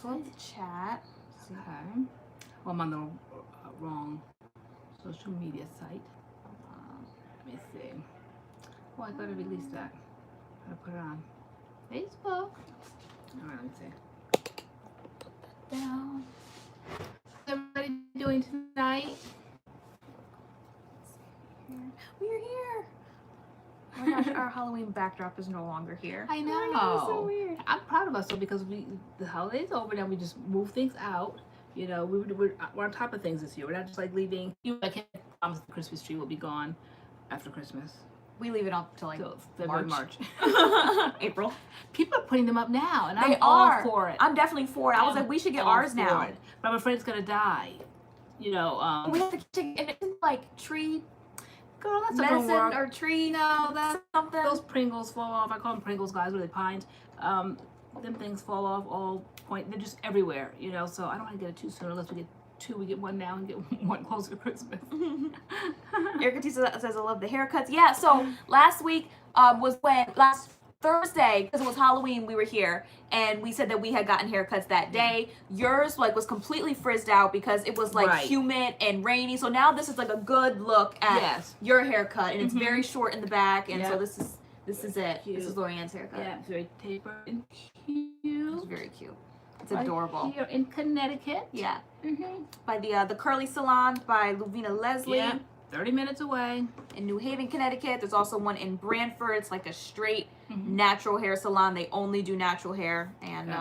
pull up the chat. Okay. Well, I'm on the wrong social media site. Let me see. Oh, I gotta release that. Gotta put it on Facebook. All right, let me see. Put that down. What's everybody doing tonight? We're here. Oh my gosh, our Halloween backdrop is no longer here. I know. Oh my God, it's so weird. I'm proud of us though, because the holiday's over now. We just move things out. You know, we're on top of things this year. We're not just like leaving. I can't promise the Christmas tree will be gone after Christmas. We leave it up till like February, March. April. People are putting them up now, and I'm all for it. I'm definitely for it. I was like, we should get ours now. It. But I'm afraid it's gonna die. You know. We have to take and it's like tree. Girl, that's medicine not gonna work. Or tree. No, that's something. Those Pringles fall off. I call them Pringles, guys. Where they pines. Them things fall off all point. They're just everywhere. You know. So I don't want to get it too soon. Unless we get two, we get one now and get one closer to Christmas. Erica T says, I love the haircuts. Yeah. So last week was when last Thursday, because it was Halloween, we were here and we said that we had gotten haircuts that day. Yours like was completely frizzed out because it was like humid and rainy. So now this is like a good look at your haircut, and it's very short in the back, and so this is it. Cute. This is LoriAnne's haircut. Yeah, it's very tapered and cute. It's very cute. It's adorable. Here in Connecticut. Yeah. By the Curly Salon by Luvina Leslie. Yeah. 30 minutes away. In New Haven, Connecticut. There's also one in Brantford. It's like a straight natural hair salon. They only do natural hair. And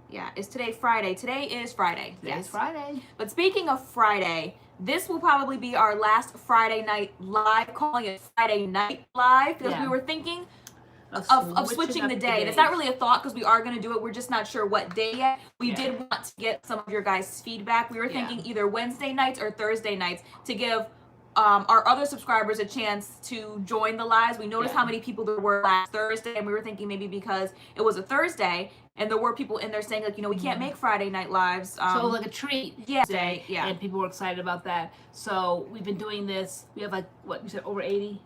yeah, is today Friday? Today is Friday. Today's Friday. But speaking of Friday, this will probably be our last Friday night live, calling it Friday Night Live, because we were thinking of switching the day. And it's not really a thought because we are going to do it. We're just not sure what day yet. We did want to get some of your guys' feedback. We were thinking either Wednesday nights or Thursday nights to give our other subscribers a chance to join the lives. We noticed how many people there were last Thursday, and we were thinking maybe because it was a Thursday and there were people in there saying like, you know, we can't make Friday night lives. So like a treat today, and people were excited about that. So we've been doing this. We have like, what, you said over 80?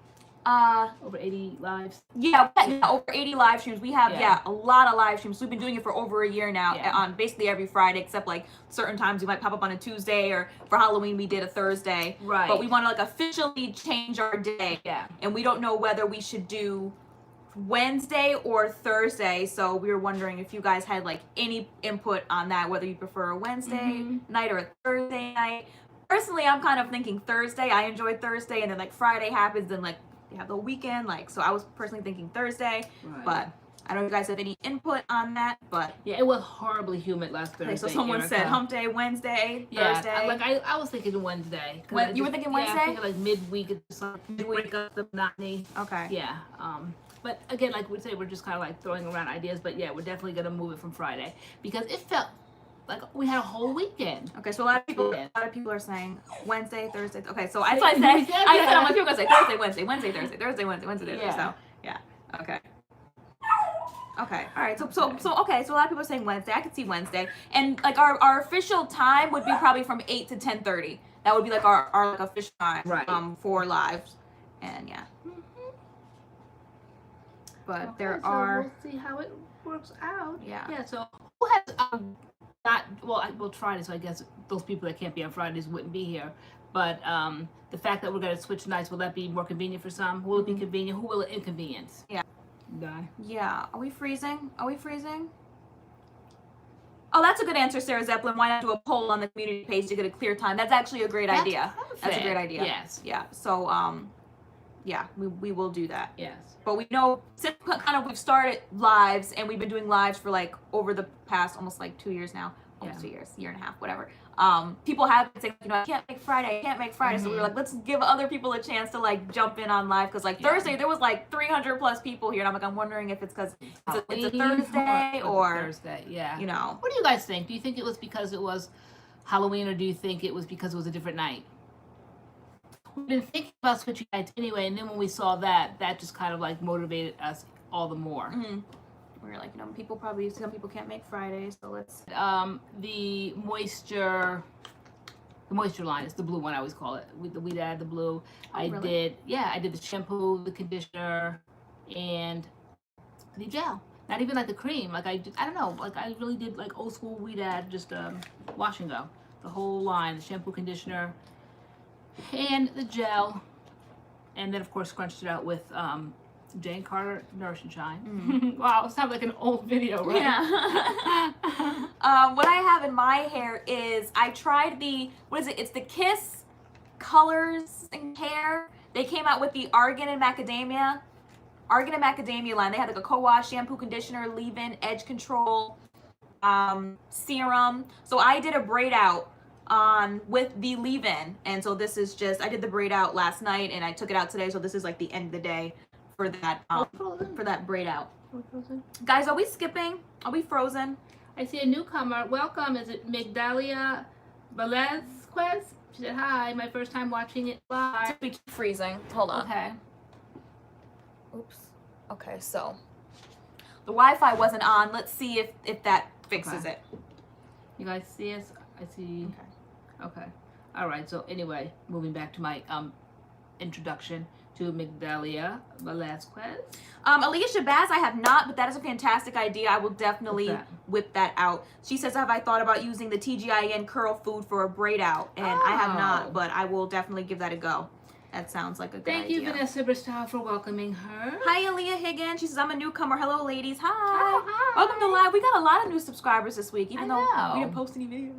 Over 80 lives. Yeah, over 80 live streams. We have a lot of live streams. We've been doing it for over a year now on basically every Friday, except like certain times we might pop up on a Tuesday, or for Halloween we did a Thursday. Right. But we want to like officially change our day. Yeah. And we don't know whether we should do Wednesday or Thursday, so we were wondering if you guys had like any input on that, whether you prefer a Wednesday night or a Thursday night. Personally, I'm kind of thinking Thursday. I enjoy Thursday, and then like Friday happens, and like you have the weekend, like, so I was personally thinking Thursday, but I don't know if you guys have any input on that, but yeah, it was horribly humid last Thursday. Okay, so someone said hump day, Wednesday, Thursday. Like I was thinking Wednesday. You were thinking Wednesday? Yeah, I think like midweek, it's just like break up the monotony. Okay. Yeah. But again, like we say, we're just kind of like throwing around ideas, but yeah, we're definitely gonna move it from Friday because it felt like we had a whole weekend. Okay, so a lot of people are saying Wednesday, Thursday. Okay, so that's what I said. I'm like, people are gonna say Thursday, Wednesday, Wednesday, Thursday, Thursday, Wednesday, Wednesday, Thursday. So yeah. Okay. Okay. All right. So okay. So a lot of people are saying Wednesday. I could see Wednesday, and like our official time would be probably from 8 to 10:30. That would be like our like official time for lives, and yeah. But there are. We'll see how it works out. Yeah. Yeah. So who has we'll try this. So I guess those people that can't be on Fridays wouldn't be here. But the fact that we're going to switch nights, will that be more convenient for some? Will it be convenient? Who will it inconvenience? Yeah. Die. Yeah. Are we freezing? Are we freezing? Oh, that's a good answer, Sarah Zeppelin. Why not do a poll on the community page to get a clear time? That's actually a great idea. That's a great idea. Yes. Yeah. So yeah, we will do that. Yes. But we know since kind of we've started lives, and we've been doing lives for like over the past almost like 2 years now. Almost 2 years, year and a half, whatever. People have been saying, you know, I can't make Friday. So we were like, let's give other people a chance to like jump in on live, because like Thursday there was like 300 plus people here, and I'm like, I'm wondering if it's because it's a Thursday or Thursday, you know. What do you guys think? Do you think it was because it was Halloween, or do you think it was because it was a different night? We've been thinking about switching nights anyway, and then when we saw that just kind of like motivated us all the more. We were like, you know, some people can't make Fridays, so let's. The moisture line is the blue one, I always call it. We'd add the blue. I did the shampoo, the conditioner, and the gel. Not even like the cream. Like I don't know. Like I really did like old school WeDad, just wash and go. The whole line, the shampoo, conditioner, and the gel, and then of course scrunched it out with Jane Carter Nourish and Shine. Wow, it sounds like an old video, right? Yeah. What I have in my hair is I tried the, what is it? It's the Kiss Colors in Hair. They came out with the Argan and Macadamia line. They had like a co-wash, shampoo, conditioner, leave-in, edge control, serum. So I did a braid out with the leave-in, and so this is just, I did the braid out last night and I took it out today, so this is like the end of the day for that braid out. Guys, are we skipping? Are we frozen? I see a newcomer. Welcome. Is it Migdalia Velazquez? She said, hi, my first time watching it live. We keep freezing. Hold on. Okay. Oops. Okay, so the Wi-Fi wasn't on. Let's see if that fixes it. You guys see us? I see. Okay. All right. So anyway, moving back to my introduction to Migdalia Velazquez. Alicia Bass, I have not, but that is a fantastic idea. I will definitely whip that out. She says, have I thought about using the TGIN curl food for a braid out? And I have not, but I will definitely give that a go. That sounds like a good idea. Thank you, Vanessa Bristow, for welcoming her. Hi, Aaliyah Higgins. She says, I'm a newcomer. Hello, ladies. Hi. Oh, hi. Welcome to live. We got a lot of new subscribers this week, even though we didn't post any videos.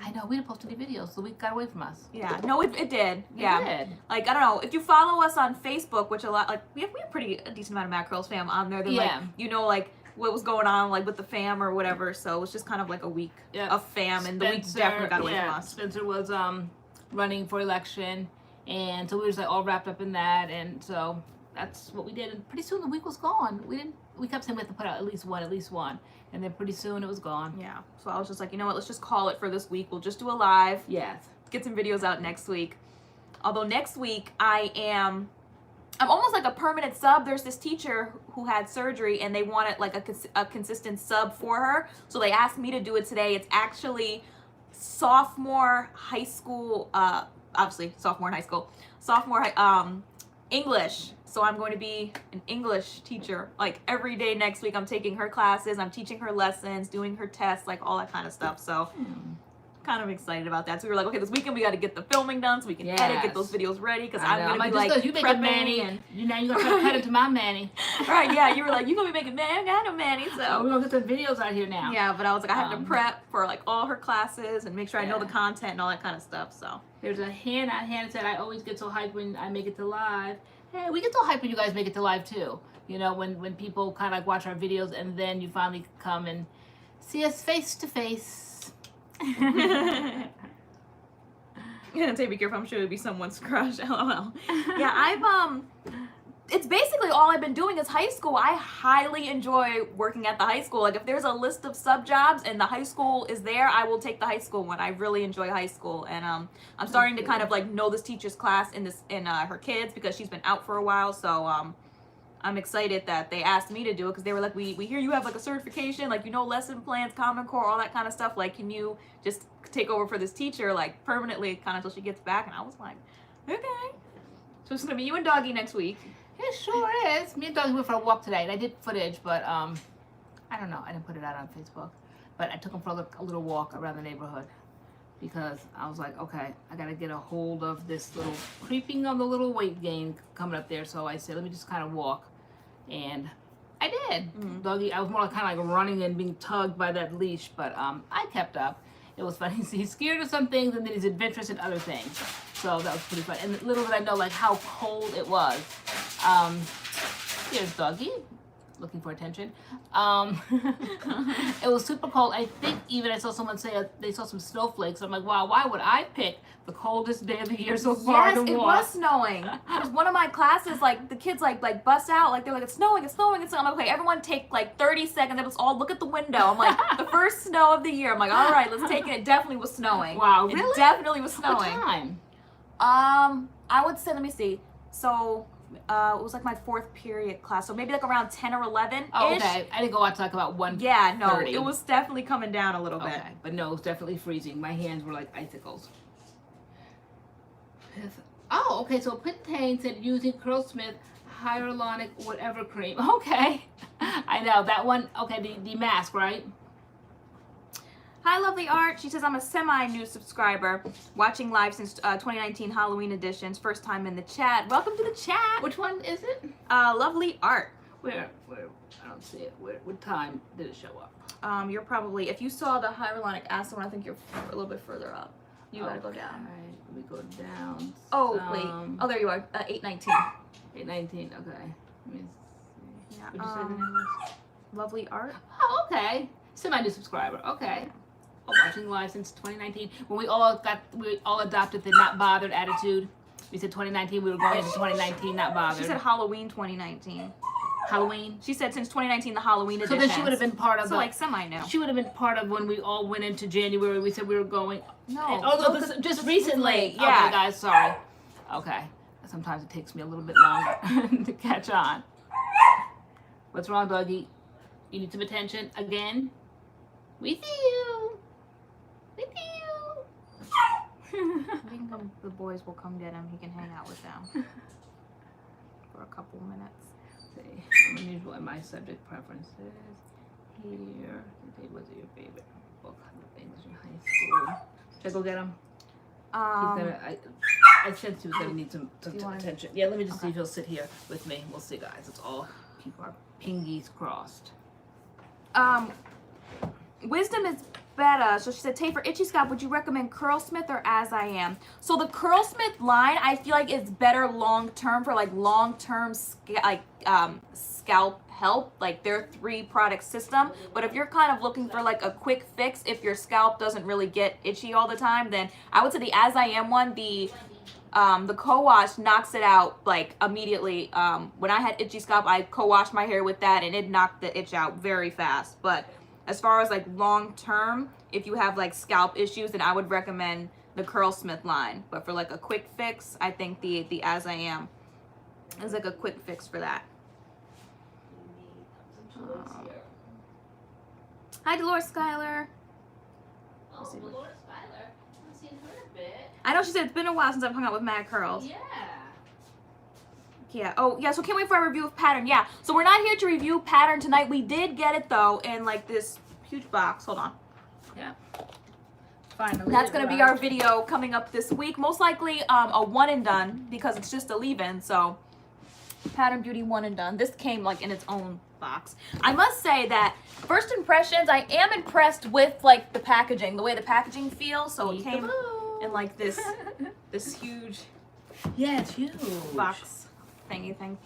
I know, we didn't post any videos. The week got away from us. Yeah, no, it did. Yeah. It did. Like, I don't know, if you follow us on Facebook, which a lot, like, we have a decent amount of MADCURLS fam on there. Then, like, you know, like, what was going on, like, with the fam or whatever. So it's just kind of like a week of fam, and the week definitely got away from us. Spencer was running for election, and so we were just like all wrapped up in that, and so that's what we did. And pretty soon the week was gone. We kept saying we have to put out at least one, and then pretty soon it was gone. Yeah. So I was just like, you know what? Let's just call it for this week. We'll just do a live. Yes. Get some videos out next week. Although next week I'm almost like a permanent sub. There's this teacher who had surgery and they wanted like a consistent sub for her. So they asked me to do it today. It's actually sophomore high school, obviously sophomore in high school, English. So I'm going to be an English teacher like every day next week. I'm taking her classes, I'm teaching her lessons, doing her tests, like all that kind of stuff. So kind of excited about that. So we were like, okay, this weekend we got to get the filming done so we can edit, get those videos ready, because I'm going to be like you make a Manny, and now you're going to try to cut into my Manny. Right, yeah, you were like, you're going to be making Manny, I got no Manny, so. We're going to get some videos out here now. Yeah, but I was like, I have to prep for like all her classes and make sure I know the content and all that kind of stuff, so. There's a Hannah said, I always get so hyped when I make it to live. Hey, we get so hyped when you guys make it to live too. You know, when people kind of like watch our videos and then you finally come and see us face to face. Yeah, say be careful, I'm sure it'd be someone's crush, lol. Yeah, it's basically all I've been doing is high school. I highly enjoy working at the high school. Like if there's a list of sub jobs and the high school is there, I will take the high school one. I really enjoy high school, and I'm starting to kind of like know this teacher's class in her kids because she's been out for a while. So I'm excited that they asked me to do it because they were like, we hear you have like a certification, like you know lesson plans, Common Core, all that kind of stuff. Like, can you just take over for this teacher like permanently, kind of until she gets back? And I was like, okay. So it's gonna be you and Doggy next week. It sure is. Me and Doggy went for a walk today, and I did footage, but I don't know. I didn't put it out on Facebook, but I took him for a little walk around the neighborhood because I was like, okay, I gotta get a hold of this little creeping on the little weight gain coming up there. So I said, let me just kind of walk. And I did. Doggy, I was more kind of like running and being tugged by that leash, but I kept up. It was funny. He's scared of some things and then he's adventurous in other things. So that was pretty fun. And little did I know like how cold it was. Here's Doggy, looking for attention. It was super cold. I think even I saw someone say they saw some snowflakes. I'm like, wow, why would I pick the coldest day of the year so far to walk? Yes, it was snowing. Because one of my classes, like the kids like bust out, like they're like, it's snowing, it's snowing, it's snowing. I'm like, okay, everyone take like 30 seconds. Let's all look at the window. I'm like, the first snow of the year. I'm like, all right, let's take it. It definitely was snowing. Wow, really? It definitely was snowing. What time? I would say, let me see. So it was like my 4th period class, so maybe like around 10 or 11-ish. Oh, okay. I didn't go out to like about 1:30. Yeah, no, it was definitely coming down a little bit. Okay, but no, it was definitely freezing. My hands were like icicles. Oh, okay, so Pintane said using CurlSmith hyaluronic whatever cream. Okay. I know that one. Okay, the mask, right? Hi, Lovely Art. She says, I'm a semi-new subscriber, watching live since 2019 Halloween editions. First time in the chat. Welcome to the chat. Which one is it? Lovely Art. Where? I don't see it. What time did it show up? You're probably, if you saw the hyaluronic acid one, I think you're a little bit further up. You gotta go down. Alright, let me go down. Oh, wait. Oh, there you are. 819. 819, okay. Let me see. Yeah, What'd you say the name was? Lovely Art. Oh, okay. Semi-new subscriber. Okay. Oh, watching live since 2019. When we all adopted the not bothered attitude. We said 2019, we were going into 2019, not bothered. She said Halloween 2019. Halloween? She said since 2019, the Halloween edition. So then she would have been part of like semi-new. She would have been part of when we all went into January. We said we were going. No. Oh, just recently. Yeah. Okay, guys, sorry. Okay. Sometimes it takes me a little bit longer to catch on. What's wrong, doggy? You need some attention again? We see you. We see you. The boys will come get him. He can hang out with them for a couple minutes. See, I'm unusual in my subject preferences. Here, was it your favorite book? The things in high school. Should I go get him? I sense he was gonna need some attention. Yeah, let me just see if he'll sit here with me. We'll see, guys. Let's all keep our pingies crossed. Wisdom is better. So she said, Tay, for itchy scalp, would you recommend CURLSmith or As I Am? So the CURLSmith line, I feel like it's better long term for like long term scalp help, like their 3-product system. But if you're kind of looking for like a quick fix, if your scalp doesn't really get itchy all the time, then I would say the As I Am one, the co-wash knocks it out like immediately. When I had itchy scalp, I co-washed my hair with that and it knocked the itch out very fast. But as far as like long term, if you have like scalp issues, then I would recommend the CURLSmith line. But for like a quick fix, I think the As I Am is like a quick fix for that. Hi, Dolores Schuyler. Oh, Dolores Schuyler. I haven't seen her in a bit. I know she said it's been a while since I've hung out with MADCURLS. Yeah. Yeah. Oh, yeah. So can't wait for our review of Pattern. Yeah. So we're not here to review Pattern tonight. We did get it though in like this huge box. Hold on. Yeah. Finally. That's gonna be our video coming up this week. Most likely a one and done because it's just a leave-in. So Pattern Beauty one and done. This came like in its own box. I must say that first impressions, I am impressed with like the packaging, the way the packaging feels. So it came in like this this huge, yeah, it's huge box thingy thing.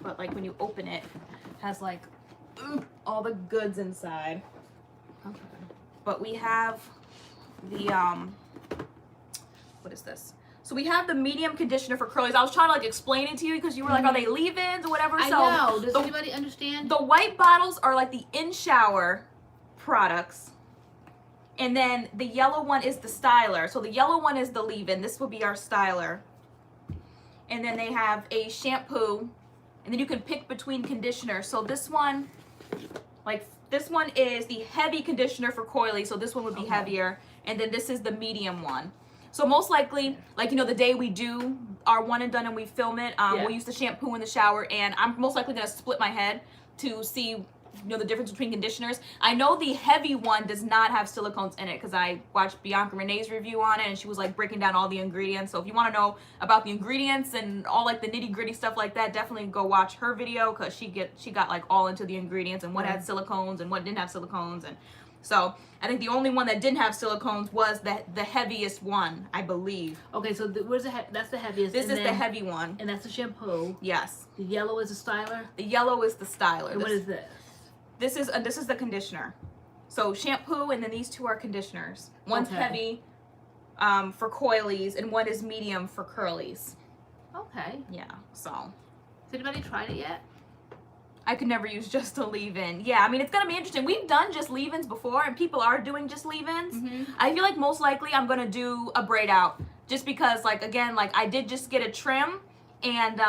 But like when you open it, it has like all the goods inside. Okay. But we have the what is this? So we have the medium conditioner for curlies. I was trying to like explain it to you because you were like, are they leave-ins or whatever? I know. Does anybody understand? The white bottles are like the in-shower products. And then the yellow one is the styler. So the yellow one is the leave-in. This will be our styler. And then they have a shampoo. And then you can pick between conditioners. So this one, like this one is the heavy conditioner for coily. So this one would be heavier. And then this is the medium one. So most likely, like, you know, the day we do our one and done and we film it, we'll use the shampoo in the shower, and I'm most likely going to split my head to see, you know, the difference between conditioners. I know the heavy one does not have silicones in it because I watched Bianca Renee's review on it and she was like breaking down all the ingredients. So if you want to know about the ingredients and all like the nitty gritty stuff like that, definitely go watch her video because she got like all into the ingredients and what had silicones and what didn't have silicones. And so I think the only one that didn't have silicones was the heaviest one, I believe. Okay, so where's that's the heaviest. This is the heavy one. And that's the shampoo. Yes. The yellow is the styler. The yellow is the styler. And what is this? This is the conditioner. So shampoo, and then these two are conditioners. One's heavy for coilies, and one is medium for curlies. Okay. Yeah. So. Has anybody tried it yet? I could never use just a leave-in. Yeah, I mean, it's gonna be interesting. We've done just leave-ins before, and people are doing just leave-ins. I feel like most likely I'm gonna do a braid out, just because, like, again, like I did just get a trim, and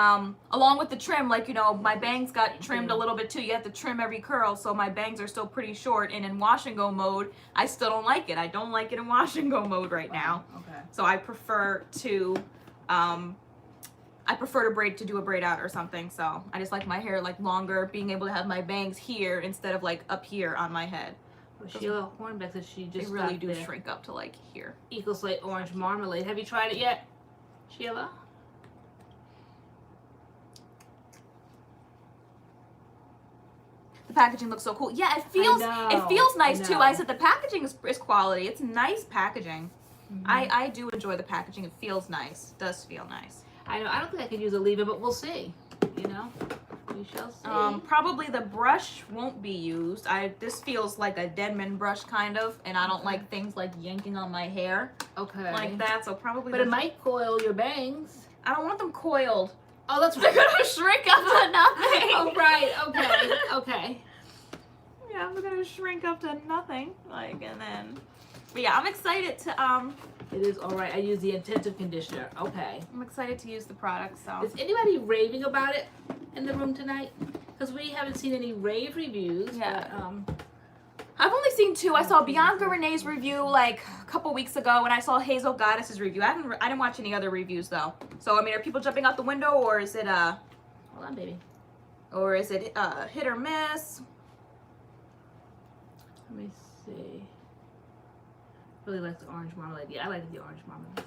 along with the trim, like, you know, my bangs got trimmed a little bit too. You have to trim every curl, so my bangs are still pretty short. And in wash and go mode, I still don't like it. I don't like it in wash and go mode right now. Okay. So I prefer to I prefer to do a braid out or something. So I just like my hair like longer, being able to have my bangs here instead of like up here on my head. Well, Sheila Hornbeck says she just they really do shrink up to like here. Eco Slate Orange Marmalade. Have you tried it yet, Sheila? The packaging looks so cool. Yeah, it feels nice too. I said the packaging is quality. It's nice packaging. I do enjoy the packaging. It feels nice. It does feel nice. I know. I don't think I could use a leave-in, but we'll see. You know, we shall see. Probably the brush won't be used. This feels like a Denman brush kind of, and I don't like things like yanking on my hair. Okay. Like that, so probably. But it might coil your bangs. I don't want them coiled. Oh, that's right. They're gonna shrink up to nothing. Oh, right. Okay. Okay. Yeah, they're gonna shrink up to nothing. Like, and then. But yeah, I'm excited to It is all right. I use the intensive conditioner. Okay. I'm excited to use the product. So. Is anybody raving about it in the room tonight? Because we haven't seen any rave reviews. Yeah. But, I've only seen 2. I saw Bianca Renee's review like a couple weeks ago, and I saw Hazel Goddess's review. I didn't watch any other reviews though. So I mean, are people jumping out the window, or is it hold on, baby. Or is it hit or miss? Let me see. Really like the orange marmalade. Yeah, I like the orange marmalade.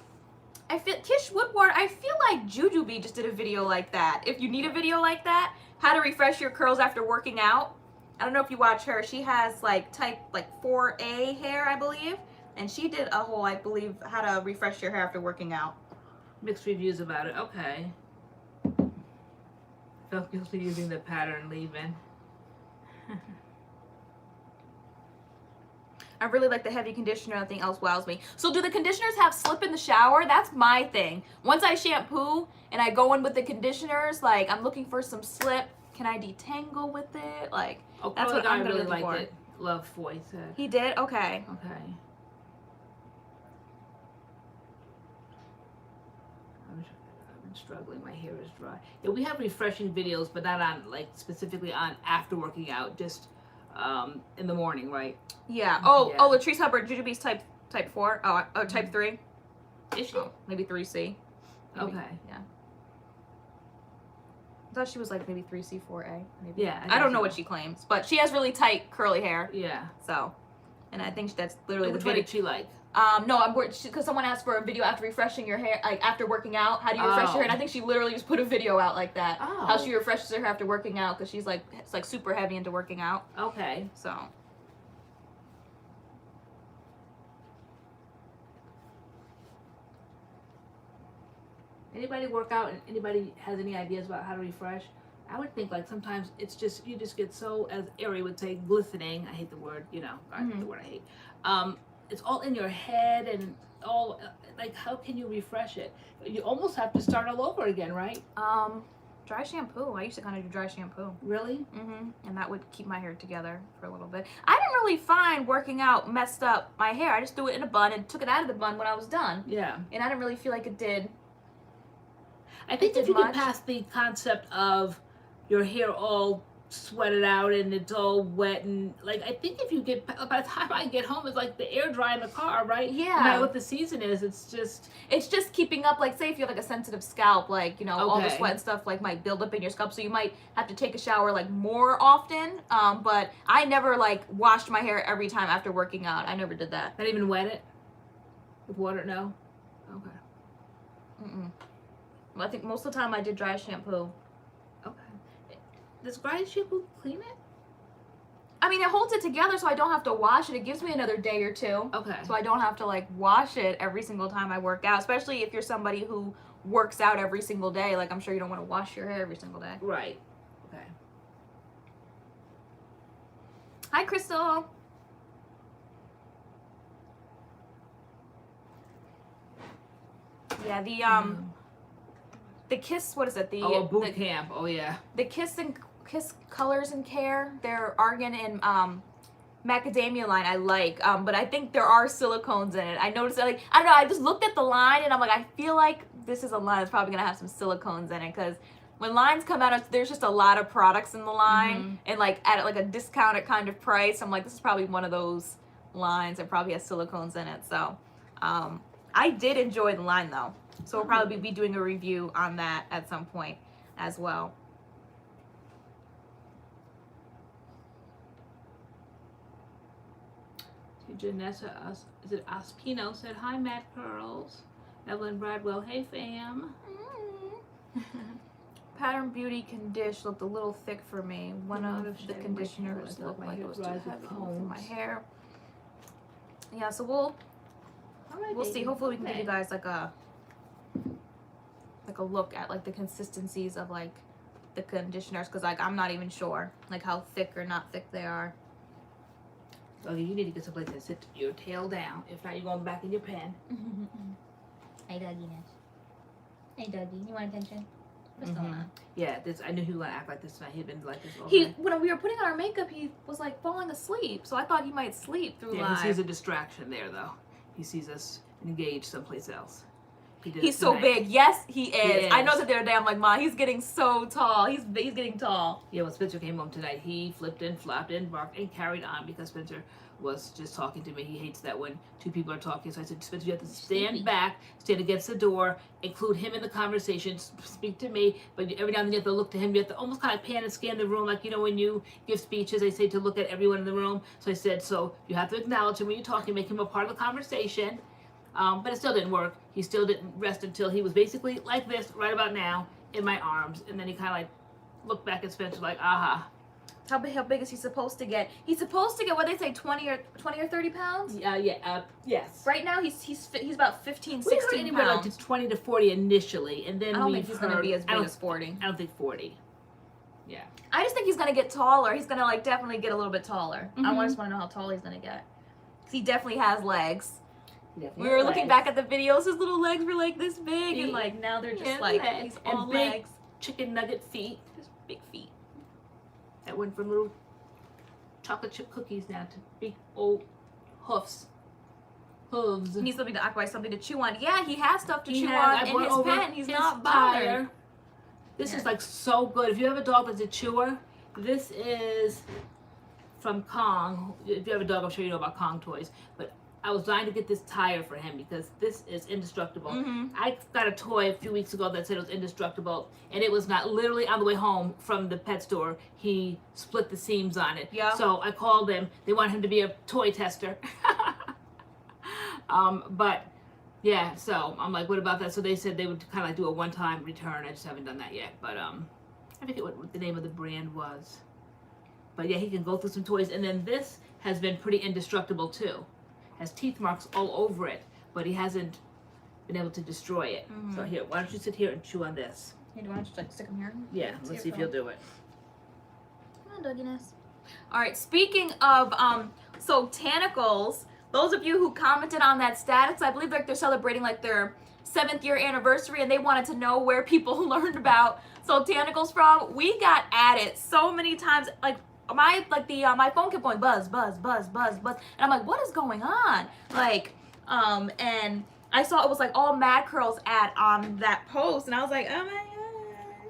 I feel Kish Woodward. I feel like Jujubee just did a video like that. If you need a video like that, how to refresh your curls after working out. I don't know if you watch her. She has like type 4A hair, I believe, and she did a whole, I believe, how to refresh your hair after working out. Mixed reviews about it. Okay. Felt guilty using the pattern leave-in. I really like the heavy conditioner. Nothing else wows me. So do the conditioners have slip in the shower? That's my thing. Once I shampoo and I go in with the conditioners, like I'm looking for some slip. Can I detangle with it? Like that's what I'm really like for. It. Love Foy said. He did? Okay. Okay. I've been struggling. My hair is dry. Yeah, we have refreshing videos, but not on like specifically on after working out. Just in the morning, right? Yeah. Oh, Latrice Hubbard, Jujubee's type 4. Oh, type 3. Is she? Oh, maybe 3C. Maybe. Okay. Yeah. I thought she was like maybe 3C, 4A. Maybe. Yeah. I don't know what she claims, but she has really tight curly hair. Yeah. So, and I think that's literally Which the video. Which one did she like? No, I'm bored because someone asked for a video after refreshing your hair, like after working out. How do you refresh your hair? And I think she literally just put a video out like that. Oh. How she refreshes her hair after working out because she's like, it's like super heavy into working out. Okay. So. Anybody work out and anybody has any ideas about how to refresh? I would think like sometimes it's just, you just get so, as Ari would say, glistening. I hate the word, you know, the word I hate. It's all in your head and all, like how can you refresh it? You almost have to start all over again, right? Dry shampoo. I used to kind of do dry shampoo. Really? And that would keep my hair together for a little bit. I didn't really find working out messed up my hair. I just threw it in a bun and took it out of the bun when I was done. Yeah. And I didn't really feel like it did. I think if you get past the concept of your hair all sweated out and it's all wet and like I think if you get by the time I get home it's like the air dry in the car, right? Yeah. No matter what the season is, it's just keeping up. Like say if you have like a sensitive scalp, like you know all the sweat and stuff like might build up in your scalp, so you might have to take a shower like more often. But I never like washed my hair every time after working out. I never did that. Not even wet it with water? No. Okay. Well, I think most of the time I did dry shampoo. Okay. Does dry shampoo clean it? I mean, it holds it together so I don't have to wash it. It gives me another day or two. Okay. So I don't have to like wash it every single time I work out, especially if you're somebody who works out every single day. Like I'm sure you don't want to wash your hair every single day. Right. Okay. Hi, Crystal. Yeah, the Kiss, what is it? Boot camp. Oh yeah. The Kiss Colors and Care, their argan and macadamia line I like, but I think there are silicones in it. I noticed that, like, I don't know, I just looked at the line and I'm like, I feel like this is a line that's probably gonna have some silicones in it, because when lines come out, there's just a lot of products in the line and like at like a discounted kind of price. I'm like, this is probably one of those lines that probably has silicones in it. So I did enjoy the line though. So we'll probably be doing a review on that at some point as well. Janessa, is it Aspino said, hi, MADCURLS. Evelyn Bradwell, hey, fam. Pattern Beauty condition looked a little thick for me. One of the conditioners looked like it was too heavy for my hair. Yeah, so we'll see. Hopefully we can give you guys like a look at like the consistencies of like the conditioners, because like I'm not even sure like how thick or not thick they are. Okay, you need to get someplace to sit your tail down. If not, you're going back in your pen. Hey, Dougie. Hey, Dougie. You want attention? What's going on? Yeah, I knew he was gonna act like this tonight. He'd been like this all day. When we were putting on our makeup, he was like falling asleep. So I thought he might sleep through live. He sees a distraction there, though. He sees us engaged someplace else. He's so big. Yes, he is. I know that the other day I'm like, Ma, he's getting so tall. He's getting tall. Yeah, when Spencer came home tonight, he flipped and flopped and barked and carried on because Spencer was just talking to me. He hates that when two people are talking. So I said, Spencer, you have to stand back, stand against the door, include him in the conversation, speak to me, but every now and then you have to look to him. You have to almost kind of pan and scan the room, like, you know, when you give speeches, they say to look at everyone in the room. So I said, so you have to acknowledge him when you're talking, make him a part of the conversation. But it still didn't work. He still didn't rest until he was basically like this right about now in my arms. And then he kind of like looked back at Spencer like, aha. How big is he supposed to get? He's supposed to get, what they say, 20 or 30 pounds? Yes. Right now he's about 15, 16 pounds. Like to 20 to 40 initially, and then I don't think he's going to be as big as 40. I don't think 40. Yeah. I just think he's going to get taller. He's going to like definitely get a little bit taller. I just want to know how tall he's going to get. Because he definitely has legs. We were looking back at the videos, his little legs were like this big, and like now they're just like he's all legs. Chicken nugget feet. Just big feet. That went from little chocolate chip cookies now to big old hooves. He needs something to occupy, something to chew on. Yeah, he has stuff to chew on in his pen. He's not bothered. This is like so good. If you have a dog that's a chewer, this is from Kong. If you have a dog, I'm sure you know about Kong toys, but I was dying to get this tire for him because this is indestructible. I got a toy a few weeks ago that said it was indestructible, and it was not. Literally on the way home from the pet store, he split the seams on it. Yeah. So I called them. They want him to be a toy tester. But yeah, so I'm like, what about that? So they said they would kind of like do a one-time return. I just haven't done that yet. But I forget what the name of the brand was. But yeah, he can go through some toys, and then this has been pretty indestructible too. Has teeth marks all over it, but he hasn't been able to destroy it. So here, why don't you sit here and chew on this? Hey, do you want to just like stick him here? Yeah, let's see if you'll do it. Come on, Douginess. All right, speaking of so Tanicles, those of you who commented on that status, I believe like they're celebrating like their 7th year anniversary, and they wanted to know where people learned about Tanicles from. We got at it so many times, like my phone kept going buzz, buzz, buzz, buzz, buzz, and I'm like, what is going on? Like, and I saw it was like all MADCURLS ad on that post, and I was like, oh my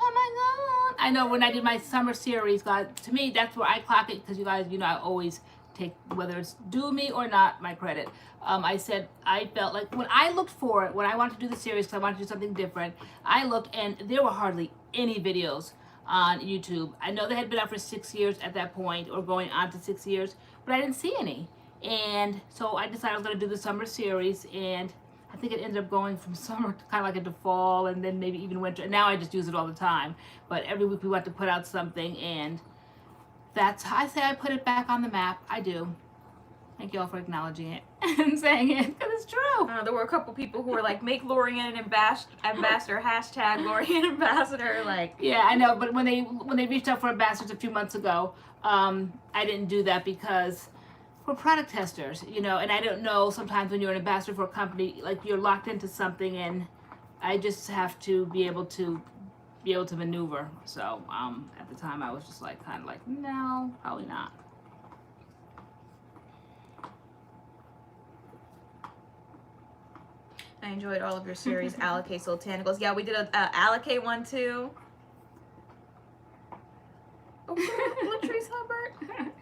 god. I know when I did my summer series, guys, to me that's where I clock it, because you guys, you know, I always take, whether it's due me or not, my credit. I said I felt like when I looked for it, when I wanted to do the series, because I wanted to do something different, I looked and there were hardly any videos on YouTube. I know they had been out for 6 years at that point, or going on to 6 years, but I didn't see any. And so I decided I was going to do the summer series, and I think it ended up going from summer to kind of like into fall, and then maybe even winter. And now I just use it all the time. But every week we want to put out something, and that's how I say I put it back on the map. I do. Thank you all for acknowledging it and saying it, because it's true. There were a couple people who were like, make LoriAnne an ambassador, hashtag LoriAnne ambassador, like. Yeah, I know, but when they reached out for ambassadors a few months ago, I didn't do that because we're product testers, you know, and I don't know, sometimes when you're an ambassador for a company, like you're locked into something, and I just have to be able to maneuver. So at the time I was just like, kind of like, no, probably not. I enjoyed all of your series, Alikay Tanicles. Yeah, we did a Alikay one too. Oh, Latrice Hubbard.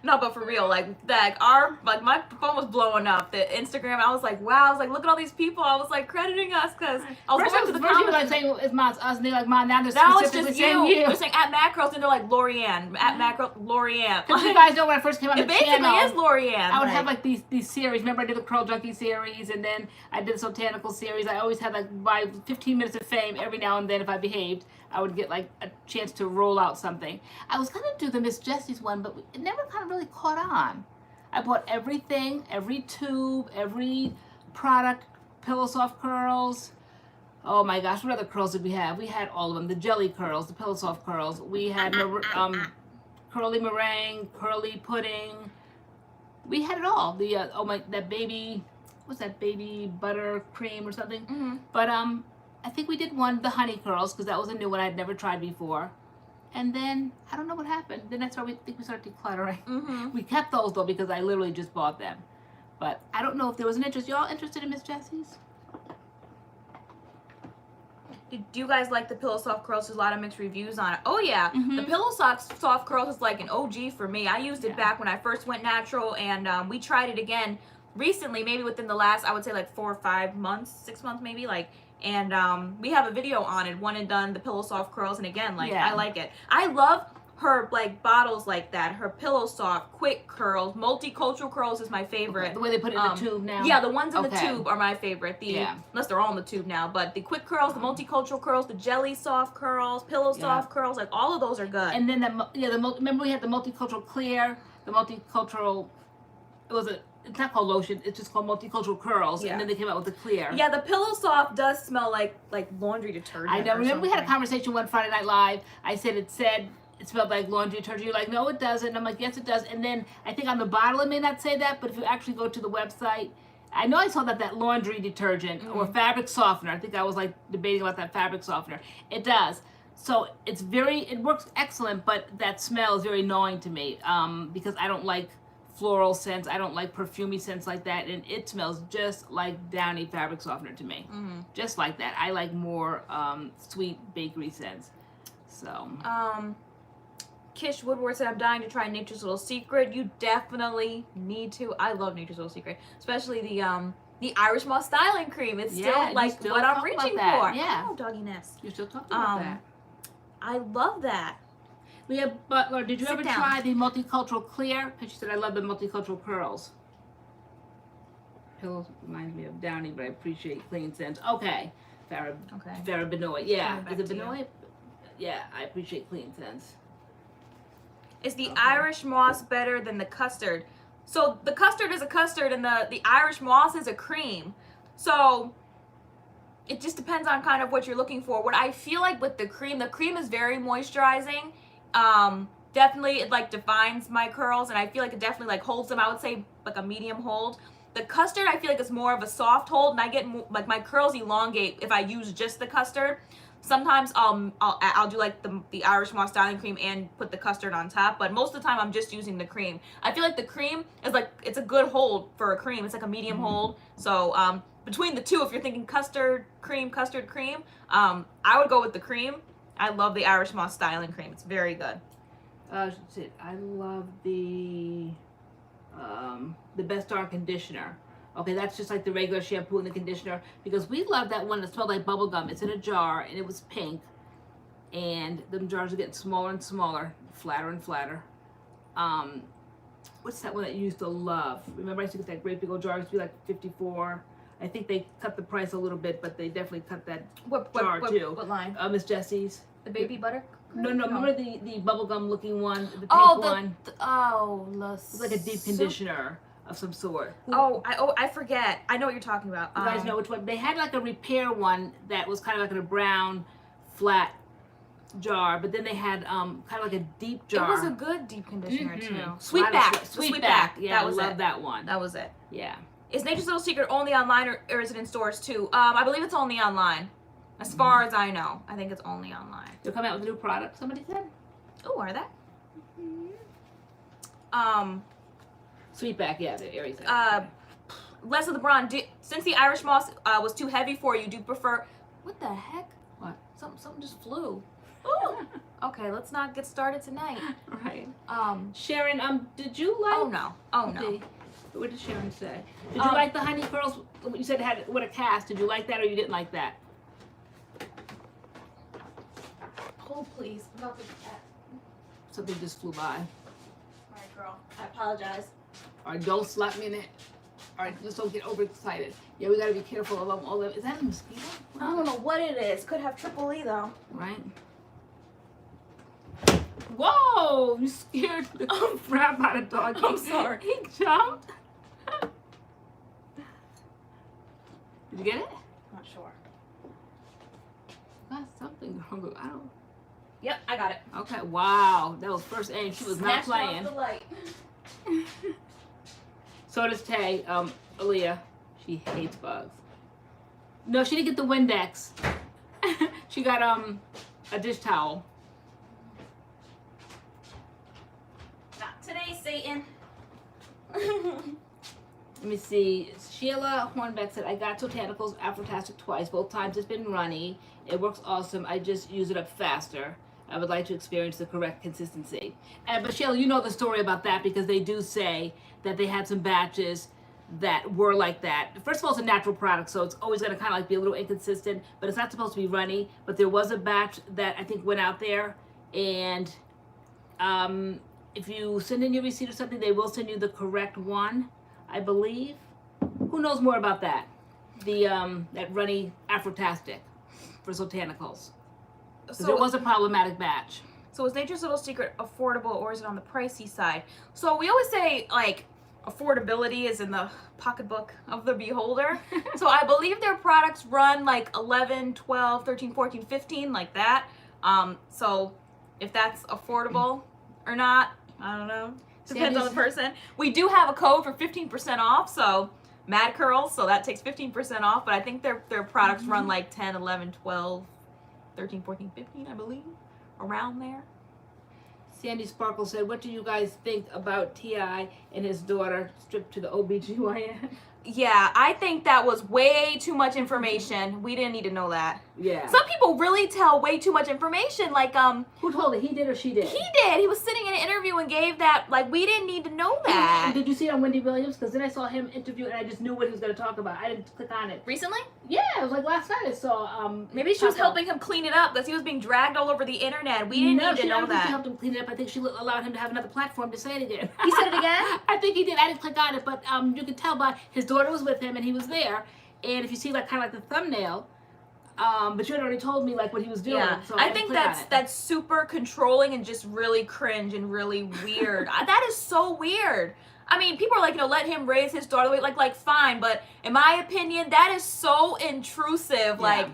No, but for real, like my phone was blowing up. The Instagram, I was like, wow. I was like, look at all these people. I was like crediting us because I was going to the comments. First, like saying it's us, and they're like, "Mom." Now they're that was specifically just saying you. They're saying at MADCURLS, and they're like LoriAnne, at MADCURLS, LoriAnne. Because you guys know when I first came on the basically channel, is LoriAnne. I would have like these series. Remember, I did the Curl Junkie series, and then I did the Botanical series. I always had like my 15 minutes of fame every now and then. If I behaved, I would get like a chance to roll out something. I was gonna do the Miss Jessie's one, but it never kind of really caught on. I bought everything, every tube, every product, Pillow Soft curls. Oh my gosh, what other curls did we have? We had all of them. The jelly curls, the Pillow Soft curls. We had curly meringue, curly pudding. We had it all. The that baby, what's that, baby butter cream or something? Mm-hmm. But I think we did one, the honey curls, because that was a new one I'd never tried before. And then I don't know what happened. Then that's where we started decluttering. Mm-hmm. We kept those though because I literally just bought them. But I don't know if there was an interest. Y'all interested in Miss Jessie's? Do you guys like the Pillow Soft curls? There's a lot of mixed reviews on it. Oh yeah, Mm-hmm. the Pillow Soft curls is like an OG for me. I used it back when I first went natural, and we tried it again recently, maybe within the last, I would say like 4 or 5 months, 6 months maybe, like. And we have a video on it, one and done, the Pillow Soft curls, and again, like I like it. I love her like bottles like that. Her Pillow Soft, quick curls, multicultural curls is my favorite. The way they put it in the tube now. Yeah, the ones in the tube are my favorite. Unless they're all in the tube now, but the quick curls, the multicultural curls, the jelly soft curls, Pillow Soft curls, like all of those are good. And then remember we had the multicultural clear, the multicultural. It's not called lotion. It's just called multicultural curls. Yeah. And then they came out with the clear. Yeah, the Pillow Soft does smell like laundry detergent. I know. Remember we had a conversation one Friday Night Live. I said it smelled like laundry detergent. You're like, no, it doesn't. And I'm like, yes, it does. And then I think on the bottle it may not say that, but if you actually go to the website, I know I saw that laundry detergent or fabric softener. I think I was like debating about that fabric softener. It does. So it works excellent, but that smell is very annoying to me because I don't like floral scents. I don't like perfumey scents like that, and it smells just like Downy fabric softener to me. Just like that. I like more sweet bakery scents. So Kish Woodward said, I'm dying to try Nature's Little Secret. You definitely need to. I love Nature's Little Secret, especially the Irish Moss styling cream. It's still like what I'm reaching for. Yeah. Oh, doggy nest. You're still talking about that. I love that. Leah Butler, did you Sit ever down. try the multicultural clear? Because she said, I love the multicultural curls. Pillows reminds me of Downy, but I appreciate clean scents. Okay. Farah Benoit. Yeah. Is it Benoit? Yeah, I appreciate clean scents. Is the Irish Moss better than the custard? So the custard is a custard, and the Irish Moss is a cream. So it just depends on kind of what you're looking for. What I feel like with the cream is very moisturizing. Definitely it like defines my curls, and I feel like it definitely like holds them. I would say like a medium hold. The custard I feel like it's more of a soft hold, and I get like my curls elongate if I use just the custard. Sometimes I'll do like the Irish Moss styling cream and put the custard on top, but most of the time I'm just using the cream. I feel like the cream is like, it's a good hold for a cream. It's like a medium hold. So between the two, if you're thinking custard cream, I would go with the cream. I love the Irish Moss styling cream. It's very good. I love the Best Dark conditioner. Okay, that's just like the regular shampoo and the conditioner, because we love that one that smelled like bubble gum. It's in a jar and it was pink, and the jars are getting smaller and smaller, flatter and flatter. What's that one that you used to love? Remember I used to get that great big old jar. It used to be like $54. I think they cut the price a little bit, but they definitely cut that jar too. What line? Miss Jessie's. The baby butter? No, remember the bubblegum looking one, the pink one? It's like a deep conditioner of some sort. I forget. I know what you're talking about. You guys know which one? They had like a repair one that was kind of like in a brown, flat jar, but then they had kind of like a deep jar. It was a good deep conditioner too. Sweetback. Yeah, That was I love that one. That was it. Yeah. Is Nature's Little Secret only online or is it in stores too? I believe it's only online. As far as I know, I think it's only online. They're coming out with a new product, somebody said? Oh, are they? Sweetback, yeah, the Aries. Leslie LeBron, since the Irish Moss was too heavy for you, do you prefer... What the heck? What? Something just flew. Ooh. Okay, let's not get started tonight. Right. Sharon, did you like? Oh no. Oh no. What did Sharon say? Did you like the honey curls? You said it had with a cast. Did you like that or you didn't like that? Hold please. Something just flew by. Alright, girl. I apologize. Alright, don't slap me in it. Alright, just don't get overexcited. Yeah, we gotta be careful of all of it. Is that a mosquito? I don't know what it is. Could have triple E though. Right. Whoa! You scared the crap out of dog. I'm sorry. He jumped. Did you get it? Not sure. Got something wrong. I don't. Yep, I got it. Okay. Wow, that was first aim. She was not Snatched playing. off the light. So does Tay. Aaliyah, she hates bugs. No, she didn't get the Windex. She got a dish towel. Not today, Satan. Let me see. Sheila Hornbeck said, I got Botanicals Afrotastic twice. Both times it's been runny. It works awesome. I just use it up faster. I would like to experience the correct consistency. But Sheila, you know the story about that because they do say that they had some batches that were like that. First of all, it's a natural product, so it's always going to kind of like be a little inconsistent, but it's not supposed to be runny. But there was a batch that I think went out there, and if you send in your receipt or something, they will send you the correct one, I believe. Who knows more about that? The that runny Afrotastic for Botanicals. So it was a problematic batch. So is Nature's Little Secret affordable or is it on the pricey side? So we always say like affordability is in the pocketbook of the beholder. So I believe their products run like 11, 12, 13, 14, 15 like that. So if that's affordable or not, I don't know. Depends on the person. We do have a code for 15% off, so MADCURLS, so that takes 15% off, but I think their products run like 10, 11, 12, 13, 14, 15, I believe, around there. Sandy Sparkle said, what do you guys think about T.I. and his daughter stripped to the OBGYN? Yeah, I think that was way too much information. We didn't need to know that. Yeah. Some people really tell way too much information. Like, who told it? He did or she did? He did. He was sitting in an interview and gave that. Like, we didn't need to know that. Did you see it on Wendy Williams? Because then I saw him interview and I just knew what he was going to talk about. I didn't click on it. Recently? Yeah, it was like last night I saw. Maybe she was helping him clean it up because he was being dragged all over the internet. We didn't need to know that. No, she helped him clean it up. I think she allowed him to have another platform to say it again. He said it again? I think he did. I didn't click on it, but you could tell by his daughter was with him and he was there. And if you see like kind of like the thumbnail, but you had already told me like what he was doing. Yeah. So I think that's super controlling and just really cringe and really weird. That is so weird. I mean, people are like, let him raise his daughter. Like fine, but in my opinion, that is so intrusive. Like,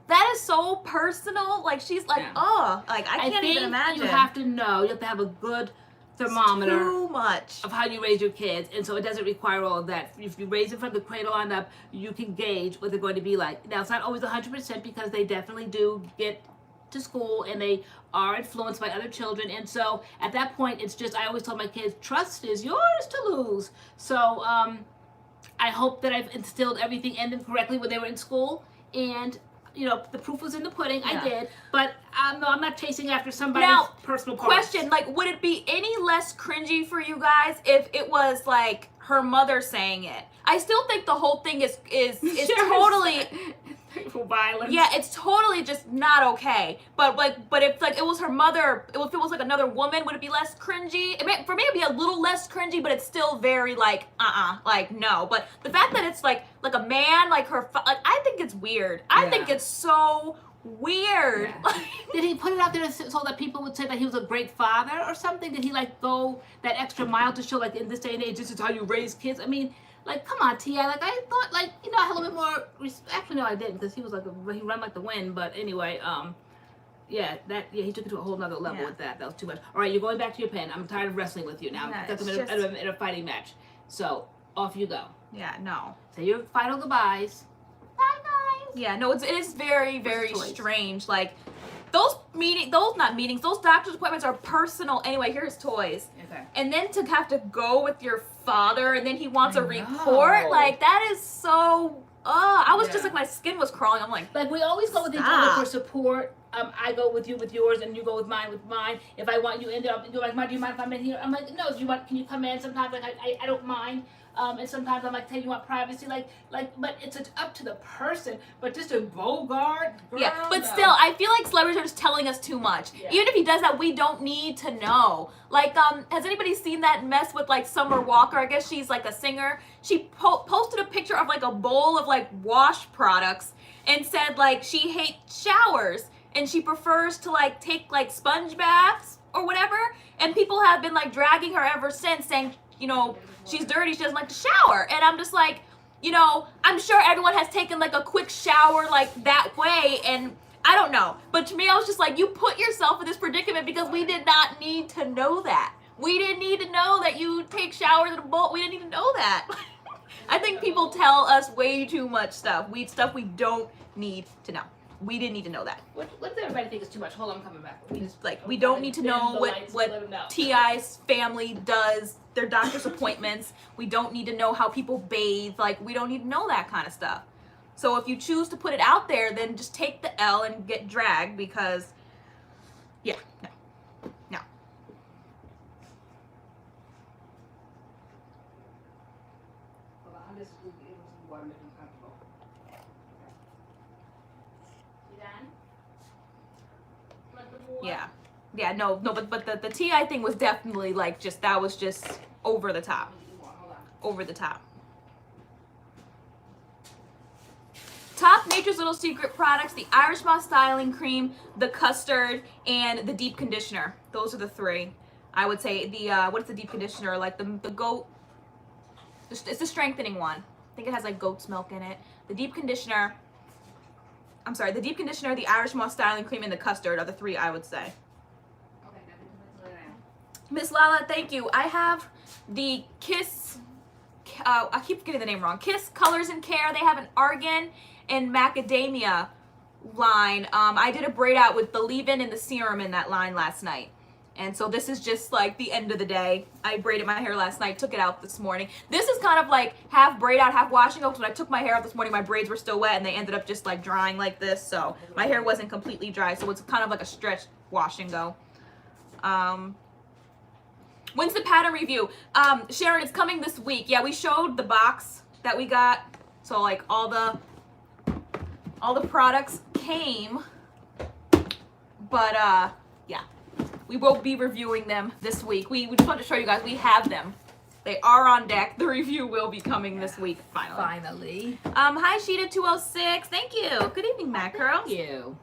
that is so personal. Like, she's like, like I can't even imagine. You have to know. You have to have a good thermometer. Too much of how you raise your kids, and so it doesn't require all of that. If you raise them from the cradle on up, you can gauge what they're going to be like. Now, it's not always 100% because they definitely do get to school and they are influenced by other children, and so at that point it's just, I always tell my kids, trust is yours to lose. So I hope that I've instilled everything in them correctly when they were in school, and the proof was in the pudding. I did, but no, I'm not chasing after somebody's personal parts. Question, like, would it be any less cringy for you guys if it was like her mother saying it? I still think the whole thing is totally violence. Yeah, it's totally just not okay. But if like it was her mother, if it was like another woman, would it be less cringy? For me, it'd be a little less cringy, but it's still very like like no. But the fact that it's like a man, like her, like I think it's weird. I think it's so weird. Yeah. Did he put it out there so that people would say that he was a great father or something? Did he like go that extra mile to show like in this day and age this is how you raise kids? I mean, like, come on, T.I. Like, I thought, like, I had a little bit more actually, no, I didn't, because he was like, he ran like the wind. But anyway, he took it to a whole nother level with that. That was too much. All right, you're going back to your pen. I'm tired of wrestling with you now. I've got them in a fighting match. So, off you go. Yeah, no. Say your final goodbyes. Bye, guys. Yeah, no, it is very, very strange. Like, those doctor's appointments are personal. Anyway, here's toys. Okay. And then to have to go with your father and then he wants a report, like that is so I was just like, my skin was crawling. I'm like we always go with each other for support. I go with you with yours, and you go with mine. If I want you in there, you're like, "Ma, do you mind if I'm in here?" I'm like, "No, do you want? Can you come in?" Sometimes like I don't mind. And sometimes I'm like, "Hey, you want privacy?" But it's up to the person. But just a Bogart, girl, yeah. But still, I feel like celebrities are just telling us too much. Yeah. Even if he does that, we don't need to know. Like, has anybody seen that mess with like Summer Walker? I guess she's like a singer. She posted a picture of like a bowl of like wash products and said like she hates showers and she prefers to like take like sponge baths or whatever. And people have been like dragging her ever since, saying, you know, she's dirty, she doesn't like to shower. And I'm just like, you know, I'm sure everyone has taken like a quick shower like that way, and I don't know. But to me, I was just like, you put yourself in this predicament because we did not need to know that. We didn't need to know that you take showers in a bowl. We didn't need to know that. I think people tell us way too much stuff. Stuff we don't need to know. We didn't need to know that. What does everybody think is too much? Hold on, I'm coming back. We don't need to know what T.I.'s family does, their doctor's appointments. We don't need to know how people bathe. Like, we don't need to know that kind of stuff. So if you choose to put it out there, then just take the L and get dragged because, yeah, no. Yeah, no, but the T.I. thing was definitely like that was just over the top. Over the top. Top Nature's Little Secret products: the Irish Moss styling cream, the custard, and the deep conditioner. Those are the three. I would say the what's the deep conditioner? Like the goat. It's the strengthening one. I think it has like goat's milk in it. The deep conditioner. I'm sorry, the deep conditioner, the Irish Moss styling cream, and the custard are the three I would say. Miss Lala, thank you. I have the Kiss, I keep getting the name wrong. Kiss Colors and Care. They have an argan and macadamia line. I did a braid out with the leave-in and the serum in that line last night. And so this is just like the end of the day. I braided my hair last night, took it out this morning. This is kind of like half braid out, half washing out. When I took my hair out this morning, my braids were still wet and they ended up just like drying like this. So my hair wasn't completely dry. So it's kind of like a stretch wash and go. When's the pattern review? Sharon, it's coming this week. Yeah, we showed the box that we got. So like all the products came. But yeah, we will be reviewing them this week. We just wanted to show you guys we have them. They are on deck. The review will be coming this week, finally. Hi, Sheeta206. Thank you. Good evening, MADCURLS. Thank you.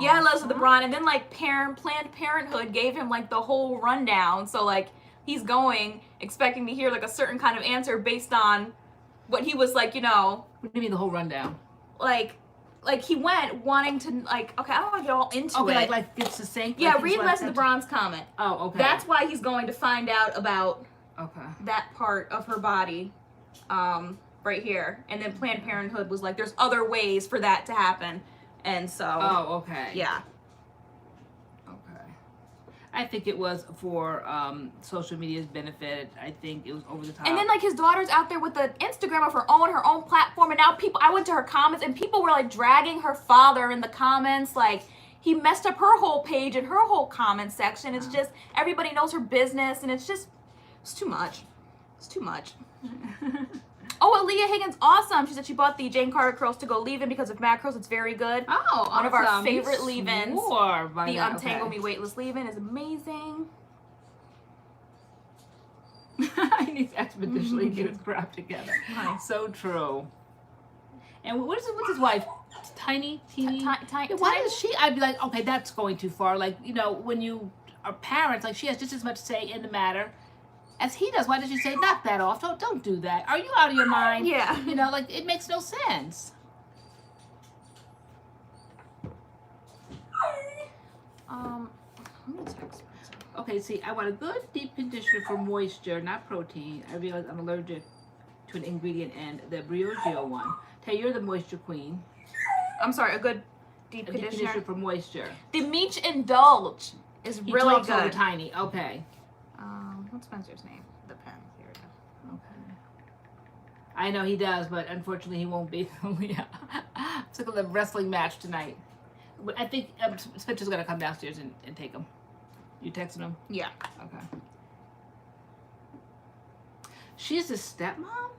Yeah, I love the LeBron, and then like Planned Parenthood gave him like the whole rundown. So like he's going expecting to hear like a certain kind of answer based on what he was like, you know. What do you mean the whole rundown? Like he went wanting to like. Okay, I don't want to get all into it. Okay, like it's the same. Yeah, read Leslie LeBron's comment. Oh, okay. That's why he's going to find out about that part of her body, right here. And then Planned Parenthood was like, there's other ways for that to happen. And so. Oh, okay. Yeah. Okay. I think it was for social media's benefit. I think it was over the top. And then like his daughter's out there with the Instagram of her own platform, and now I went to her comments and people were like dragging her father in the comments, like he messed up her whole page and her whole comment section. It's just everybody knows her business, and it's too much. It's too much. Oh, Aaliyah Higgins, awesome. She said she bought the Jane Carter curls to go leave-in because of MADCURLS. It's very good. Oh, one of our favorite leave-ins. The that. Untangle Me Weightless leave-in is amazing. I need to expeditiously get his crap together. Nice. So true. And what's his wife? Teeny? Why does she? I'd be like, okay, that's going too far. Like, you know, when you are parents, like she has just as much say in the matter as he does. Why does she say, knock that off? Don't do that. Are you out of your mind? Yeah. You know, like it makes no sense. I'm gonna text. Okay, see, I want a good deep conditioner for moisture, not protein. I realize I'm allergic to an ingredient and the Briogeo one. Tay, you're the moisture queen. I'm sorry, a good deep conditioner. Deep conditioner for moisture. The Meech Indulge is really good. Over Tiny. Okay. What's Spencer's name? The pen. Here we go. I know he does, but unfortunately he won't be. Yeah. I'm sick of the wrestling match tonight. I think Spencer's gonna come downstairs and take him. You texting him? Yeah. Okay. She's his stepmom?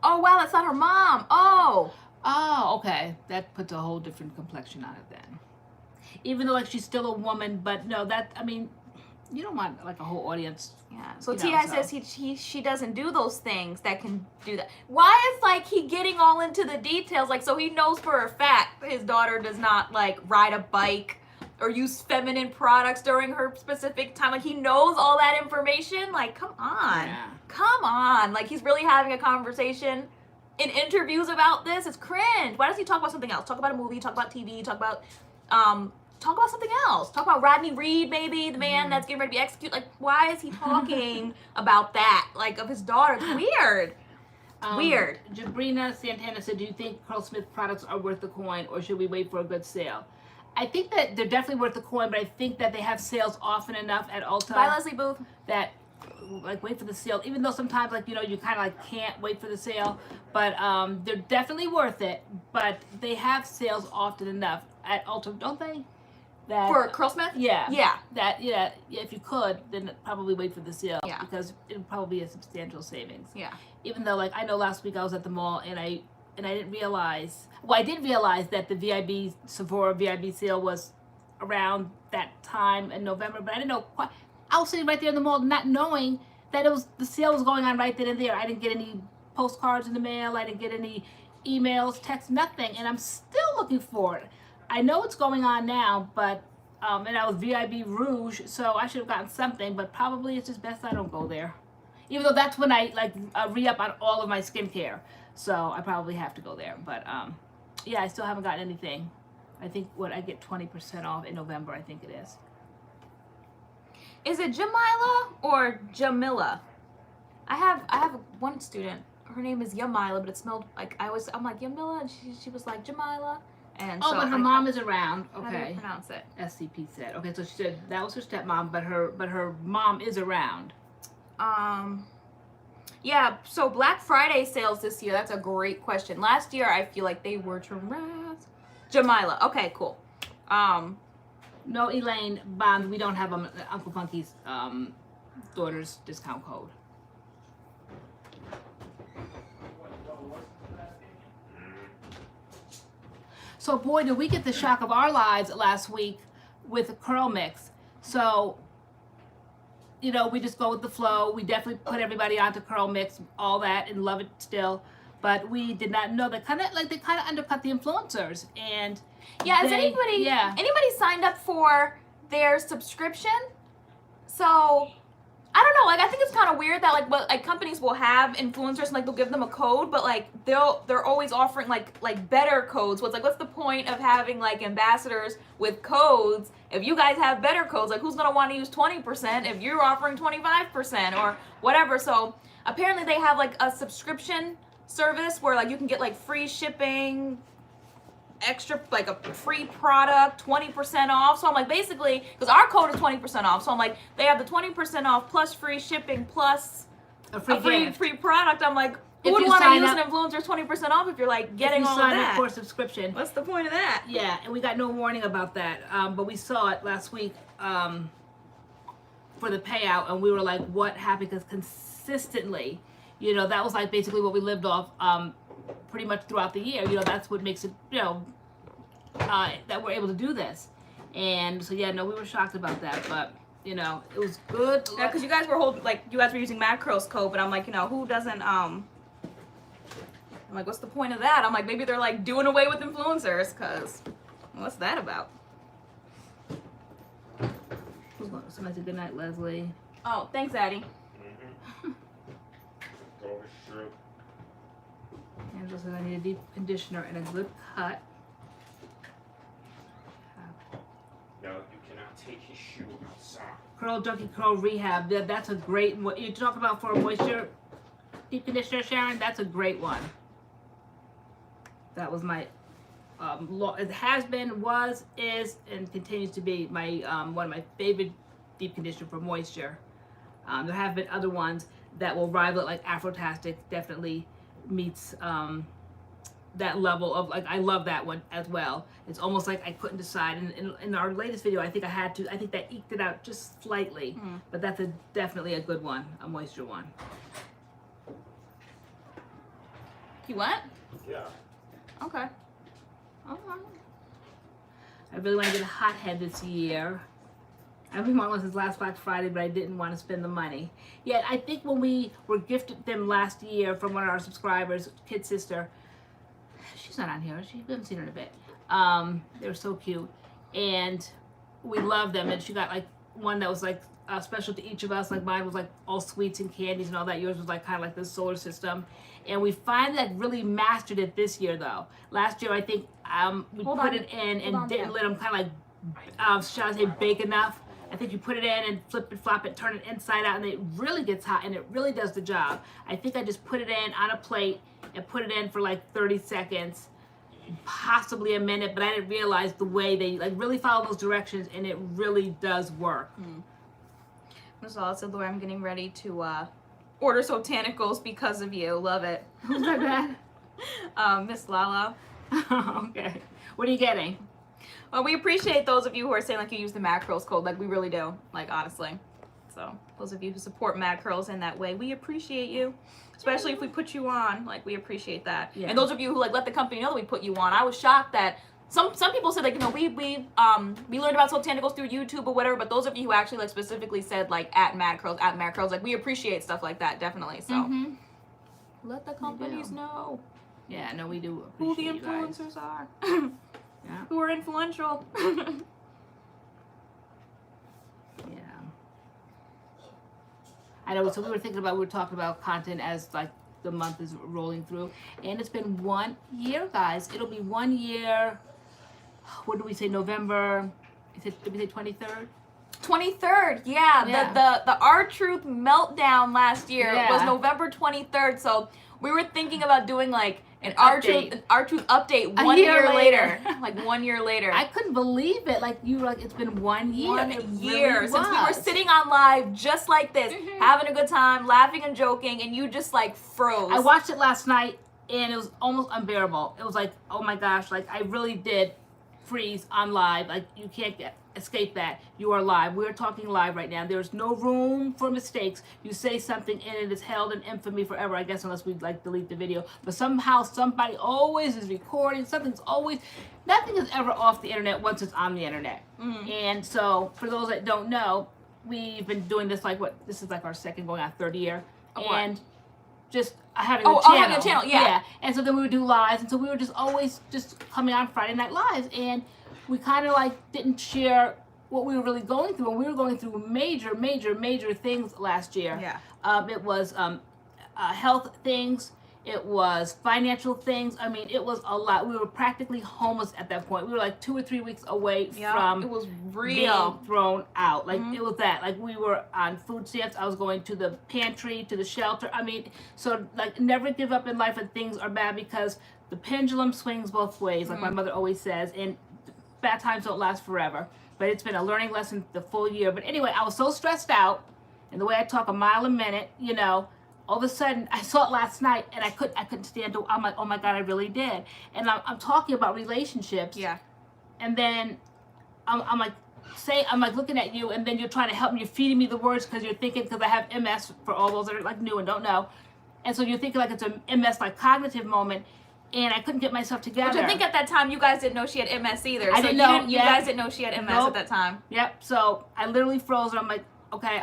Oh wow, that's not her mom. Oh. Oh, okay. That puts a whole different complexion on it then. Even though like she's still a woman, but no, that I mean, you don't want like a whole audience. Yeah. So You know, T.I. so. says she doesn't do those things that can do that. Why is like he getting all into the details? Like so he knows for a fact his daughter does not like ride a bike or use feminine products during her specific time. Like he knows all that information. Like come on. Yeah. Come on. Like he's really having a conversation in interviews about this. It's cringe. Why doesn't he talk about something else? Talk about a movie, talk about TV, talk about something else. Talk about Rodney Reed, maybe, the man that's getting ready to be executed. Like, why is he talking about that? Like, of his daughter. It's weird. Weird. Jabrina Santana said, do you think CURLSMIX products are worth the coin or should we wait for a good sale? I think that they're definitely worth the coin, but I think that they have sales often enough at Ulta. Bye, Leslie Booth. That, like, wait for the sale. Even though sometimes, like, you know, you kind of, like, can't wait for the sale. But they're definitely worth it. But they have sales often enough at Ulta, don't they? That, for CURLSMIX? Yeah. Yeah. That, yeah, if you could, then probably wait for the sale. Yeah. Because it would probably be a substantial savings. Yeah. Even though, like, I know last week I was at the mall and I didn't realize, well, I did realize that the VIB, Sephora VIB sale was around that time in November, but I didn't know quite. I was sitting right there in the mall not knowing that the sale was going on right then and there. I didn't get any postcards in the mail. I didn't get any emails, texts, nothing. And I'm still looking for it. I know it's going on now, but, and I was VIB Rouge, so I should have gotten something, but probably it's just best I don't go there. Even though that's when I, like, re-up on all of my skincare. So I probably have to go there. But, yeah, I still haven't gotten anything. I think, I get 20% off in November, I think it is. Is it Jamila or Jamila? I have one student. Her name is Yamila, but it's spelled like I'm like Yamila, and she was like Jamila. And oh, so but her mom is around. Okay. How do you pronounce it? SCP said. Okay, so she said that was her stepmom, but her mom is around. Yeah, so Black Friday sales this year, that's a great question. Last year, I feel like they were Jamila. Okay, cool. No, Elaine, Bond, we don't have Uncle Funky's daughter's discount code. So, boy, did we get the shock of our lives last week with CURLMIX. So, you know, we just go with the flow. We definitely put everybody onto CURLMIX, all that, and love it still. But we did not know that they kind of undercut the influencers. And yeah, has anybody signed up for their subscription? So I don't know, like I think it's kind of weird that like companies will have influencers and like they'll give them a code, but like they're always offering like better codes. So it's like, what's the point of having like ambassadors with codes if you guys have better codes? Like who's gonna want to use 20% if you're offering 25% or whatever? So apparently they have like a subscription service where like you can get like free shipping, extra like a free product, 20% off. So I'm like, basically, because our code is 20% off, so I'm like, they have the 20% off plus free shipping plus a free product. I'm like, who would want to use an influencer's 20% off if you're like getting all of that? If you sign up for a subscription. What's the point of that? Yeah, and we got no warning about that, but we saw it last week for the payout, and we were like, what happened? Because consistently, you know, that was like basically what we lived off pretty much throughout the year. You know, that's what makes it, you know, that we're able to do this. And so, yeah, no, we were shocked about that, but, you know, it was good. Yeah, because you guys were using MADCURLS code, but I'm like, you know, who doesn't, I'm like, what's the point of that? I'm like, maybe they're like doing away with influencers, because what's that about? Somebody said good night, Leslie. Oh, thanks, Addie. Angela says I need a deep conditioner and a good cut. No, you cannot take his shoe outside. Curl Junkie Curl Rehab. That's a great one. You talk about for a moisture deep conditioner, Sharon. That's a great one. That was my it has been, was, is, and continues to be my one of my favorite deep conditioner for moisture. There have been other ones that will rival it, like Afrotastic, definitely meets that level of like, I love that one as well. It's almost like I couldn't decide. And in our latest video, I think I think that eked it out just slightly, but that's definitely a good one, a moisture one. You what? Yeah. Okay. I really want to get a hothead this year. I've been wanting one since last Black Friday, but I didn't want to spend the money. Yet I think when we were gifted them last year from one of our subscribers, Kid Sister, she's not on here. We haven't seen her in a bit. They were so cute, and we love them. And she got like one that was like special to each of us. Like mine was like all sweets and candies and all that. Yours was like kind of like the solar system. And we finally like really mastered it this year though. Last year I think we put it in and didn't let them kind of like shall I say bake enough. I think you put it in and flip it, flop it, turn it inside out, and it really gets hot and it really does the job. I think I just put it in on a plate and put it in for like 30 seconds, possibly a minute, but I didn't realize the way they like really follow those directions, and it really does work. That's all. So Laura, I'm getting ready to order Sotanicals because of you. Love it. Who's like that? Miss Lala. Okay. What are you getting? Well, we appreciate those of you who are saying like you use the MADCURLS code. Like we really do. Like honestly. So those of you who support MADCURLS in that way, we appreciate you. Especially if we put you on. Like we appreciate that. Yeah. And those of you who like let the company know that we put you on. I was shocked that some people said like, you know, we learned about Sotanicals through YouTube or whatever, but those of you who actually like specifically said like at MADCURLS, like we appreciate stuff like that, definitely. So let the companies know. Yeah, no, we do appreciate who the influencers are. Yeah. Who are influential. Yeah. I know, so we were talking about content as like the month is rolling through, and it's been 1 year, guys. It'll be 1 year. What do we say? November? Did we say 23rd? 23rd, yeah. The R-Truth meltdown last year was November 23rd. So we were thinking about doing like an R-Truth update 1 year later. Like 1 year later. I couldn't believe it. Like you were like, it's been 1 year. 1 year since we were sitting on live just like this, having a good time, laughing and joking, and you just like froze. I watched it last night and it was almost unbearable. It was like, oh my gosh, like I really did freeze on live. Like you can't escape that. You are live. We're talking live right now. There's no room for mistakes. You say something and it is held in infamy forever, I guess, unless we like delete the video. But somehow somebody always is recording. Nothing is ever off the internet once it's on the internet. And so for those that don't know, we've been doing this this is like our second going on third year. And just having a channel. Having a channel, yeah. And so then we would do lives, and so we were just always just coming on Friday Night Lives, and we kind of like didn't share what we were really going through, and we were going through major things last year. Yeah. It was health things. It was financial things. I mean, it was a lot. We were practically homeless at that point. We were like 2 or 3 weeks away from it was real being thrown out. Like it was that. Like we were on food stamps. I was going to the pantry, to the shelter. I mean, so like never give up in life when things are bad, because the pendulum swings both ways, like my mother always says, and bad times don't last forever. But it's been a learning lesson the full year. But anyway, I was so stressed out, and the way I talk a mile a minute, you know, all of a sudden, I saw it last night, and I couldn't stand it. I'm like, oh my God, I really did. And I'm talking about relationships. Yeah. And then I'm like looking at you, and then you're trying to help me. You're feeding me the words because you're thinking, because I have MS for all those that are like new and don't know. And so you're thinking like it's a MS like cognitive moment, and I couldn't get myself together. Which I think at that time you guys didn't know she had MS either. I didn't know. You guys didn't know she had MS at that time. Yep. So I literally froze, and I'm like, okay,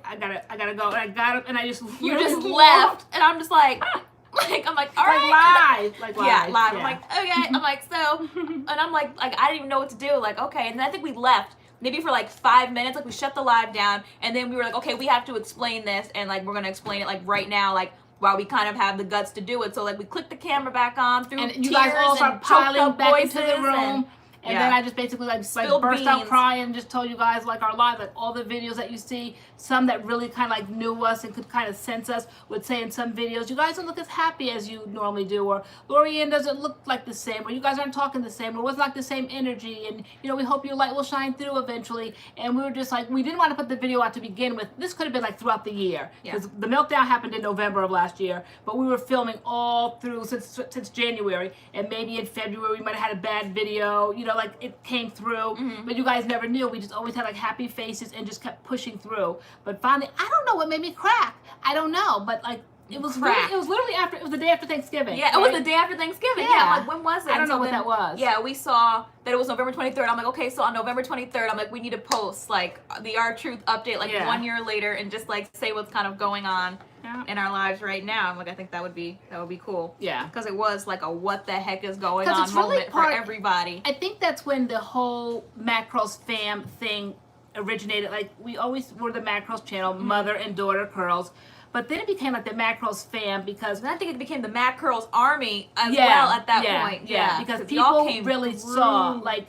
I gotta go, and I got up, and I just left, and I'm just like I'm like, all right, live. Yeah, live. I'm like, okay, I'm like, so, and I'm like I didn't even know what to do, like, okay, and then I think we left maybe for like 5 minutes, like we shut the live down, and then we were like, okay, we have to explain this, and like we're gonna explain it like right now, like while we kind of have the guts to do it. So like we clicked the camera back on, through and you tears guys all start piling back into the room. And then I just basically like burst out crying and just told you guys like our lives, like all the videos that you see, some that really kind of like knew us and could kind of sense us would say in some videos, you guys don't look as happy as you normally do, or LoriAnne doesn't look like the same, or you guys aren't talking the same, or wasn't like the same energy, and you know, we hope your light will shine through eventually. And we were just like, we didn't want to put the video out to begin with. This could have been like throughout the year, because the meltdown happened in November of last year, but we were filming all through since January, and maybe in February we might have had a bad video, you know, like it came through, but you guys never knew. We just always had like happy faces and just kept pushing through. But finally, I don't know what made me crack. I don't know, but like it was literally after, it was the day after Thanksgiving. Yeah, it was the day after Thanksgiving. Yeah, I'm like, when was it? I don't know what that was. Yeah, we saw that it was November 23rd. I'm like, okay, so on November 23rd, I'm like, we need to post like the Our Truth update like 1 year later and just like say what's kind of going on in our lives right now. I'm like, I think that would be cool. Yeah, because it was like a what the heck is going on moment for everybody. I think that's when the whole MADCURLS fam thing originated. Like, we always were the MADCURLS channel, mother and daughter curls, but then it became like the MADCURLS fam, because I think it became the MADCURLS army as well at that point. Yeah, because people really saw like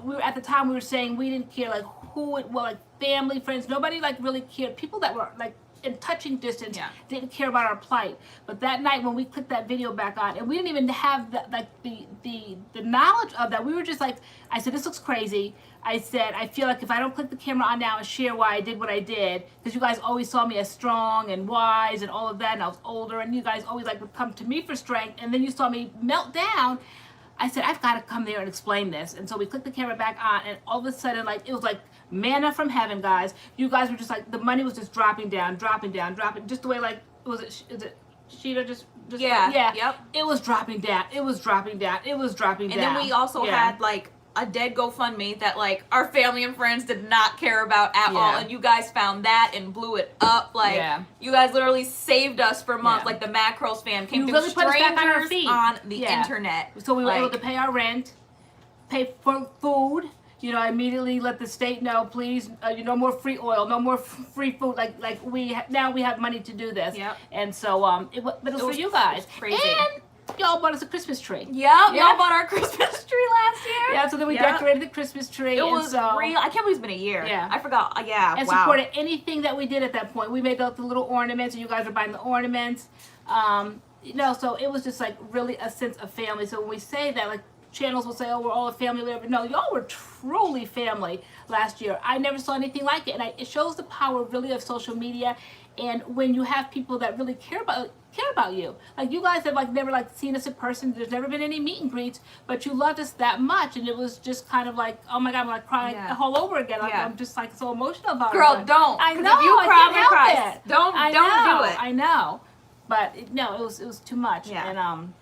we were, at the time we were saying we didn't care like who it was, like family, friends, nobody like really cared. People that were like in touching distance didn't care about our plight. But that night when we clicked that video back on, and we didn't even have the knowledge of that, we were just like, I said, this looks crazy. I said, I feel like if I don't click the camera on now and share why I did what I did, because you guys always saw me as strong and wise and all of that, and I was older, and you guys always like would come to me for strength, and then you saw me melt down. I said, I've got to come there and explain this. And so we clicked the camera back on, and all of a sudden, like, it was like manna from heaven, guys. You guys were just like, the money was just dropping down, just the way, like, is it Sheeta just yep. It was dropping down. And then we also had, like, a dead GoFundMe that like our family and friends did not care about at all, and you guys found that and blew it up. Like you guys literally saved us for months. Like the MADCURLS fam came through really strangers on the internet. So we were able to pay our rent, pay for food. You know, I immediately let the state know, please, no more free oil, no more free food. Like now we have money to do this. And so but it was for you guys. Crazy. And y'all bought us a Christmas tree. Y'all bought our Christmas tree last year. Yeah, so then we decorated the Christmas tree. It was real. I can't believe it's been a year. I forgot. And supported anything that we did at that point. We made the little ornaments, and you guys were buying the ornaments. You know, so it was just like really a sense of family. So when we say that, like, channels will say, oh, we're all a family, whatever. No, y'all were truly family last year. I never saw anything like it. And it shows the power really of social media. And when you have people that really care about you. Like, you guys have like never like seen us in person. There's never been any meet and greets, but you loved us that much, and it was just kind of like, oh my God, I'm like crying all over again. Like, I'm just like so emotional about it. Girl, don't. I know. If you cry, I cry. Don't do it. I know. But no, it was too much. And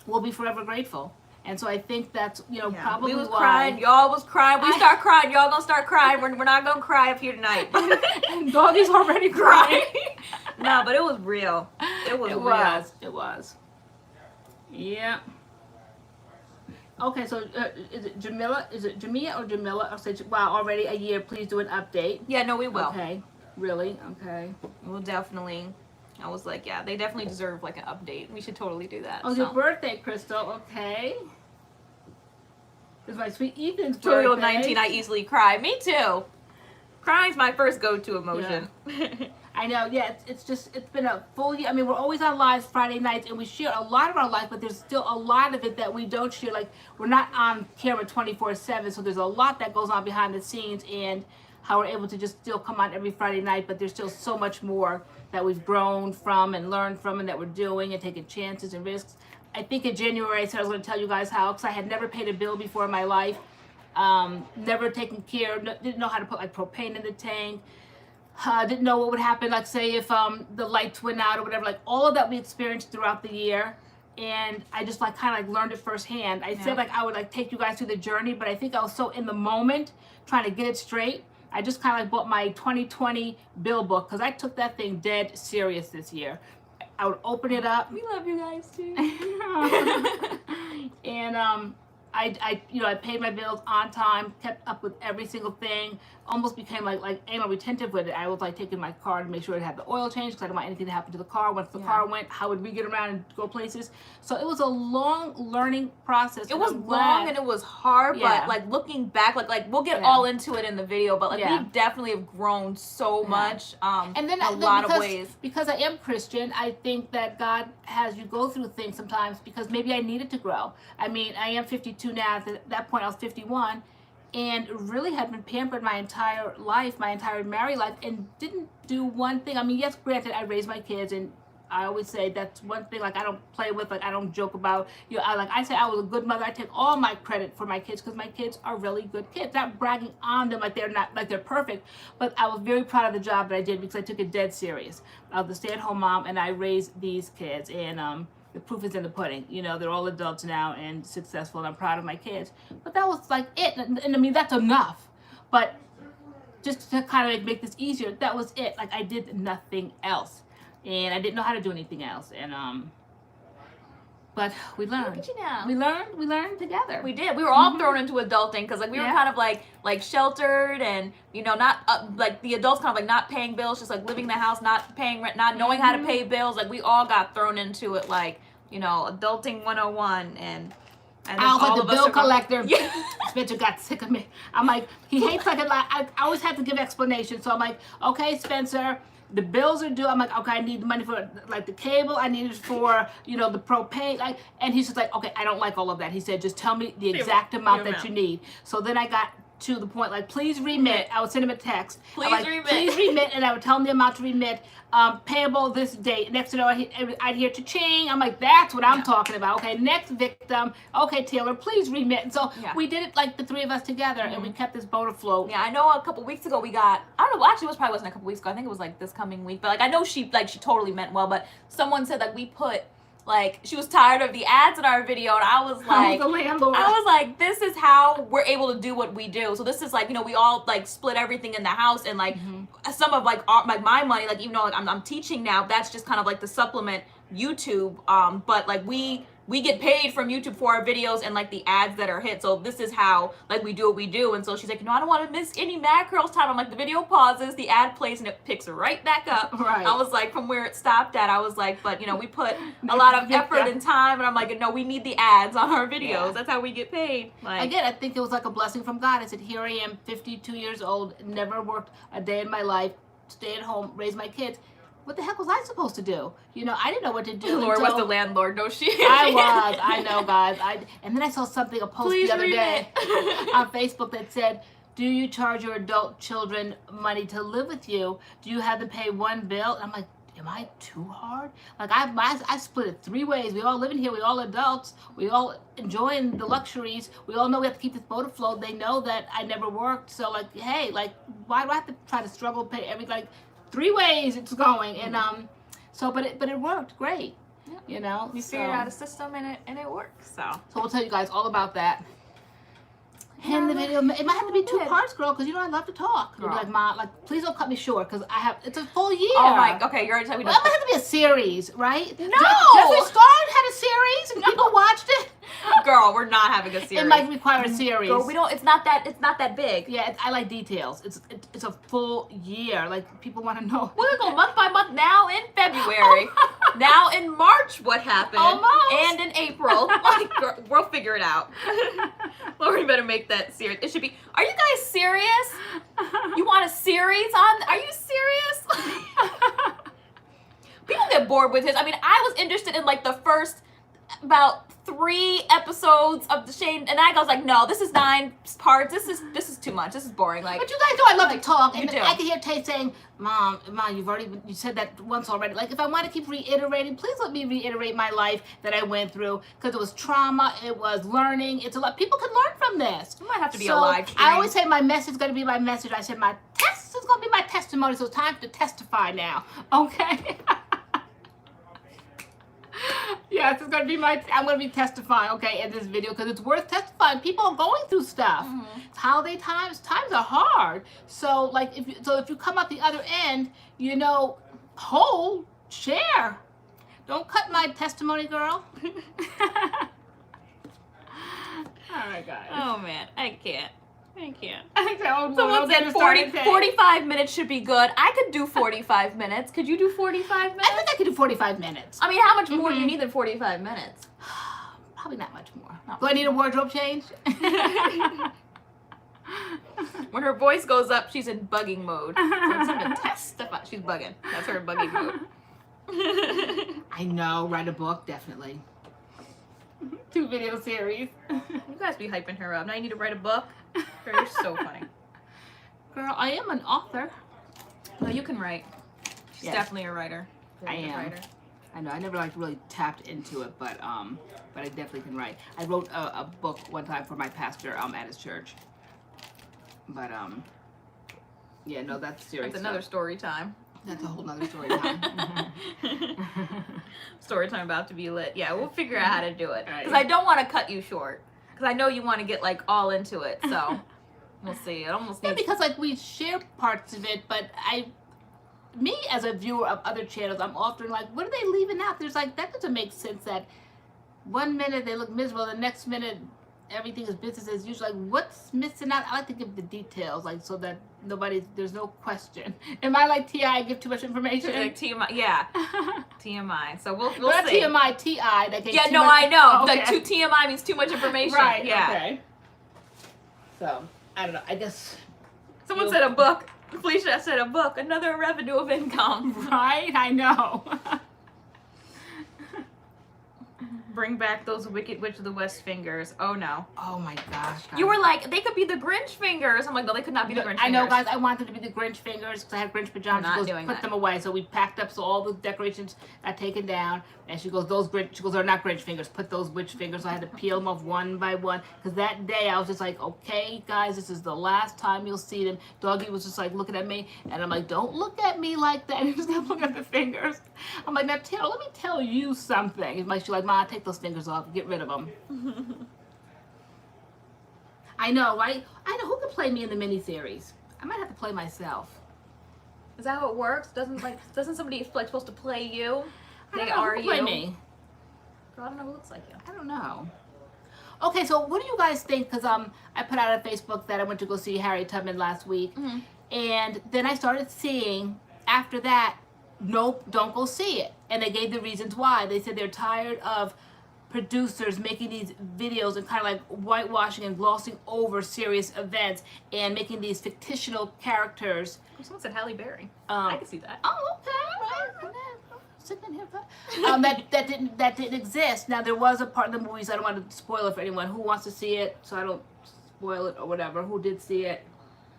we'll be forever grateful. And so I think that's, you know, probably we was why. Crying, y'all was crying. We start crying, y'all gonna start crying. We're not gonna cry up here tonight. Doggy's already crying. No, but it was real. It was. Yeah. Okay, so is it Jamila? Is it Jamia or Jamila? I'll say, wow, already a year. Please do an update. Yeah, no, we will. Okay. Really? Okay. We'll definitely. I was like, yeah, they definitely deserve like an update. We should totally do that. Oh, your birthday, Crystal. Okay. It's my sweet Ethan's birthday. Tutorial 19, I easily cry. Me too. Crying's my first go-to emotion. Yeah. I know, yeah, it's been a full year. I mean, we're always on lives Friday nights, and we share a lot of our life, but there's still a lot of it that we don't share. Like, we're not on camera 24/7, so there's a lot that goes on behind the scenes, and how we're able to just still come on every Friday night, but there's still so much more that we've grown from and learned from, and that we're doing and taking chances and risks. I think in January I said I was going to tell you guys how, because I had never paid a bill before in my life, never taken care, didn't know how to put like propane in the tank, didn't know what would happen, like say if the lights went out or whatever, like all of that we experienced throughout the year. And I just like kind of like learned it firsthand. I said like I would like take you guys through the journey, but I think I was so in the moment trying to get it straight. I just kind of like bought my 2020 bill book, because I took that thing dead serious this year. I would open it up. We love you guys too. And I paid my bills on time, kept up with every single thing, almost became like anal retentive with it. I was like taking my car to make sure it had the oil change because I didn't want anything to happen to the car. Once the car went, how would we get around and go places? So it was a long learning process. It was long and it was hard, but like looking back, like we'll get all into it in the video, but like we definitely have grown so much and then a lot of ways. Because I am Christian, I think that God has you go through things sometimes because maybe I needed to grow. I mean, I am 52 now. At that point, I was 51. And really had been pampered my entire life, my entire married life, and didn't do one thing. I mean, yes, granted, I raised my kids, and I always say that's one thing, like, I don't play with, like, I don't joke about, you know, I say I was a good mother. I take all my credit for my kids because my kids are really good kids. Not bragging on them like they're perfect, but I was very proud of the job that I did because I took it dead serious. I was a stay-at-home mom, and I raised these kids, and the proof is in the pudding. You know, they're all adults now and successful, and I'm proud of my kids. But that was like it, and I mean, that's enough. But just to kind of make this easier, that was it. Like, I did nothing else, and I didn't know how to do anything else. And but we learned. Look at you now. We learned together. We did. We were all thrown into adulting because like we were kind of like sheltered and, you know, not like the adults kind of like not paying bills, just like living in the house, not paying rent, not knowing how to pay bills. Like we all got thrown into it, like, you know, adulting 101 and I was like the bill collector. Spencer got sick of me. I'm like, he hates like I always have to give explanations. So I'm like, okay, Spencer, the bills are due. I'm like, okay, I need the money for like the cable. I need it for, you know, the propane. Like, and he's just like, okay, I don't like all of that. He said, just tell me the exact amount that you need. So then I got to the point, like, please remit. I would send him a text. Please remit. Please remit, and I would tell him the amount to remit. Payable this date. Next to know, I'd hear cha-ching. I'm like, that's what I'm talking about. Okay, next victim. Okay, Taylor, please remit. And so we did it like the three of us together, and we kept this boat afloat. Yeah, I know a couple weeks ago we got, I don't know, actually it probably wasn't a couple weeks ago. I think it was like this coming week. But like I know she totally meant well, but someone said like we put, like, she was tired of the ads in our video, and I was like, the landlord. I was like, this is how we're able to do what we do. So this is like, you know, we all like split everything in the house, and like some of like my money, like even though like I'm teaching now, that's just kind of like the supplement YouTube. But like we get paid from YouTube for our videos and like the ads that are hit. So this is how like we do what we do. And so she's like, you know, I don't want to miss any MADCURLS time. I'm like, the video pauses, the ad plays, and it picks right back up. Right. I was like, from where it stopped at, I was like, but you know, we put a lot of effort and time, and I'm like, no, we need the ads on our videos. That's how we get paid. Like, again, I think it was like a blessing from God. I said, here I am, 52 years old, never worked a day in my life, stay at home, raise my kids. What the heck was I supposed to do? You know, I didn't know what to do. Lori was the landlord, no she. I know, guys. And then I saw something, a post the other day on Facebook that said, do you charge your adult children money to live with you? Do you have to pay one bill? And I'm like, am I too hard? Like, I split it three ways. We all live in here. We all adults. We all enjoying the luxuries. We all know we have to keep this boat afloat. They know that I never worked. So, like, hey, like, why do I have to try to struggle, pay every, like, three ways it's going? And so but it worked great. You know, we figured out a system, and it works. So we'll tell you guys all about that in the video. It might have to be two parts, girl, because you know I love to talk. You'll be like, Mom, like, please don't cut me short, because it's a full year. Oh my, okay, you're already telling me. Well, it might have to be a series, right? No, Jeffree Star had a series, and people watched it. Girl, we're not having a series. It might require a series. Girl, we don't. It's not that big. Yeah, I like details. It's a full year. Like, people want to know. We're gonna go month by month now in February, now in March. What happened? Almost. And in April. Like, girl, we'll figure it out. Lori better make that series. It should be. Are you guys serious? You want a series on? Are you serious? People get bored with his. I mean, I was interested in like the first about 3 episodes of the Shane, and I was like, no, this is 9 parts. This is too much. This is boring. Like, but you guys know I love to talk, and do. I can hear Tay saying, Mom, you said that once already. Like, if I want to keep reiterating, please let me reiterate my life that I went through, because it was trauma, it was learning. It's a lot. People can learn from this. It might have to be a live stream. I always say my message is going to be my message. I said my test is going to be my testimony. So it's time to testify now. Okay. Yes, it's gonna be I'm gonna be testifying, okay, in this video, because it's worth testifying. People are going through stuff. It's holiday times. Times are hard. So, like, if you come out the other end, you know, whole, share. Don't cut my testimony, girl. All right, guys. Oh man, I can't. I can't. I think that old Someone said 45 minutes should be good. I could do 45 minutes. Could you do 45 minutes? I think I could do 45 minutes. I mean, how much more do you need than 45 minutes? Probably not much more. Do I need a wardrobe change? When her voice goes up, she's in bugging mode. So it's gonna testify. She's bugging. That's her bugging mode. I know. Write a book, definitely. 2 video series. You guys be hyping her up. Now you need to write a book. You're so funny. Girl, I am an author. No, you can write. She's Yes. definitely a writer. I Very good am. writer. I know. I never like really tapped into it, but I definitely can write. I wrote a book one time for my pastor at his church. But yeah, no, that's serious. That's another stuff. story time. That's a whole nother story time. Story time about to be lit. Yeah, we'll figure out how to do it. Right. Because I don't want to cut you short. Because I know you want to get like all into it. So we'll see. It almost Yeah, needs because like we share parts of it, but me as a viewer of other channels, I'm often like, what are they leaving out? There's like, that doesn't make sense that 1 minute they look miserable, the next minute everything is business as usual. Like, what's missing out? I like to give the details, like, so that there's no question. Am I like TI, give too much information? like TMI. Yeah, TMI. So we'll Not see. TMI, TI. That gave Yeah, too no, much- I know. Oh, okay. Like TMI means too much information. Right, Yeah. okay. So, I don't know, I guess. Someone said a book. Felicia said a book. Another revenue of income. Right, I know. Bring back those Wicked Witch of the West fingers. Oh no. Oh my gosh. You were like, they could be the Grinch fingers. I'm like, no, they could not be the Grinch I know, fingers. guys. I wanted to be the Grinch fingers because I had Grinch pajamas. We're not She goes, doing put that. them away. So we packed up, so all the decorations got taken down. And she goes, they're not Grinch fingers. Put those witch fingers. So I had to peel them off one by one. Because that day I was just like, okay, guys, this is the last time you'll see them. Doggy was just like looking at me, and I'm like, don't look at me like that. And he just kept looking at the fingers. I'm like, now Taylor, let me tell you something. She's like, Ma, take those fingers off. Get rid of them. I know, right? I know who could play me in the miniseries. I might have to play myself. Is that how it works? Doesn't somebody like supposed to play you? I don't They know, are who could you. play me. Girl, I don't know who looks like you. I don't know. Okay, so what do you guys think? Because I put out on Facebook that I went to go see Harriet Tubman last week, and then I started seeing after that, nope, don't go see it. And they gave the reasons why. They said they're tired of producers making these videos and kind of like whitewashing and glossing over serious events and making these fictional characters. Someone said Halle Berry. I can see that. Oh, okay. Sitting in here, that didn't exist. Now there was a part of the movies, I don't want to spoil it for anyone who wants to see it, so I don't spoil it or whatever. Who did see it?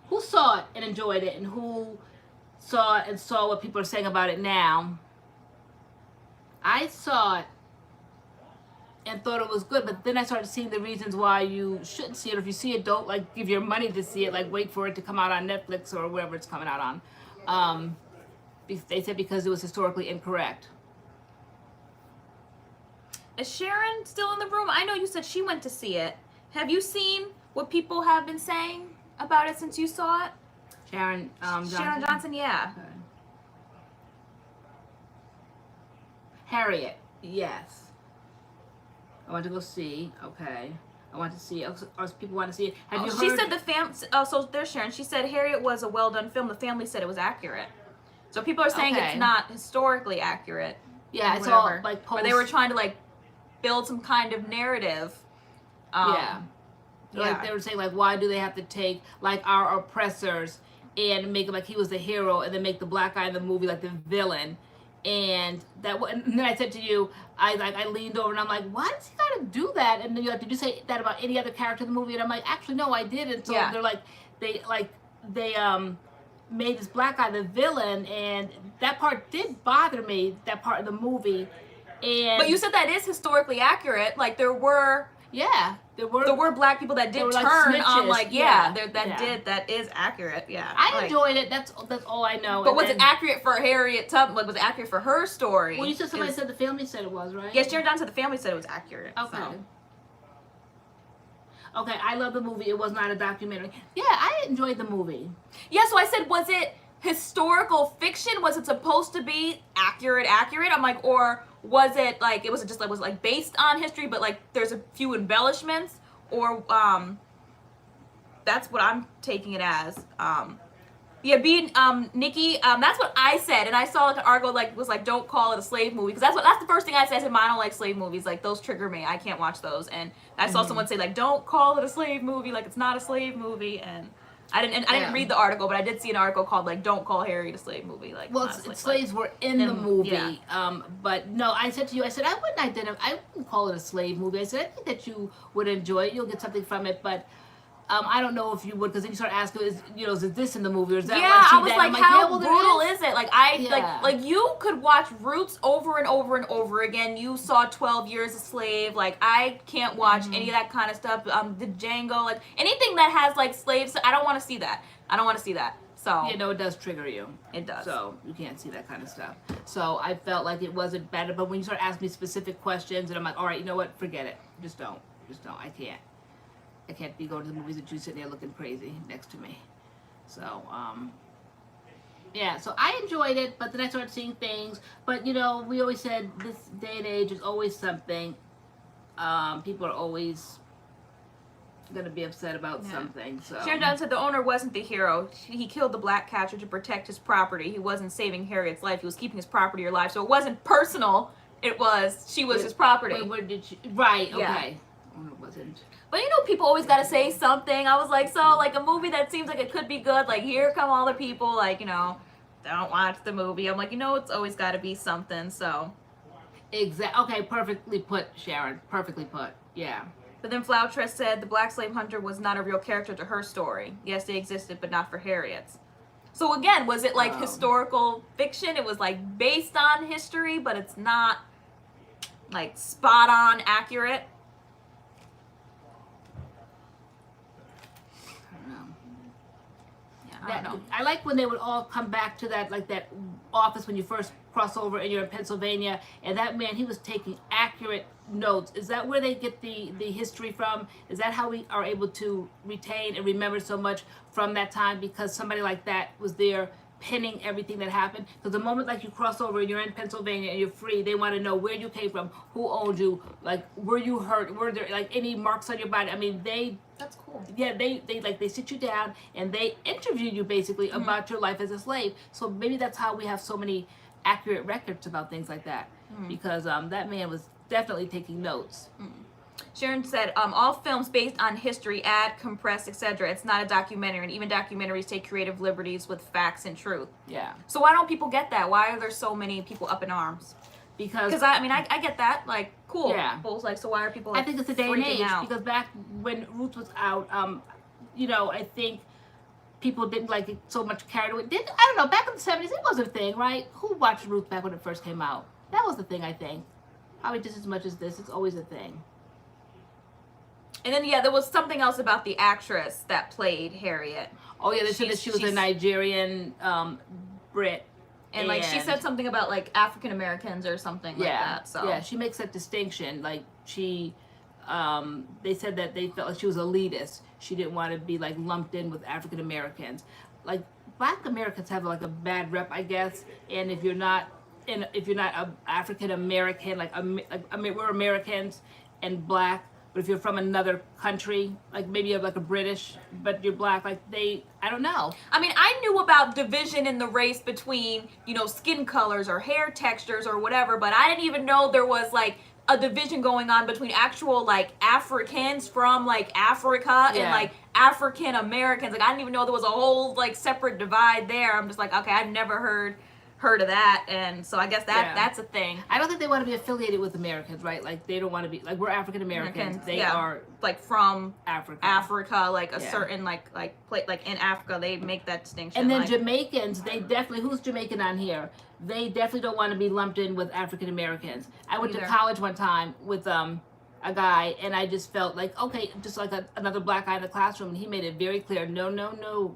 Who saw it and enjoyed it, and who saw it and saw what people are saying about it now? I saw it and thought it was good, but then I started seeing the reasons why you shouldn't see it. Or if you see it, don't like give your money to see it. Like wait for it to come out on Netflix or wherever it's coming out on. They said because it was historically incorrect. Is Sharon still in the room? I know you said she went to see it. Have you seen what people have been saying about it since you saw it? Sharon Johnson? Sharon Johnson, yeah. Okay. Harriet, yes. I want to go see. Okay. I want to see. Or people want to see it. Have you heard? She said the so there's Sharon. She said Harriet was a well done film. The family said it was accurate. So people are saying Okay. it's not historically accurate. Yeah, or it's all whatever. like Where they were trying to like build some kind of narrative. Yeah. Like they were saying, like, why do they have to take like our oppressors and make him like he was the hero, and then make the black guy in the movie like the villain? And then I said to you, I leaned over and I'm like, why does he gotta do that? And then you're like, did you say that about any other character in the movie? And I'm like, actually no, I didn't. So they're like, they made this black guy the villain, and that part did bother me. That part of the movie. And but you said that is historically accurate. Like there were there were black people that did were, turn like, on snitches. like that is accurate. Yeah, I enjoyed it. That's all I know. But And was then- it accurate for Harriet Tubman? Like, was it accurate for her story? Well, you said somebody said the family said it was, right? Yes, Sharon Johnson said the family said it was accurate. Okay. So. Okay, I love the movie. It was not a documentary. Yeah, I enjoyed the movie. Yeah, so I said, was it historical fiction? Was it supposed to be accurate? I'm like, or was it like, was it like based on history, but like there's a few embellishments? or that's what I'm taking it as. Yeah, being Nikki, that's what I said, and I saw like an article like was like, don't call it a slave movie, because that's the first thing I said. I said, I don't like slave movies, like those trigger me. I can't watch those. And I saw someone say like, don't call it a slave movie, like it's not a slave movie. And I didn't read the article, but I did see an article called like, don't call Harriet a slave movie. Like, well, slaves were in the movie, but no, I said to you, I said I wouldn't call it a slave movie. I said I think that you would enjoy it, you'll get something from it, but. I don't know if you would, because then you start asking, is this in the movie, or is that? Yeah, I was like, how well, brutal is it? Like like you could watch Roots over and over and over again. You saw 12 Years a Slave. Like I can't watch any of that kind of stuff. The Django, like anything that has like slaves, I don't want to see that. I don't want to see that. So you know, it does trigger you. It does. So you can't see that kind of stuff. So I felt like it wasn't better. But when you start asking me specific questions, and I'm like, all right, you know what? Forget it. Just don't. I can't be going to the movies and you sitting there looking crazy next to me. So, yeah, so I enjoyed it, but then I started seeing things. But, you know, we always said this day and age is always something. People are always going to be upset about something. So Sharon Dunn said the owner wasn't the hero. He killed the black catcher to protect his property. He wasn't saving Harriet's life. He was keeping his property alive. So it wasn't personal. It was, she was his property. Wait, where did she? Right, okay. Yeah. It wasn't. But you know, people always got to say something. I was like, so like a movie that seems like it could be good, like here come all the people, like, you know, don't watch the movie. I'm like, you know, it's always got to be something. So Okay, perfectly put, Sharon. Perfectly put. Yeah. But then Flautress said the black slave hunter was not a real character to her story. Yes, they existed, but not for Harriet's. So again, was it like historical fiction? It was like based on history, but it's not like spot on accurate. I don't know. I like when they would all come back to that, like that office when you first cross over and you're in Pennsylvania, and that man, he was taking accurate notes. Is that where they get the history from? Is that how we are able to retain and remember so much from that time? Because somebody like that was there pinning everything that happened. Because the moment like you cross over and you're in Pennsylvania and you're free, they want to know where you came from, who owned you, like were you hurt, were there like any marks on your body? I mean, that's cool. Yeah, they sit you down and they interview you basically about your life as a slave. So maybe that's how we have so many accurate records about things like that, because that man was definitely taking notes. Sharon said, all films based on history, add, compress, etc. It's not a documentary, and even documentaries take creative liberties with facts and truth. Yeah. So why don't people get that? Why are there so many people up in arms? Because I mean, I get that, like, cool. Yeah. Like, so why are people like, I think it's a day and age out? Because back when Ruth was out, you know, I think people didn't like it so much carried away. I don't know, back in the 70s, it was a thing, right? Who watched Ruth back when it first came out? That was the thing, I think. Probably just as much as this, it's always a thing. And then, yeah, there was something else about the actress that played Harriet. Oh, yeah, they said that she was a Nigerian Brit. And, like, she said something about, like, African Americans or something like that. So yeah, she makes that distinction. Like, she, they said that they felt like she was elitist. She didn't want to be, like, lumped in with African Americans. Like, Black Americans have, like, a bad rep, I guess. And if you're not a African American, like, we're Americans and Black, but if you're from another country, like maybe you're like a British, but you're Black, like I don't know. I mean, I knew about division in the race between, you know, skin colors or hair textures or whatever, but I didn't even know there was like a division going on between actual like Africans from like Africa and like African Americans. Like I didn't even know there was a whole like separate divide there. I'm just like, okay, I've never heard of that, and so I guess that's a thing. I don't think they want to be affiliated with Americans, right? Like they don't want to be like, we're African Americans. They are like from Africa, like a certain like in Africa they make that distinction. And then like, Jamaicans, they definitely, who's Jamaican on here? They definitely don't want to be lumped in with African Americans. I went to college one time with a guy, and I just felt like, okay, just like another Black guy in the classroom, and he made it very clear, no,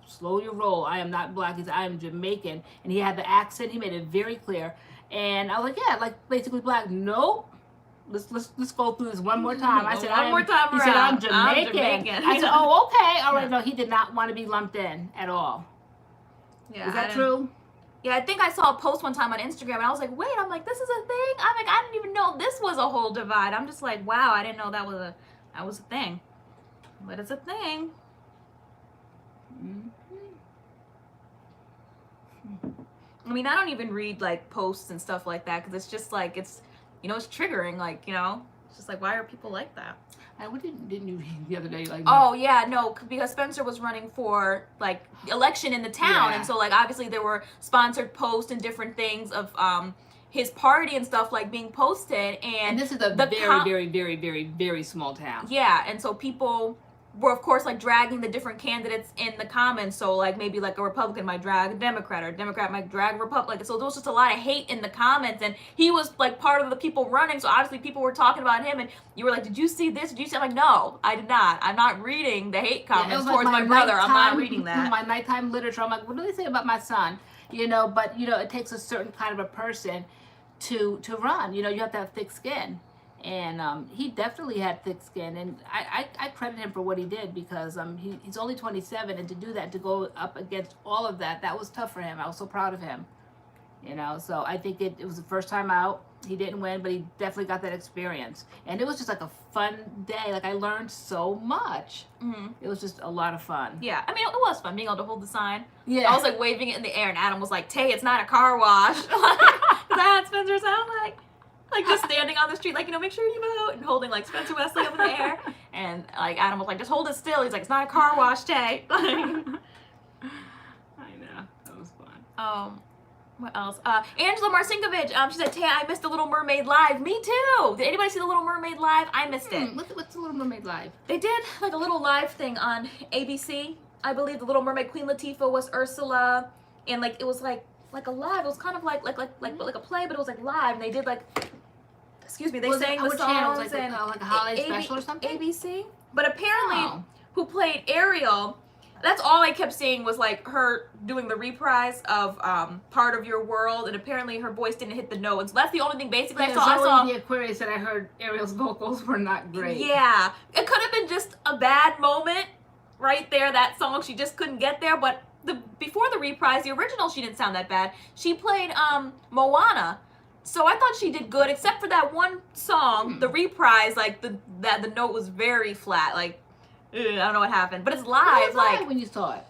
slow your roll. I am not Black. I am Jamaican. And he had the accent. He made it very clear. And I was like, yeah, like basically Black. Nope. Let's go through this one more time. I said, one more time he around. said, I'm Jamaican. I said, oh, okay. All right. No, he did not want to be lumped in at all. Yeah. Is that true? Yeah, I think I saw a post one time on Instagram, and I was like, wait, I'm like, this is a thing? I'm like, I didn't even know this was a whole divide. I'm just like, wow, I didn't know that was That was a thing. But it's a thing. I mean, I don't even read like posts and stuff like that because it's just like it's, you know, it's triggering. Like, you know, it's just like, why are people like that? What didn't you read the other day? Like, oh yeah, no, because Spencer was running for like election in the town, and so like obviously there were sponsored posts and different things of his party and stuff like being posted, and this is a very small town. Yeah, and so people were of course like dragging the different candidates in the comments. So like maybe like a Republican might drag a Democrat, or a Democrat might drag a Republican. So there was just a lot of hate in the comments, and he was like part of the people running. So obviously people were talking about him, and you were like, "Did you see this? Did you see?" I'm like, "No, I did not. I'm not reading the hate comments towards like my brother. I'm not reading that." My nighttime literature. I'm like, what do they say about my son? You know, but you know, it takes a certain kind of a person to run. You know, you have to have thick skin. And he definitely had thick skin, and I credit him for what he did, because he's only 27, and to do that, to go up against all of that, that was tough for him. I was so proud of him, you know. So I think it was the first time out. He didn't win, but he definitely got that experience, and it was just like a fun day. Like I learned so much. It was just a lot of fun. Yeah, I mean it was fun being able to hold the sign. Yeah, I was like waving it in the air, and Adam was like, "Tay, it's not a car wash." Because I had Spencer's out like just standing on the street, like, you know, make sure you vote, and holding like Spencer Wesley up in the air, and like Adam was like, just hold it still. He's like, it's not a car wash, Tay. I know, that was fun. What else? Angela Marcinkovich, she said, Tay, I missed the Little Mermaid live. Me too. Did anybody see the Little Mermaid live? I missed it. What's the Little Mermaid live? They did like a little live thing on ABC. I believe the Little Mermaid, Queen Latifah was Ursula, and like it was like a live. It was kind of like a play, but it was like live, and they did like. Excuse me, they sang the songs like and like a holiday special or something? ABC. But apparently, who played Ariel, that's all I kept seeing was like her doing the reprise of Part of Your World, and apparently her voice didn't hit the note. And so that's the only thing basically I saw. The Aquarius that I heard Ariel's vocals were not great. Yeah, it could have been just a bad moment right there, that song, she just couldn't get there, but before the reprise, the original, she didn't sound that bad. She played Moana. So I thought she did good, except for that one song, the reprise, like the note was very flat. Like, I don't know what happened, but it's live. Like when you saw it,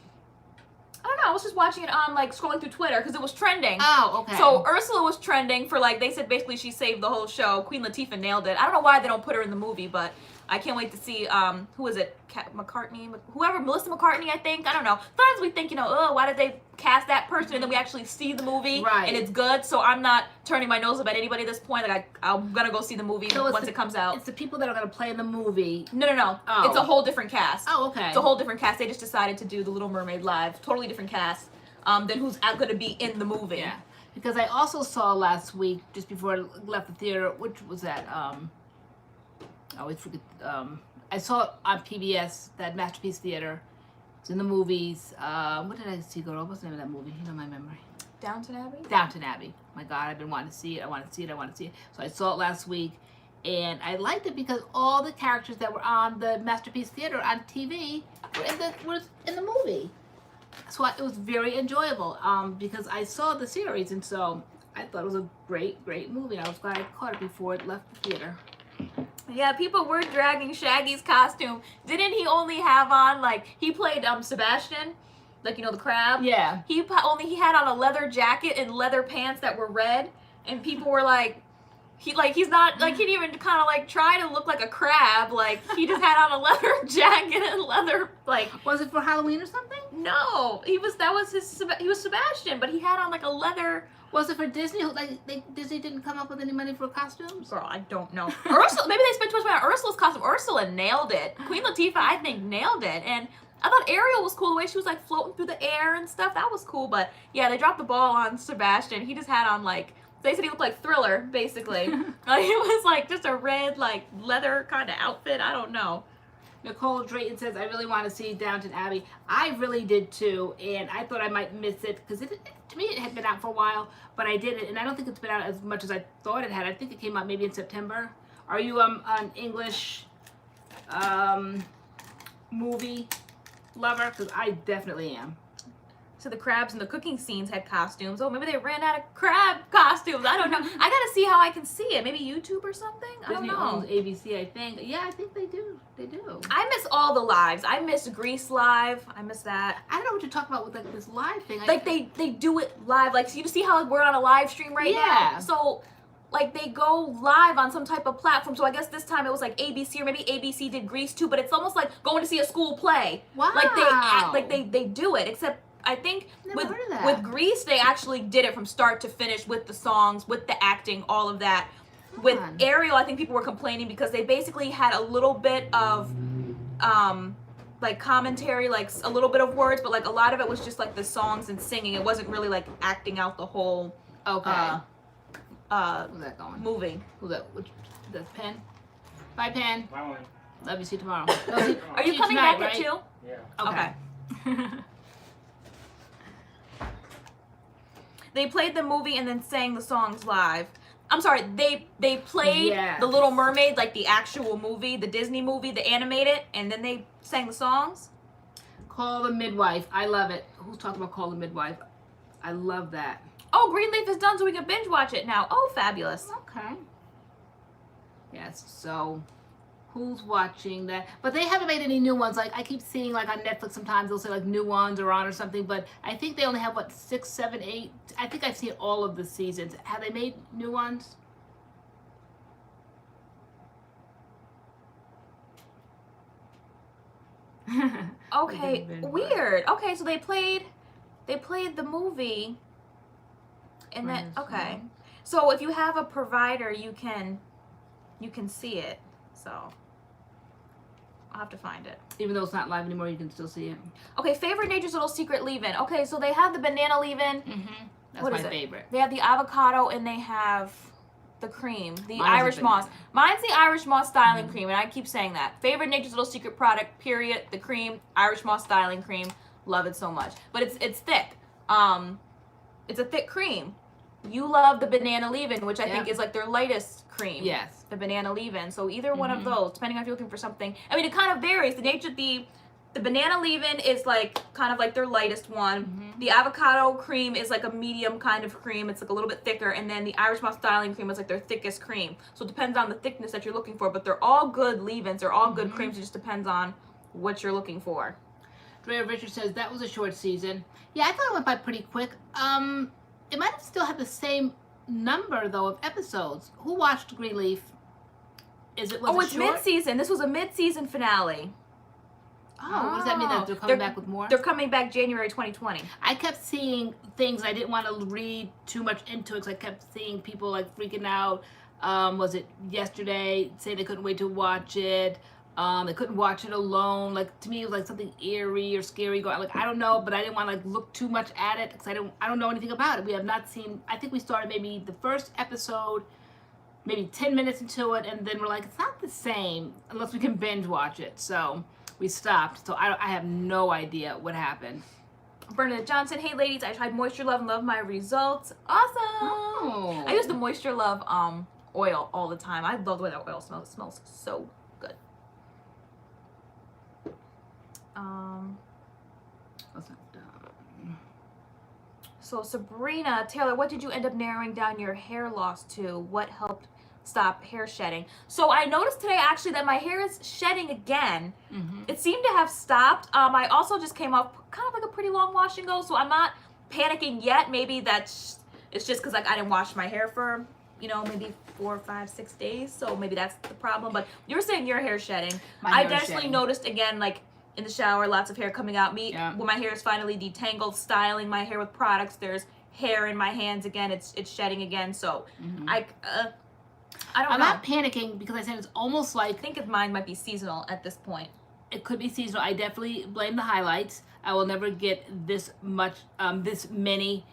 I don't know. I was just watching it on like scrolling through Twitter because it was trending. Oh, okay. So Ursula was trending for like they said basically she saved the whole show. Queen Latifah nailed it. I don't know why they don't put her in the movie, but I can't wait to see who is it? Melissa McCartney, I think. I don't know. Sometimes we think, you know, oh, why did they cast that person, and then we actually see the movie and it's good. So I'm not turning my nose up at anybody at this point. Like I'm gonna go see the movie once it comes out. It's the people that are gonna play in the movie. No. Oh. It's a whole different cast. Oh, okay. It's a whole different cast. They just decided to do the Little Mermaid live. Totally different cast than who's gonna be in the movie. Yeah. Because I also saw last week, just before I left the theater, which was that I always forget. I saw it on PBS, that Masterpiece Theater. It's in the movies. What did I see, girl? What's the name of that movie? You know my memory. Downton Abbey? Downton Abbey. My God, I've been wanting to see it. I want to see it. So I saw it last week, and I liked it because all the characters that were on the Masterpiece Theater on TV were in the movie. So it was very enjoyable because I saw the series, and so I thought it was a great movie. I was glad I caught it before it left the theater. Yeah, people were dragging Shaggy's costume. Didn't he only have on, like, he played Sebastian, like, you know, the crab? Yeah. He had on a leather jacket and leather pants that were red, and people were like, he didn't even kind of like try to look like a crab. Like, he just had on a leather jacket and leather, like. Was it for Halloween or something? No, he was Sebastian, but he had on like a leather. Was it for Disney? Disney didn't come up with any money for costumes? Girl, I don't know. Ursula, maybe they spent too much money on Ursula's costume. Ursula nailed it. Queen Latifah, I think, nailed it. And I thought Ariel was cool, the way she was like floating through the air and stuff. That was cool. But yeah, they dropped the ball on Sebastian. He just had on like, they said he looked like Thriller, basically. Like, it was like just a red, like leather kind of outfit. I don't know. Nicole Drayton says, I really want to see Downton Abbey. I really did too, and I thought I might miss it because to me it had been out for a while, but I didn't, and I don't think it's been out as much as I thought it had. I think it came out maybe in September. Are you an English movie lover? Because I definitely am. So the crabs in the cooking scenes had costumes. Oh, maybe they ran out of crab costumes. I don't know. I gotta see how I can see it. Maybe YouTube or something? I don't Disney know. owns ABC, I think. Yeah, I think they do. They do. I miss all the lives. I miss Grease Live. I miss that. I don't know what you're talking about with like this live thing. Like they do it live. Like, so you see how we're on a live stream right now? Yeah. So like they go live on some type of platform. So I guess this time it was like ABC, or maybe ABC did Grease too, but it's almost like going to see a school play. Wow. Like they act, like they do it, except I think Never heard of that. with Grease, they actually did it from start to finish with the songs, with the acting, all of that. With Ariel, I think people were complaining because they basically had a little bit of like commentary, like a little bit of words, but like a lot of it was just like the songs and singing. It wasn't really like acting out the whole Who's that going? movie. Who's that? Which, that's Pen? Bye, Pen. Bye. Love you. See you tomorrow. Are you coming back at 2? Yeah. Okay. They played the movie and then sang the songs live. I'm sorry, they played The Little Mermaid, like the actual movie, the Disney movie, the animated, and then they sang the songs. Call the Midwife. I love it. Who's talking about Call the Midwife? I love that. Oh, Greenleaf is done, so we can binge watch it now. Oh, fabulous. Okay. Yes, so who's watching that? But they haven't made any new ones. Like I keep seeing like on Netflix sometimes they'll say like new ones are on or something, but I think they only have what 6, 7, 8. I think I've seen all of the seasons. Have they made new ones? Okay, weird. Okay, so they played the movie and then okay. So if you have a provider, you can see it. So I'll have to find it. Even though it's not live anymore, you can still see it. Okay, favorite Nature's Little Secret leave-in. Okay, so they have the banana leave-in. That's What my is it? favorite. They have the avocado and they have the cream, the Irish moss. Mine's the Irish moss styling cream, and I keep saying that. Favorite Nature's Little Secret product, period. The cream, Irish moss styling cream. Love it so much. But it's thick. It's a thick cream. You love the banana leave-in, which I think is like their lightest cream. Yes. The banana leave-in. So either one of those, depending on if you're looking for something. I mean, it kind of varies. The banana leave-in is like kind of like their lightest one. The avocado cream is like a medium kind of cream. It's like a little bit thicker. And then the Irish moss styling cream is like their thickest cream. So it depends on the thickness that you're looking for. But they're all good leave-ins. They're all good creams. It just depends on what you're looking for. Drea Richard says that was a short season. Yeah, I thought it went by pretty quick. It might have still had the same number though of episodes. Who watched Greenleaf? It's mid-season. This was a mid-season finale. Oh, what does that mean? That they're coming back with more? They're coming back January 2020. I kept seeing things. I didn't want to read too much into it because I kept seeing people like freaking out. Was it yesterday? Saying they couldn't wait to watch it. They couldn't watch it alone. Like to me, it was like something eerie or scary going. Like I don't know, but I didn't want to like look too much at it because I don't know anything about it. We have not seen. I think we started maybe the first episode, maybe 10 minutes into it, and then we're like, it's not the same unless we can binge watch it. So we stopped. So I have no idea what happened. Bernadette Johnson, hey ladies, I tried Moisture Love and love my results. Awesome. Oh. I use the Moisture Love oil all the time. I love the way that oil smells. It smells so good. What's that done? So Sabrina Taylor, what did you end up narrowing down your hair loss to? What helped stop hair shedding? So I noticed today actually that my hair is shedding again. It seemed to have stopped. I also just came off kind of like a pretty long wash and go, so I'm not panicking yet. Maybe it's just because like I didn't wash my hair for maybe 4, 5, 6 days, so maybe that's the problem. But you were saying your hair shedding. I definitely noticed again, like in the shower, lots of hair coming out. When my hair is finally detangled, styling my hair with products, there's hair in my hands again. It's shedding again. So I don't know. I'm not panicking because I said it's almost like I think mine might be seasonal at this point. It could be seasonal. I definitely blame the highlights. I will never get this much, this many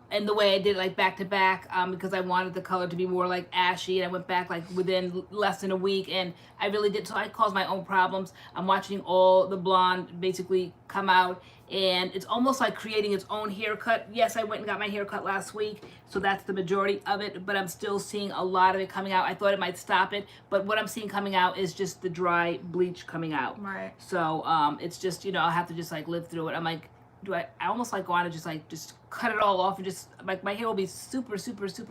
in the way I did like back to back because I wanted the color to be more like ashy, and I went back like within less than a week, and I really did. So I caused my own problems. I'm watching all the blonde basically come out, and it's almost like creating its own haircut. Yes, I went and got my hair cut last week, so that's the majority of it, but I'm still seeing a lot of it coming out. I thought it might stop it, but what I'm seeing coming out is just the dry bleach coming out. Right. So it's just, I'll have to just like live through it. I'm like, I almost like want to just cut it all off and just like my hair will be super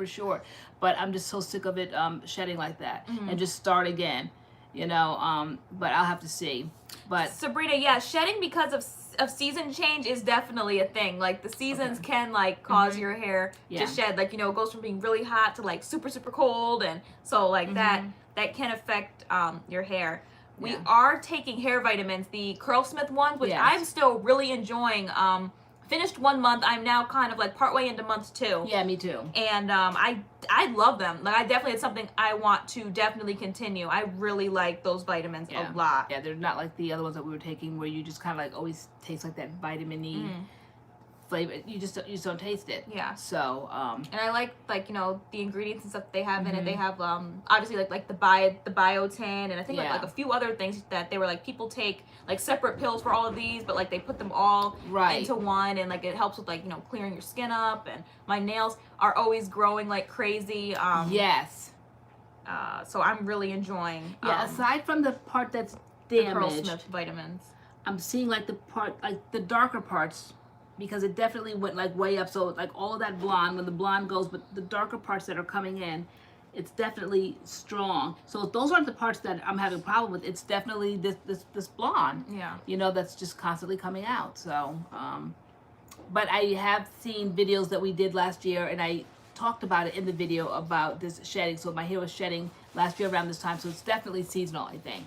short, but I'm just so sick of it shedding like that and just start again, you know. But I'll have to see. But Sabrina, yeah, shedding because of season change is definitely a thing. Like the seasons can like cause your hair to shed. Like, you know, it goes from being really hot to like super cold, and so like that can affect your hair. We are taking hair vitamins, the CURLSMIX ones, which I'm still really enjoying. Finished 1 month. I'm now kind of like partway into month 2. Yeah, me too. And I love them. Like I definitely, it's something I want to definitely continue. I really like those vitamins a lot. Yeah, they're not like the other ones that we were taking where you just kind of like always taste like that vitamin-y flavor. You just don't taste it. Yeah. So and I like you know the ingredients and stuff they have in it. They have obviously like the biotin, and I think like a few other things that they were like people take like separate pills for all of these, but like they put them all into one, and like it helps with like, you know, clearing your skin up. And my nails are always growing like crazy. Yes. So I'm really enjoying. Aside from the part that's damaged, CURLSMIX vitamins, I'm seeing like the part, like the darker parts, because it definitely went like way up. So like all of that blonde, when the blonde goes, but the darker parts that are coming in, it's definitely strong. So those aren't the parts that I'm having a problem with. It's definitely this blonde. Yeah. You know, that's just constantly coming out. So, but I have seen videos that we did last year, and I talked about it in the video about this shedding. So my hair was shedding last year around this time. So it's definitely seasonal, I think.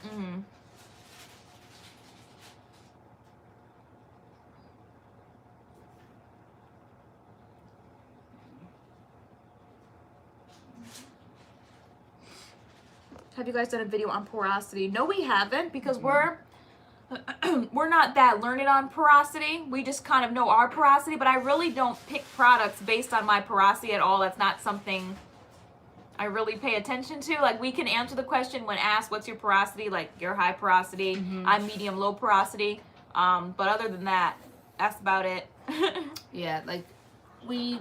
Have you guys done a video on porosity? No, we haven't, because we're not that learned on porosity. We just kind of know our porosity, but I really don't pick products based on my porosity at all. That's not something I really pay attention to. Like, we can answer the question when asked, what's your porosity? Like, you're high porosity, I'm medium low porosity. But other than that, that's about it. Yeah, like we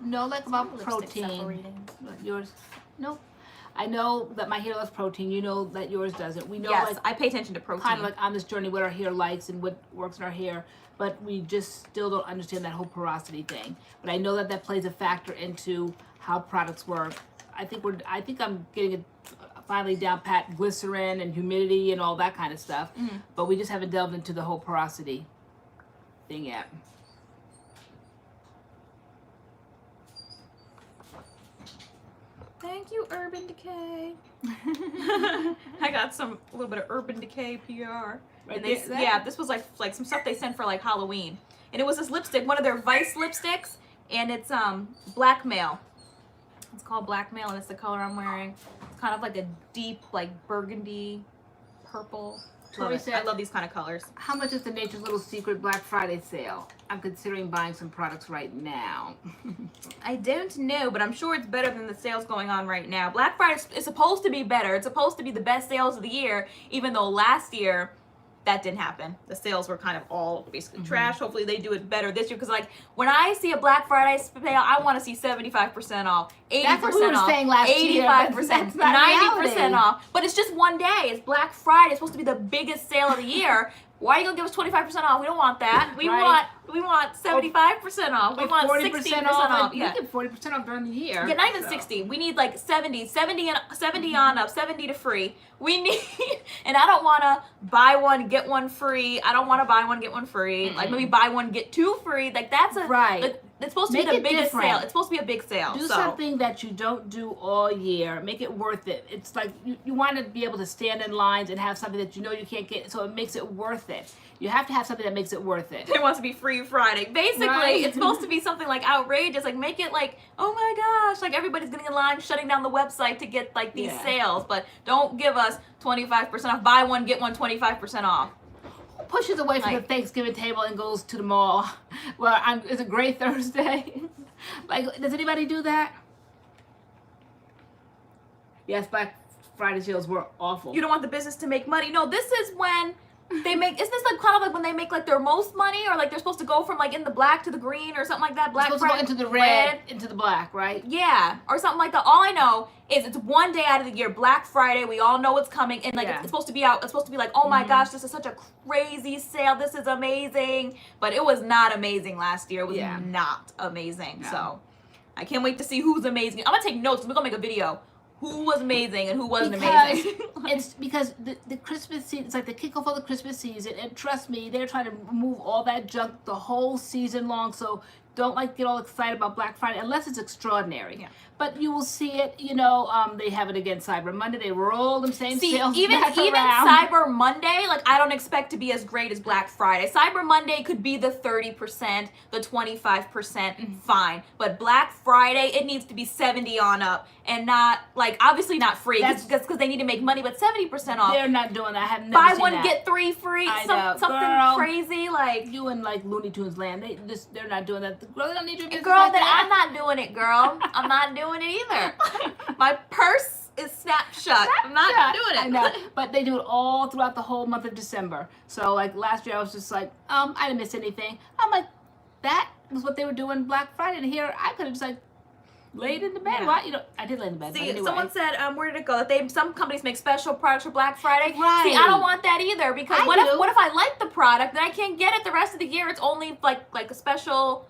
know like about protein. Yours, nope. I know that my hair loves protein. You know that yours doesn't. We know, like, I pay attention to protein. Kind of like on this journey, what our hair likes and what works in our hair, but we just still don't understand that whole porosity thing. But I know that that plays a factor into how products work. I think I'm getting it finally down pat, glycerin and humidity and all that kind of stuff. But we just haven't delved into the whole porosity thing yet. Thank you, Urban Decay. I got a little bit of Urban Decay PR. And this was like some stuff they sent for like Halloween. And it was this lipstick, one of their Vice lipsticks, and it's Blackmail. It's called Blackmail, and it's the color I'm wearing. It's kind of like a deep, like burgundy, purple. I love these kind of colors. How much is the Nature's Little Secret Black Friday sale? I'm considering buying some products right now. I don't know, but I'm sure it's better than the sales going on right now. Black Friday is supposed to be better. It's supposed to be the best sales of the year, even though last year that didn't happen. The sales were kind of all basically trash. Hopefully they do it better this year, because like when I see a Black Friday sale, I want to see 75% off, 80% That's what we were off, saying last 85%, year, but that's not 90% off. But it's just one day. It's Black Friday. It's supposed to be the biggest sale of the year. Why are you gonna give us 25% off? We don't want that. We want 75% off. We want 60% off. Yeah, you get 40% off during the year. Yeah, not even 60. We need like 70 on up, 70 to free. We need, and I don't want to buy one get one free. I don't want to buy one get one free. Like maybe buy one get 2 free. Like that's a like, it's supposed to be the biggest sale. It's supposed to be a big sale. Do something that you don't do all year. Make it worth it. It's like you want to be able to stand in lines and have something that you know you can't get, so it makes it worth it. You have to have something that makes it worth it. It wants to be free Friday. Basically, it's supposed to be something like outrageous. Like make it like, oh my gosh, like everybody's getting in line, shutting down the website to get like these sales. But don't give us 25% off. Buy one, get one 25% off. Who pushes away from the Thanksgiving table and goes to the mall? Well, it's a great Thursday. Like, does anybody do that? Yes, Black Friday sales were awful. You don't want the business to make money. No, this is when They make, isn't this like kind of like when they make like their most money, or like they're supposed to go from like in the black to the green or something like that? Black supposed to go into the red, into the black, right? Yeah, or something like that. All I know is it's one day out of the year, Black Friday. We all know it's coming, and like it's supposed to be out. It's supposed to be like, oh my gosh, this is such a crazy sale. This is amazing, but it was not amazing last year. It was not amazing. No. So I can't wait to see who's amazing. I'm gonna take notes. We're gonna make a video. Who was amazing and who wasn't amazing? It's because the Christmas season, it's like the kickoff of the Christmas season, and trust me, they're trying to remove all that junk the whole season long, so don't like get all excited about Black Friday unless it's extraordinary. Yeah. But you will see it, you know, they have it again Cyber Monday, they roll them same sales even Cyber Monday, like I don't expect to be as great as Black Friday. Cyber Monday could be the 30%, the 25%, fine. But Black Friday, it needs to be 70 on up, and not like obviously not free because they need to make money, but 70% off. They're not doing that. I have never buy seen one that. Get 3 free. Something girl, crazy like you in like Looney Tunes land. They're not doing that. Girl, they don't need your business. Girl, like that I'm not doing it, girl. I'm not doing it either. My purse is snapshot. I'm not doing it. I know, but they do it all throughout the whole month of December. So like last year, I was just like, I didn't miss anything. I'm like, that was what they were doing Black Friday, and here I could have just like laid in the bed. Why? You know, I did lay in the bed. See, anyway. someone said, where did it go? That some companies make special products for Black Friday. Right. See, I don't want that either because what if I like the product then I can't get it the rest of the year? It's only like a special.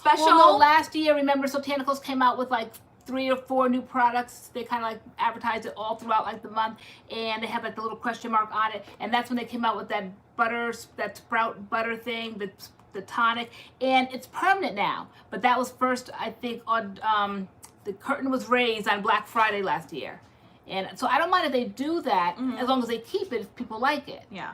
Well, no, last year, remember, Botanicals came out with like 3 or 4 new products. They kind of like advertised it all throughout like the month, and they had like the little question mark on it, and that's when they came out with that sprout butter thing, the tonic, and it's permanent now. But that was first, I think, on the curtain was raised on Black Friday last year, and so I don't mind if they do that as long as they keep it if people like it. Yeah.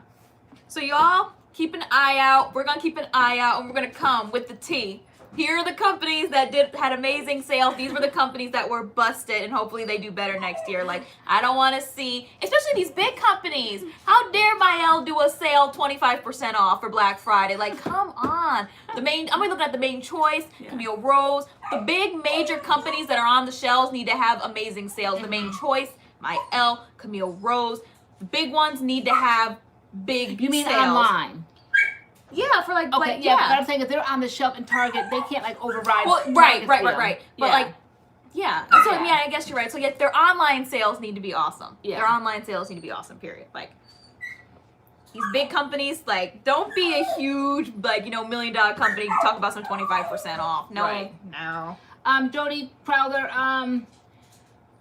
So y'all keep an eye out. We're gonna keep an eye out, and we're gonna come with the tea. Here are the companies that had amazing sales. These were the companies that were busted, and hopefully they do better next year. Like, I don't want to see, especially these big companies. How dare Mael do a sale 25% off for Black Friday? Like, come on. I'm looking at the Main Choice, Camille Rose. The big major companies that are on the shelves need to have amazing sales. The Main Choice, Mael, Camille Rose. The big ones need to have big You mean sales. Online? Yeah, for like, okay, like but I'm saying if they're on the shelf in Target, they can't like override. Well, right. But like, yeah. So Yeah. yeah, I guess you're right. So yeah, their online sales need to be awesome. Yeah. Their online sales need to be awesome. Period. Like these big companies, like don't be a huge like $1 million company to talk about some 25% off. No, Right. no. Jody Crowther,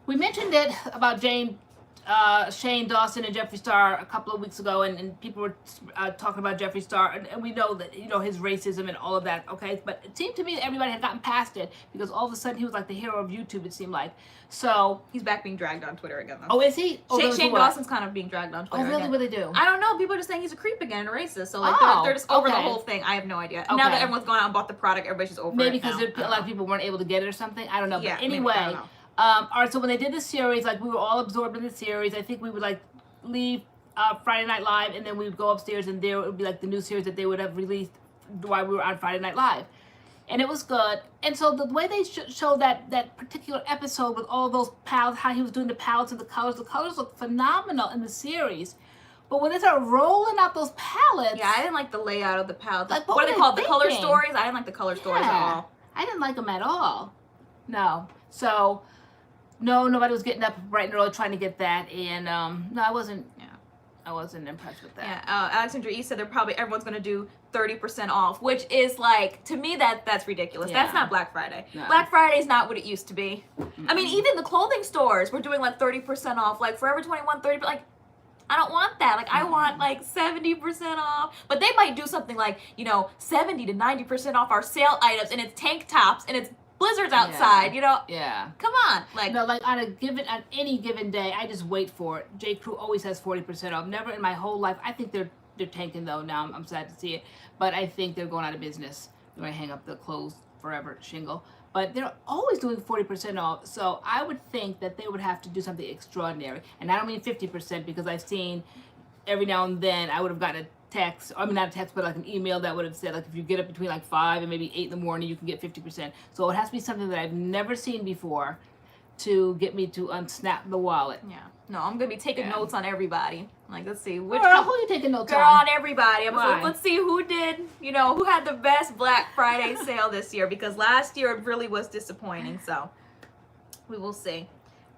we mentioned it about Shane Dawson and Jeffree Star a couple of weeks ago, and people were talking about Jeffree Star, and we know that his racism and all of that. Okay, but it seemed to me that everybody had gotten past it because all of a sudden he was like the hero of YouTube. It seemed like so he's back being dragged on Twitter again. Though. Oh, is he? Shane Dawson's kind of being dragged on Twitter. Oh, really? Again. What do they do? I don't know. People are just saying he's a creep again and a racist. So like they're just over the whole thing. I have no idea. Okay. Now that everyone's gone out and bought the product, everybody's just over Maybe it. because a lot of people weren't able to get it or something. I don't know. Yeah, but anyway. maybe, I don't know. All right, so when they did the series, like we were all absorbed in the series. I think we would like leave Friday Night Live, and then we would go upstairs, and there would be like the new series that they would have released while we were on Friday Night Live, and it was good. And so the way they showed that particular episode with all those palettes, how he was doing the palettes and the colors look phenomenal in the series. But when they started rolling out those palettes, yeah, I didn't like the layout of the palettes. Like, what are they called? thinking? The color stories? I didn't like the color stories at all. I didn't like them at all. No. So, no, nobody was getting up bright and early trying to get that, and no, I wasn't. Yeah, I wasn't impressed with that. Yeah, Alexandra E said everyone's going to do 30% off, which is like, to me that's ridiculous. Yeah. That's not Black Friday. No. Black Friday is not what it used to be. I mean, even the clothing stores were doing like 30% off, like Forever 21, 30%. Like, I don't want that. Like, I want like 70% off. But they might do something like 70 to 90% off our sale items, and it's tank tops, and it's blizzards outside, Yeah. Come on. Like, No, like on any given day, I just wait for it. J. Crew always has 40% off. Never in my whole life. I think they're tanking though now. I'm sad to see it. But I think they're going out of business. They're going to hang up the clothes forever shingle. But they're always doing 40% off. So I would think that they would have to do something extraordinary. And I don't mean 50% because I've seen every now and then I would have gotten a text, I mean not a text, but like an email that would have said like if you get up between like 5 and maybe 8 in the morning, you can get 50%. So it has to be something that I've never seen before to get me to unsnap the wallet. Yeah. No, I'm gonna be taking notes on everybody. Like, let's see which Girl, who you taking notes girl on? on everybody. Let's see who did. You know, who had the best Black Friday sale this year, because last year it really was disappointing. So we will see.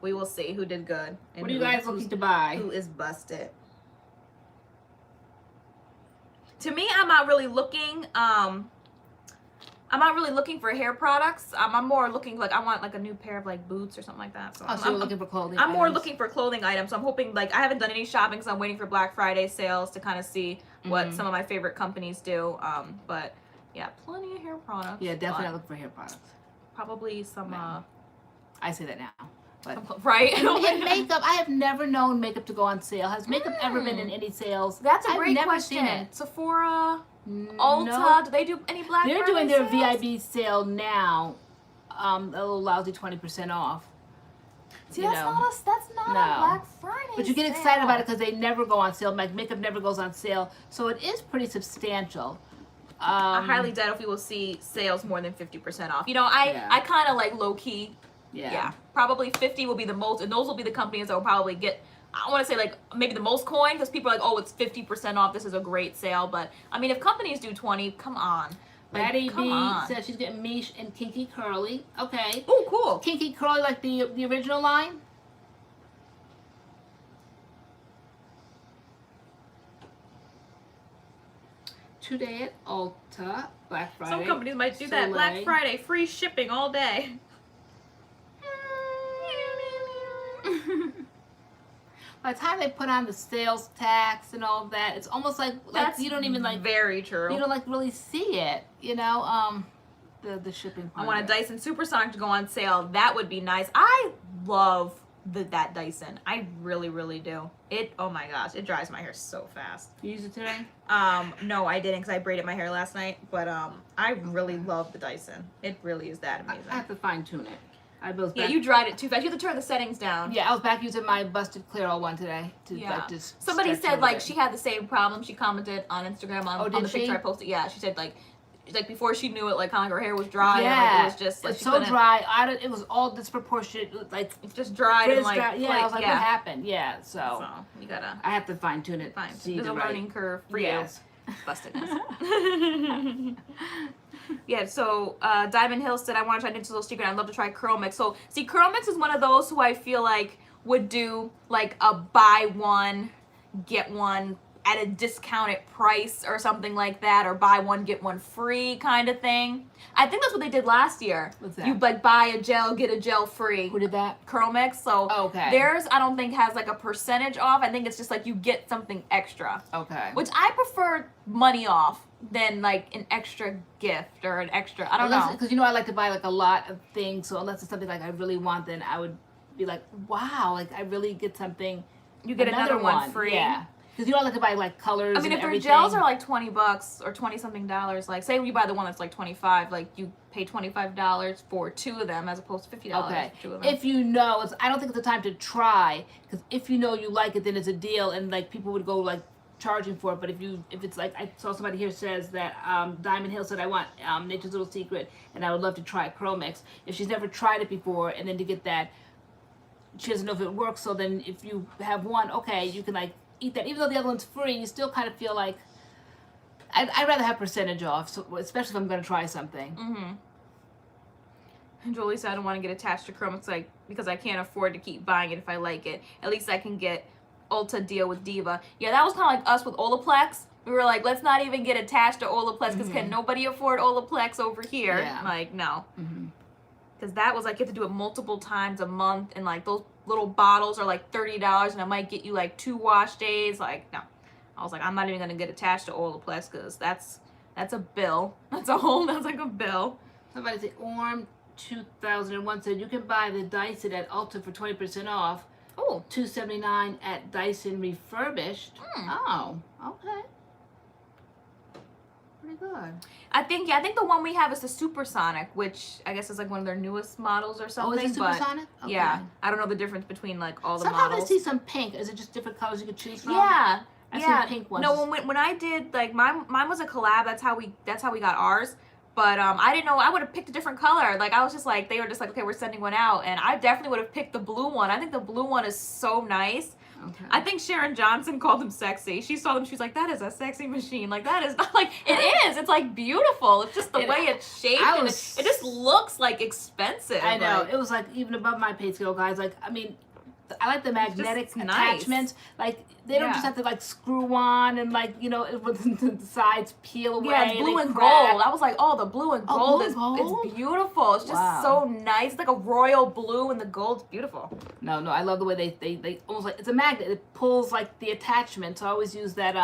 We will see who did good. And what are you guys looking to buy? Who is busted? To me, I'm not really looking. I'm not really looking for hair products. I'm more looking like I want like a new pair of like boots or something like that. So you're looking for clothing. I'm more looking for clothing items. So I'm hoping, like, I haven't done any shopping because I'm waiting for Black Friday sales to kind of see what some of my favorite companies do. But yeah, plenty of hair products. Yeah, definitely look for hair products. Probably some. I say that now. But right. in makeup, I have never known makeup to go on sale. Has makeup ever been in any sales? That's a I've great never question. Seen it. Sephora, Ulta, do they do any Black Friday They're doing their sales? VIB sale now. A little lousy 20% off. See, that's not a Black Friday But you get excited about it because they never go on sale. Like, makeup never goes on sale. So it is pretty substantial. I highly doubt if we will see sales more than 50% off. You know, I kind of like low key. Yeah. Probably 50 will be the most, and those will be the companies that will probably get, I want to say like maybe the most coin, because people are like, oh, it's 50% off. This is a great sale. But I mean, if companies do 20, come on. Like, Maddie B says she's getting Mish and Kinky Curly. Okay. Oh, cool. Kinky Curly, like the original line? Today at Ulta, Black Friday. Some companies might do that. Black Friday, free shipping all day. By the time they put on the sales tax and all of that, it's almost like you don't even like. Very true. You don't like really see it, you know. The shipping part. I want a Dyson Supersonic to go on sale. That would be nice. I love that Dyson. I really, really do. Oh my gosh, it dries my hair so fast. You use it today? No, I didn't, because I braided my hair last night. But I really love the Dyson. It really is that amazing. I have to fine tune it. Yeah, you dried it too fast. You have to turn the settings down. Yeah, I was back using my Busted Clear All one today. Somebody said like she had the same problem. She commented on Instagram on the picture I posted. Yeah, she said like before she knew it, like kind of like her hair was dry. Yeah, and, like, it was just like it's so dry. It was all disproportionate. Like it's just dried and like I was like, what happened? Yeah, so you gotta. I have to fine tune it. There's a learning curve for you. Bustedness. Yeah, so Diamond Hill said, I want to try Ninja Little Secret. I'd love to try CURLMIX. So, see, CURLMIX is one of those who I feel like would do like a buy one, get one at a discounted price or something like that, or buy one, get one free kind of thing. I think that's what they did last year. What's that? You like buy a gel, get a gel free. Who did that? CURLMIX. So theirs, I don't think has like a percentage off. I think it's just like you get something extra. Okay. Which I prefer money off than like an extra gift or an extra, I don't know. Because you know I like to buy like a lot of things, so unless it's something like I really want, then I would be like, wow, like I really get something. You get another one free. Yeah. Because you don't like to buy like colors. I mean, and if everything. your gels are like $20 or $20-something, like say you buy the one that's like 25, like you pay $25 for 2 of them as opposed to $50 for 2 of them. If you know, I don't think it's the time to try, because if you know you like it, then it's a deal, and like people would go like charging for it. But if it's like, I saw somebody here says that Diamond Hill said, I want Nature's Little Secret and I would love to try CURLMIX. If she's never tried it before, and then to get that, she doesn't know if it works, so then if you have one, okay, you can like eat that. Even though the other one's free, you still kind of feel like I'd rather have percentage off, so, especially if I'm going to try something. And Jolie said, I don't want to get attached to CURLMIX like, because I can't afford to keep buying it if I like it. At least I can get Ulta deal with Diva. Yeah, that was kind of like us with Olaplex. We were like, let's not even get attached to Olaplex, because can nobody afford Olaplex over here? Yeah. Like, no. Because that was like, you have to do it multiple times a month, and like those little bottles are like $30, and it might get you like 2 wash days. Like, no. I was like, I'm not even gonna get attached to Olaplex, because that's a bill. That's like a bill. Somebody said Orm 2001 said you can buy the Dyson at Ulta for 20% off. Oh, $279 at Dyson Refurbished. Oh, okay. Pretty good. I think the one we have is the Supersonic, which I guess is like one of their newest models or something. Oh, is it Supersonic? Okay. Yeah, I don't know the difference between like all the Somehow models. I see some pink. Is it just different colors you could choose from? Yeah, I see pink ones. No, when I did like mine was a collab. That's how we got ours. But I didn't know. I would have picked a different color. Like, I was just like, they were just like, okay, we're sending one out. And I definitely would have picked the blue one. I think the blue one is so nice. Okay. I think Sharon Johnson called them sexy. She saw them. She's like, that is a sexy machine. Like, that is not like, it is. It's like beautiful. It's just the way it's shaped. And it just looks like expensive. I know. Like, it was like even above my pay scale, guys. Like, I mean, I like the magnetic attachments. Like, they don't just have to like screw on and like, you know, with the sides peel away. Yeah, it's blue and gold. I was like, oh, the blue and gold is beautiful. It's just so nice. It's like a royal blue and the gold's beautiful. No, I love the way they almost like, it's a magnet. It pulls like the attachment. So I always use that,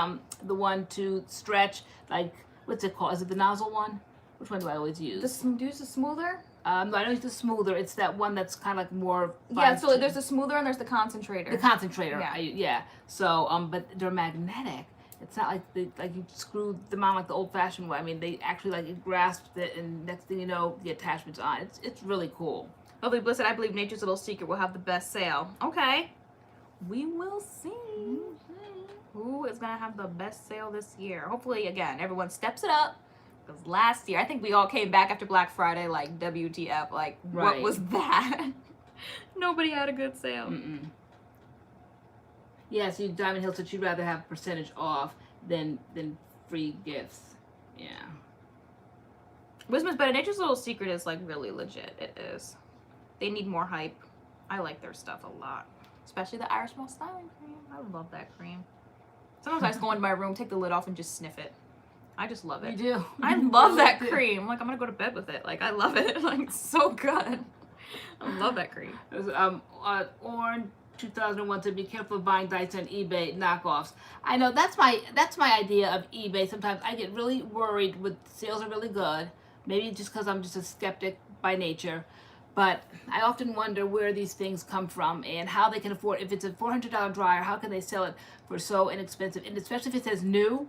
the one to stretch, like, what's it called? Is it the nozzle one? Which one do I always use? Do you use the smoother? No, I don't use the smoother. It's that one that's kind of like more. Yeah, so there's the smoother and there's the concentrator. The concentrator, yeah. So, but they're magnetic. It's not like like you screw them on like the old-fashioned way. I mean, they actually like it grasps it, and next thing you know, the attachment's on. It's really cool. Lovely Bliss said, I believe Nature's Little Secret will have the best sale. Okay, we will see. Who is gonna have the best sale this year? Hopefully, again, everyone steps it up. Because last year, I think we all came back after Black Friday like, WTF, like, what was that? Nobody had a good sale. Yeah, so Diamond Hill said she'd rather have percentage off than free gifts. Yeah. Wisdom's better. Nature's Little Secret is like really legit. It is. They need more hype. I like their stuff a lot. Especially the Irish Moss styling cream. I love that cream. Sometimes I just go into my room, take the lid off, and just sniff it. I just love it. You do. I love that cream. Like, I'm gonna go to bed with it. Like, I love it. Like, it's so good. I love that cream. Orange 2001 said, be careful of buying dice on eBay knockoffs. I know that's my idea of eBay. Sometimes I get really worried when sales are really good. Maybe just because I'm just a skeptic by nature. But I often wonder where these things come from and how they can afford. If it's a $400 dryer, how can they sell it for so inexpensive? And especially if it says new,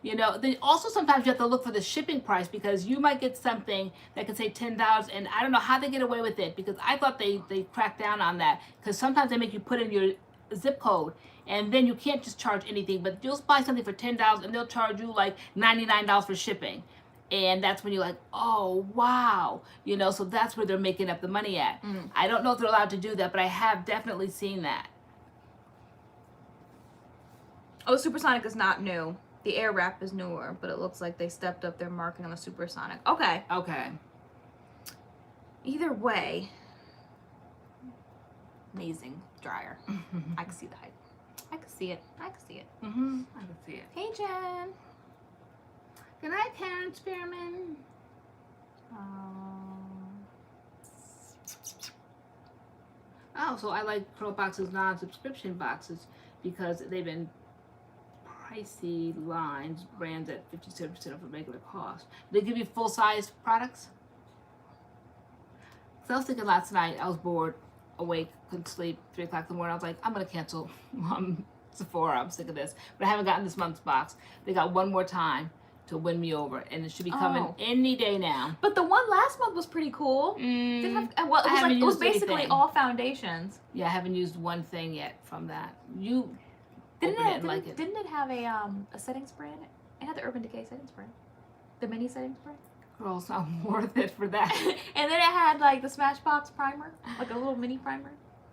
you know. Then also sometimes you have to look for the shipping price, because you might get something that can say $10, and I don't know how they get away with it, because I thought they cracked down on that, because sometimes they make you put in your zip code, and then you can't just charge anything. But you'll buy something for $10 and they'll charge you like $99 for shipping. And that's when you're like, oh, wow. You know, so that's where they're making up the money at. I don't know if they're allowed to do that, but I have definitely seen that. Oh, Supersonic is not new. The Air Wrap is newer, but it looks like they stepped up their marketing on the Supersonic. Okay. Okay. Either way, amazing dryer. I can see the hype. I can see it. I can see it. I can see it. Hey, Jen. Good night, Karen Spearman. Oh, so I like Curl Box's non-subscription boxes because they've been pricey lines, brands at 57% of the regular cost. Do they give you full-size products? So I was thinking last night, I was bored, awake, couldn't sleep, 3 o'clock in the morning. I was like, I'm going to cancel Sephora. I'm sick of this. But I haven't gotten this month's box. They got one more time to win me over, and it should be coming any day now. But the one last month was pretty cool. Well, it was basically all foundations. Yeah, I haven't used one thing yet from that. You didn't it have a setting spray in it? It had the Urban Decay setting spray, the mini setting spray. Girl, it's not worth it for that. And then it had like the Smashbox primer, like a little mini primer.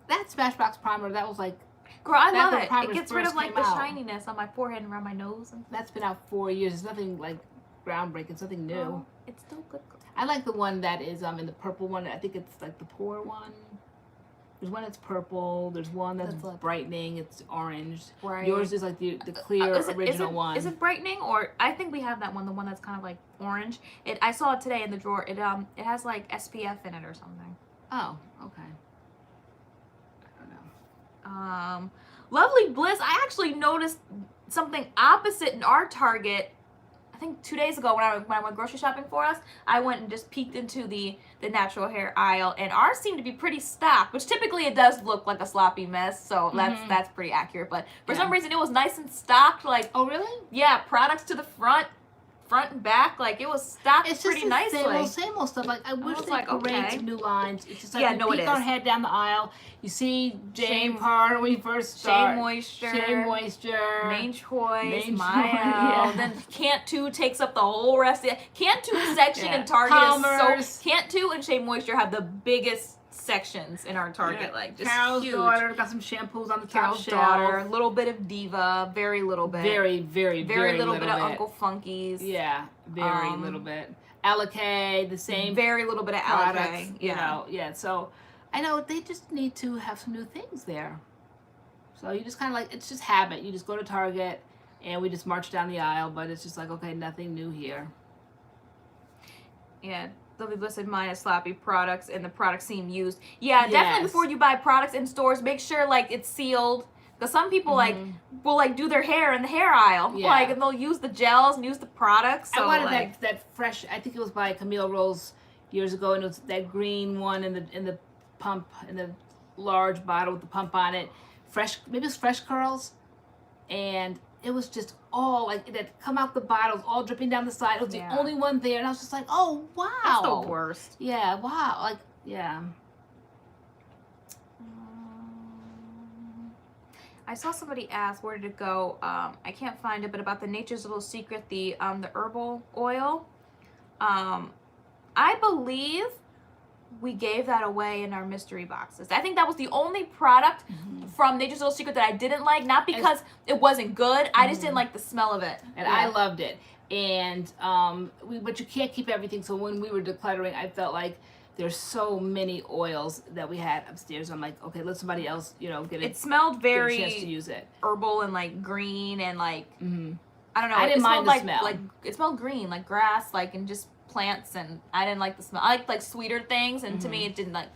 That Smashbox primer, that was like. Girl, I love it. It gets rid of like the shininess on my forehead and around my nose. And that's been out 4 years. It's nothing like groundbreaking. It's nothing new. Oh, it's still good. I like the one that is in the purple one. I think it's like the pore one. There's one that's purple. There's one that's brightening. It's orange. Right. Yours is like the clear original one. Is it brightening, or I think we have that one, the one that's kind of like orange. I saw it today in the drawer. It has like SPF in it or something. Oh, okay. Lovely Bliss, I actually noticed something opposite in our Target. I think 2 days ago when I went grocery shopping for us, I went and just peeked into the natural hair aisle, and ours seemed to be pretty stocked, which typically it does look like a sloppy mess, so that's pretty accurate. But for some reason it was nice and stocked. Like, oh really? Yeah, products to the front, front and back. Like it was stocked It's pretty just nicely. same old stuff. Like I wish was they like, parade okay. some new lines. It's just like Yeah, we no, it peek our is. head down the aisle. You see Jane Shea- Parr when we first start. Shea Moisture. Main Choice. Main Mile. Choice, yeah. Then Can't 2 takes up the whole rest of it. Can't 2 section Yeah. in Target Commerce. is so. Can't 2 and Shea Moisture have the biggest sections in our Target. Yeah. Like just Carol's huge. Daughter got some shampoos on the top Carol's shelf. Daughter. A little bit of Diva. Very little bit. Very little bit of bit. Uncle Funky's. Yeah, very little bit. Alikay, the same. Very little bit of products, Alikay. you know, yeah. So I know they just need to have some new things there. So you just kind of like, it's just habit. You just go to Target and we just march down the aisle, but it's just like, okay, nothing new here. Yeah. Lovely Bliss said mine is sloppy products and the products seem used. Yeah, Yes. definitely before you buy products in stores, make sure like it's sealed. Because some people like will like do their hair in the hair aisle. Yeah. Like and they'll use the gels and use the products. So I wanted like, that fresh, I think it was by Camille Rose years ago, and it was that green one in the pump, in the large bottle with the pump on it. Fresh, maybe it was Fresh Curls, and it was just all like that come out the bottles, all dripping down the side. It was Yeah. the only one there, and I was just like, oh wow, that's the worst. Yeah, wow, like yeah. I saw somebody ask where did it go. I can't find it, but about the Nature's Little Secret, the herbal oil. I believe we gave that away in our mystery boxes. I think that was the only product from Nature's Little Secret that I didn't like, not because it wasn't good. I just didn't like the smell of it. And I loved it. And but you can't keep everything. So when we were decluttering, I felt like there's so many oils that we had upstairs. I'm like, okay, let somebody else, you know, get it. It smelled get a very chance to use it. herbal and like green and like I don't know. I didn't it mind smelled the like, smell. Like it smelled green, like grass, like and just plants, and I didn't like the smell. I like sweeter things, and to me it didn't like.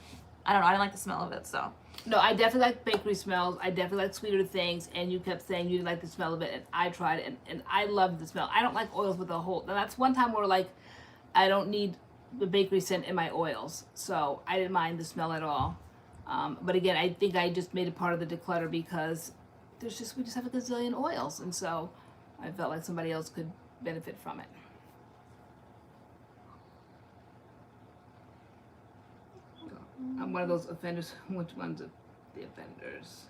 I don't know. I didn't like the smell of it. So No, I definitely like bakery smells. I definitely like sweeter things. And you kept saying you didn't like the smell of it, and I tried it, and I loved the smell. I don't like oils with a whole. That's one time where like, I don't need the bakery scent in my oils, so I didn't mind the smell at all. But again, I think I just made it part of the declutter because we just have a gazillion oils, and so I felt like somebody else could benefit from it. I'm one of those offenders. Which one's the offenders?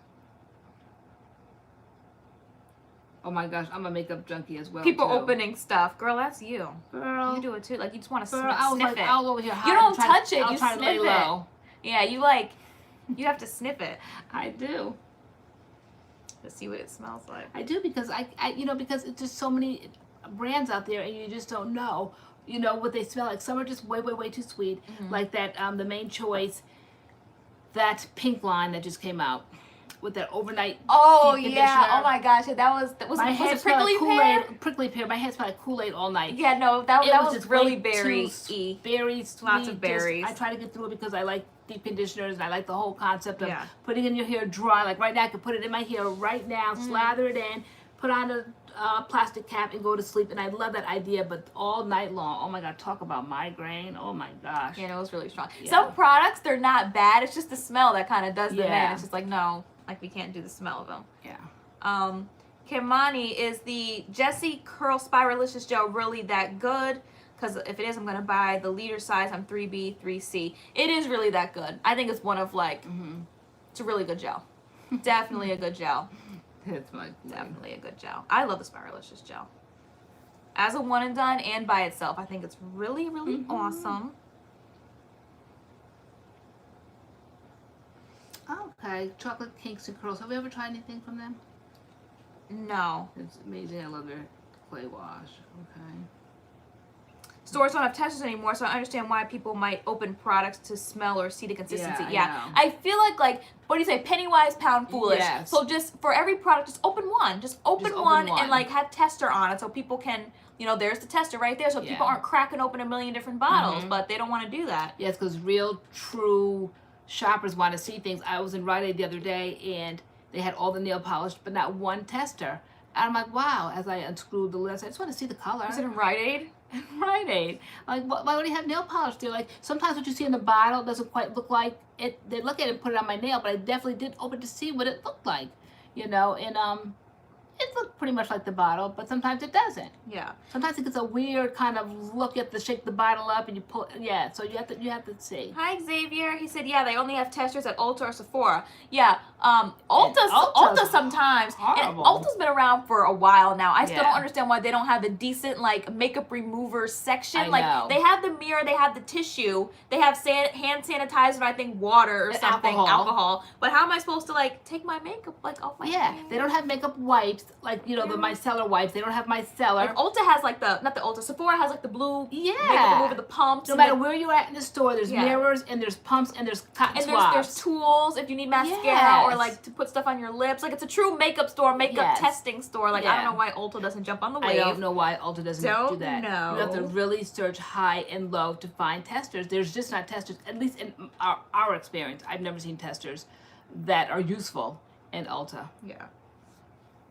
Oh my gosh, I'm a makeup junkie as well. people too. opening stuff, girl. That's you. Girl, You do it too. Like you just want to girl, I was sniff like, it. I was over here. You don't touch it. I was You trying to lay sniff it. low. Yeah, you have to sniff it I do. to see what it smells like. I do because I because it's just so many brands out there and you just don't know, what they smell like. Some are just way too sweet, like that the Main Choice, that pink line that just came out with that overnight. Oh deep yeah! conditioner. Oh my gosh! That was My was head it smelled prickly like pear? Kool-Aid. Prickly pear. My head smelled like Kool-Aid all night. Yeah, no, that was just really way berry-y. Berry, sweet. Lots of berries. I try to get through it because I like deep conditioners and I like the whole concept of Yeah. putting in your hair dry. Like right now, I could put it in my hair right now, slather it in, put on a plastic cap, and go to sleep. And I love that idea, but all night long. Oh my God, talk about migraine. Oh my gosh. Yeah, no, it was really strong. Yeah. Some products, they're not bad. It's just the smell that kind of does them Yeah. in. It's just like, no, like we can't do the smell of them. Yeah. Kimani, is the Jessie Curl Spiralicious Gel really that good? Because if it is, I'm going to buy the liter size. I'm 3B, 3C. It is really that good. I think it's one of like, it's a really good gel. Definitely a good gel. That's my Definitely a good gel. I love the Spiralicious Gel. As a one and done and by itself, I think it's really, really awesome. Okay, chocolate kinks and curls. Have we ever tried anything from them? No. It's amazing. I love their clay wash. Okay. Stores don't have testers anymore, so I understand why people might open products to smell or see the consistency. Yeah, I know. I feel like what do you say, penny wise, pound foolish. Yes. So just for every product, just open one. Just open one and like have tester on it so people can, there's the tester right there, so people aren't cracking open a million different bottles, but they don't want to do that. Yes, because real, true shoppers want to see things. I was in Rite Aid the other day and they had all the nail polish, but not one tester. And I'm like, wow, as I unscrewed the list, I just want to see the color. Is it in Rite Aid? Rite Aid. Like, why would you have nail polish there? Like, sometimes what you see in the bottle doesn't quite look like it. They look at it and put it on my nail, but I definitely did open to see what it looked like, and it looks pretty much like the bottle, but sometimes it doesn't. Yeah. Sometimes it gets a weird kind of look. You have to shake the bottle up and you pull. Yeah, so you have to see. Hi Xavier. He said, yeah, they only have testers at Ulta or Sephora. Yeah. Ulta sometimes. And horrible. Ulta's been around for a while now. I still Yeah. don't understand why they don't have a decent like makeup remover section. I Like know. they have the mirror, they have the tissue, they have hand sanitizer, I think water or And something, alcohol. But how am I supposed to like take my makeup like off my hand? They don't have makeup wipes like the micellar wipes. They don't have micellar. Like Ulta has like not the Ulta, Sephora has like the blue makeup remover, the pumps. No matter where you're at in the store, there's Yeah. mirrors and there's pumps and there's cotton and swabs. there's tools if you need mascara or like to put stuff on your lips. Like it's a true makeup store, makeup testing store. Like I don't know why Ulta doesn't jump on the wave. I don't know why Ulta doesn't do that. know. You have to really search high and low to find testers. There's just not testers, at least in our experience. I've never seen testers that are useful in Ulta. Yeah.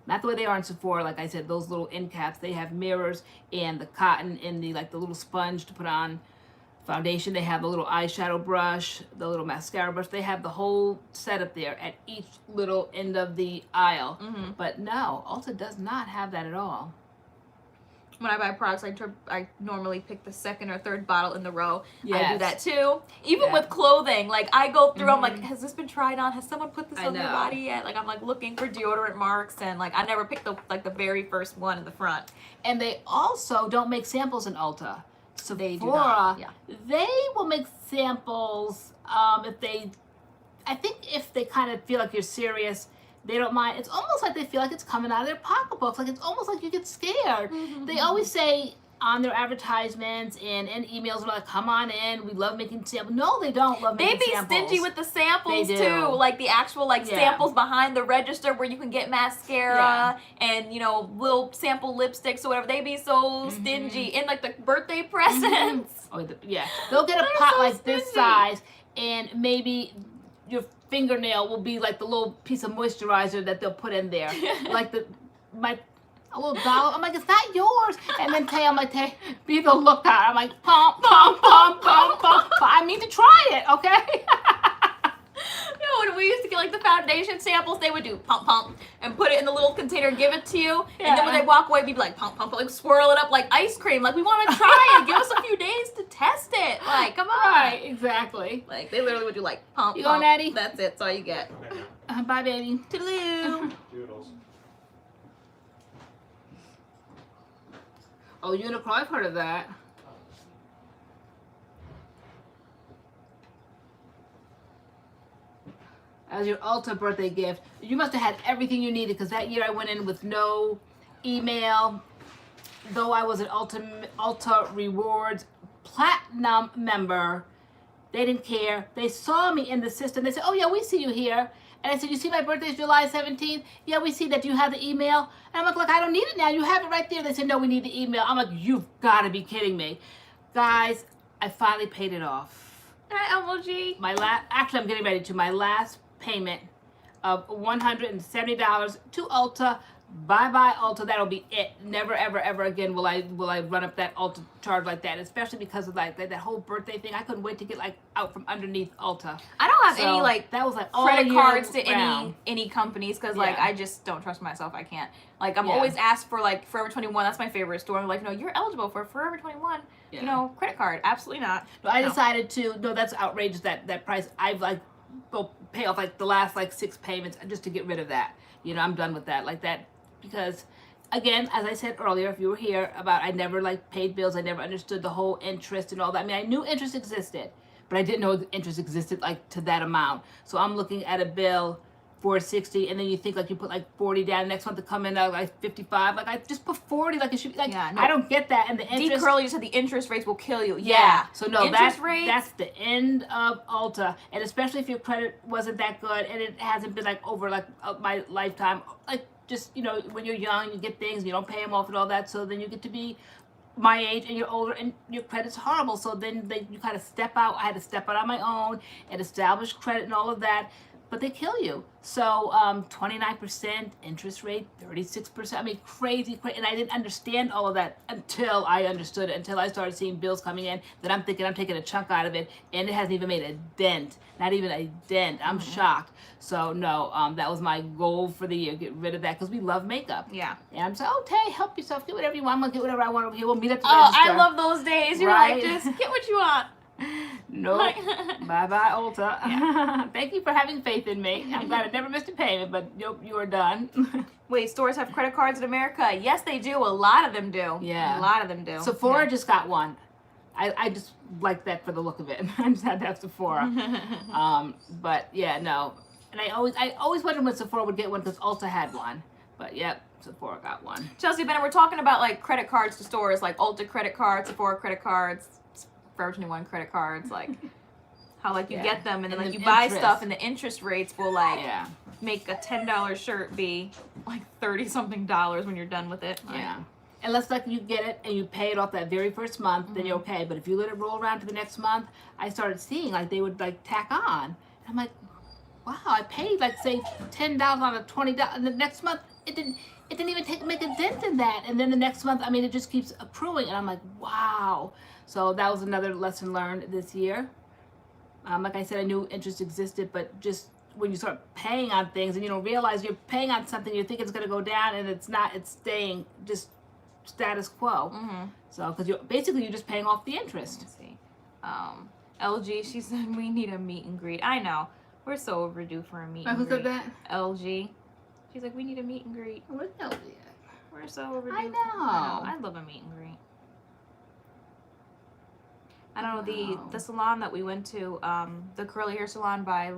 Not the way they are in Sephora. Like I said, those little end caps, they have mirrors and the cotton and the little sponge to put on foundation. They have the little eyeshadow brush, the little mascara brush. They have the whole setup there at each little end of the aisle. Mm-hmm. But no, Ulta does not have that at all. When I buy products, I normally pick the second or third bottle in the row. Yes. I do that too. Even with clothing, like I go through, I'm like, has this been tried on? Has someone put this on their body yet? Like I'm like looking for deodorant marks, and like I never pick the very first one in the front. And they also don't make samples in Ulta. So They do not. Yeah. They will make samples I think if they kind of feel like you're serious, they don't mind. It's almost like they feel like it's coming out of their pocketbooks. Like it's almost like you get scared. Mm-hmm. They always say on their advertisements and emails, like, come on in, we love making samples. No, they don't love making samples. They be stingy with the samples They do. too. Like the actual samples behind the register where you can get mascara and little sample lipsticks or whatever. They be so stingy. And like the birthday presents. Oh, they'll get a pot like this size, and maybe your fingernail will be like the little piece of moisturizer that they'll put in there. Like a little dollar. I'm like, it's not yours. And then I'm like, be the lookout. I'm like, pump, pump, pump, pump, pump. I need to try it, okay? When we used to get like the foundation samples, they would do pump, pump, and put it in the little container, give it to you, and then when they walk away, we'd be like pump, pump, like swirl it up like ice cream. Like we want to try it. Give us a few days to test it. Like, come on. Right, exactly. Like they literally would do like pump, You pump. going, Addie? That's it. That's all you get. Bye, baby. Toodaloo. Doodles. Oh, Uniqlo, I've heard of that. As your Ulta birthday gift, you must have had everything you needed, because that year I went in with no email. Though I was an Ulta Rewards Platinum member, they didn't care. They saw me in the system. They said, oh yeah, we see you here. And I said, you see my birthday is July 17th? Yeah, we see that. You have the email? And I'm like, look, I don't need it now. You have it right there. They said, no, we need the email. I'm like, you've got to be kidding me. Guys, I finally paid it off. Hi, MLG. Actually, I'm getting ready to. My last payment of $170 to Ulta. Bye-bye, Ulta. That'll be it. Never, ever, ever again will I run up that Ulta charge like that, especially because of that whole birthday thing. I couldn't wait to get out from underneath Ulta. I don't have any that was like credit cards to round. any companies, because I just don't trust myself. I can't. Like I'm always asked for like Forever 21. That's my favorite store. I'm like, no, you're eligible for Forever 21. Credit card. Absolutely not. No, I decided to. No, that's outrageous. That price. I've will pay off the last 6 payments just to get rid of that. I'm done with that. Like that. Because, again, as I said earlier, if you were here, I never paid bills. I never understood the whole interest and all that. I mean, I knew interest existed, but I didn't know interest existed to that amount. So I'm looking at a bill for $60, and then you think you put 40 down. Next month to come in at 55. I just put 40. It should be I don't get that. And the interest. D-Curl, you said the interest rates will kill you. Yeah. So no, that's the end of Ulta, and especially if your credit wasn't that good and it hasn't been over my lifetime. Just, when you're young, you get things, you don't pay them off and all that, so then you get to be my age and you're older and your credit's horrible, so then you kind of step out. I had to step out on my own and establish credit and all of that. but they kill you. So 29% interest rate, 36%. I mean, crazy. And I didn't understand all of that until I understood it, until I started seeing bills coming in that I'm thinking I'm taking a chunk out of it, and it hasn't even made a dent. Not even a dent. I'm shocked. So no, that was my goal for the year. Get rid of that because we love makeup. Yeah. And I'm saying, oh, Tay, help yourself. Get whatever you want. I'm gonna get whatever I want over here. We'll meet at the Oh, register. I love those days. You're Right? like, just get what you want. Nope. Bye-bye, Ulta. Yeah. Thank you for having faith in me. I'm glad I never missed a payment, but nope, you are done. Wait, stores have credit cards in America? Yes, they do. A lot of them do. Yeah. A lot of them do. Sephora just got one. I just like that for the look of it. I just had to have Sephora. But yeah, no. And I always wondered when Sephora would get one because Ulta had one. But yep, Sephora got one. Chelsea Bennett, we're talking about like credit cards to stores, like Ulta credit cards, Sephora credit cards, Forever 21 credit cards, like how like you get them and then like you buy stuff and the interest rates will like make a $10 shirt be like $30-something when you're done with it. Like, yeah. Unless like you get it and you pay it off that very first month, then you're okay. But if you let it roll around to the next month, I started seeing like they would like tack on. And I'm like, wow, I paid like say $10 on a $20, and the next month it didn't even make a dent in that. And then the next month, I mean, it just keeps accruing, and I'm like, wow. So that was another lesson learned this year. Like I said, I knew interest existed, but just when you start paying on things and you don't realize you're paying on something, you think it's going to go down, and it's not. It's staying just status quo. So because you're just paying off the interest. Let's see. LG, she said we need a meet and greet. I know. We're so overdue for a meet and Who greet. said that? LG. She's like, we need a meet and greet. Where's LG at? We're so overdue. I know. I love a meet and greet. I don't know, the salon that we went to, the curly hair salon by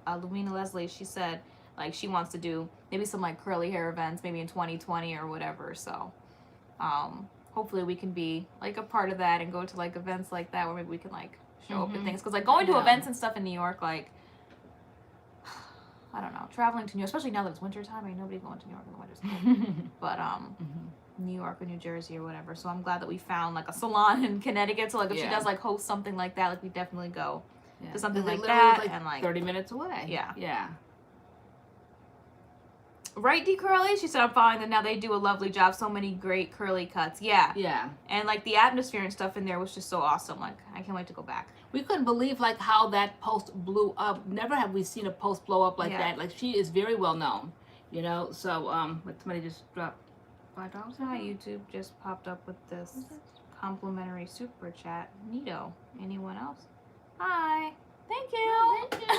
Louina Leslie, she said like she wants to do maybe some like curly hair events maybe in 2020 or whatever. So hopefully we can be like a part of that and go to like events like that where maybe we can like show up at things. Because like going to events and stuff in New York, like I don't know, traveling to New York, especially now that it's winter time, ain't nobody going to New York in the winter. But New York or New Jersey or whatever. So I'm glad that we found like a salon in Connecticut. So like if she does like host something like that, like we definitely go to something like that. Like and like 30 minutes away. Yeah. Right, D Curly? She said I'm following them now. They do a lovely job. So many great curly cuts. Yeah. And like the atmosphere and stuff in there was just so awesome. Like I can't wait to go back. We couldn't believe like how that post blew up. Never have we seen a post blow up like that. Like she is very well known, you know. So but somebody just dropped $5. Hi, YouTube just popped up with this complimentary super chat. Neato. Anyone else? Hi. Thank you. Thank you.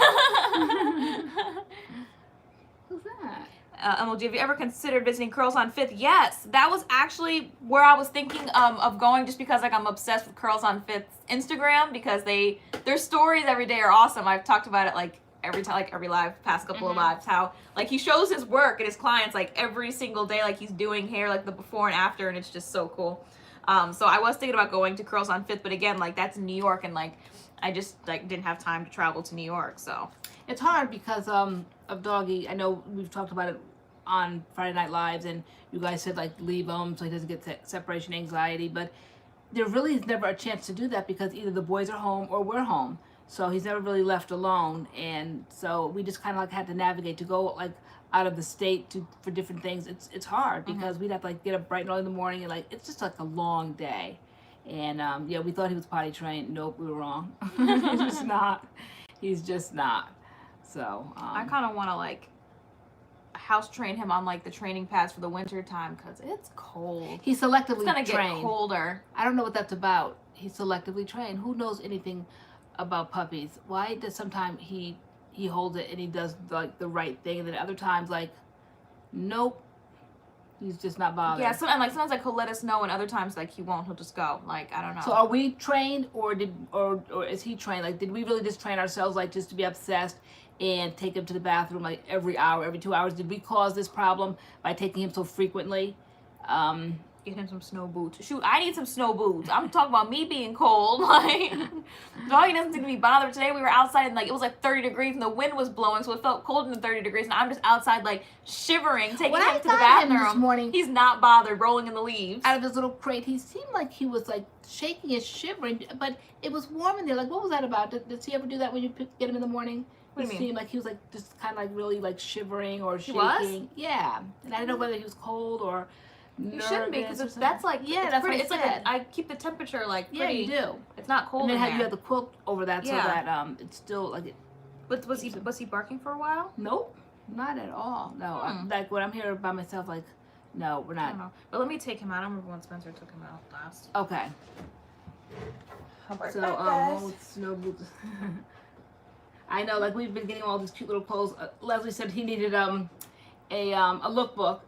Who's that? MLG, have you ever considered visiting Curls on 5th? Yes, that was actually where I was thinking of going, just because like I'm obsessed with Curls on 5th's Instagram, because their stories every day are awesome. I've talked about it like every time, like every live, past couple of lives, how like he shows his work and his clients like every single day, like he's doing hair, like the before and after, and it's just so cool. So I was thinking about going to Curls on 5th, but again, like that's in New York, and like I just like didn't have time to travel to New York. So it's hard because of Doggy. I know we've talked about it on Friday Night Lives, and you guys said like leave him so he doesn't get separation anxiety, but there really is never a chance to do that because either the boys are home or we're home. So he's never really left alone, and so we just kind of like had to navigate to go like out of the state for different things. It's hard because we'd have to like get up bright and early in the morning, and like it's just like a long day. And yeah, we thought he was potty trained. Nope, we were wrong. He's just not. He's just not. So I kind of want to like house train him on like the training pads for the winter time because it's cold. He's selectively trained. It's gonna trained. get colder. I don't know what that's about. He's selectively trained. Who knows anything about puppies? Why does sometimes he holds it and he does like the right thing, and then other times like nope, he's just not bothered. Yeah, so, and like sometimes like he'll let us know, and other times like he won't. He'll just go. Like I don't know. So are we trained, or is he trained? Like did we really just train ourselves like just to be obsessed and take him to the bathroom like every hour, every 2 hours? Did we cause this problem by taking him so frequently? Get him some snow boots. Shoot, I need some snow boots. I'm talking about me being cold. Like, Doggy doesn't seem to be bothered. Today we were outside and like it was like 30 degrees and the wind was blowing, so it felt colder than 30 degrees. And I'm just outside like shivering, taking him to the bathroom. This morning, he's not bothered, rolling in the leaves. Out of his little crate, he seemed like he was like shaking and shivering, but it was warm in there. Like, what was that about? Does he ever do that when you get him in the morning? What do you mean? Seemed like he was like just kind of like really like shivering or shaking. Was? Yeah, and I don't know whether he was cold or You shouldn't be, nervous because or that's like, yeah, it's that's pretty, what it's like I keep the temperature like yeah, pretty. you do. It's not cold And then in how there. you have the quilt over that so Yeah. that it's still like it. But was he barking for a while? Nope, not at all. No, like when I'm here by myself, like no, we're I not. don't know. But let me take him out. I remember when Spencer took him out last. Okay. So one with snow boots. I know, like we've been getting all these cute little clothes. Leslie said he needed a lookbook.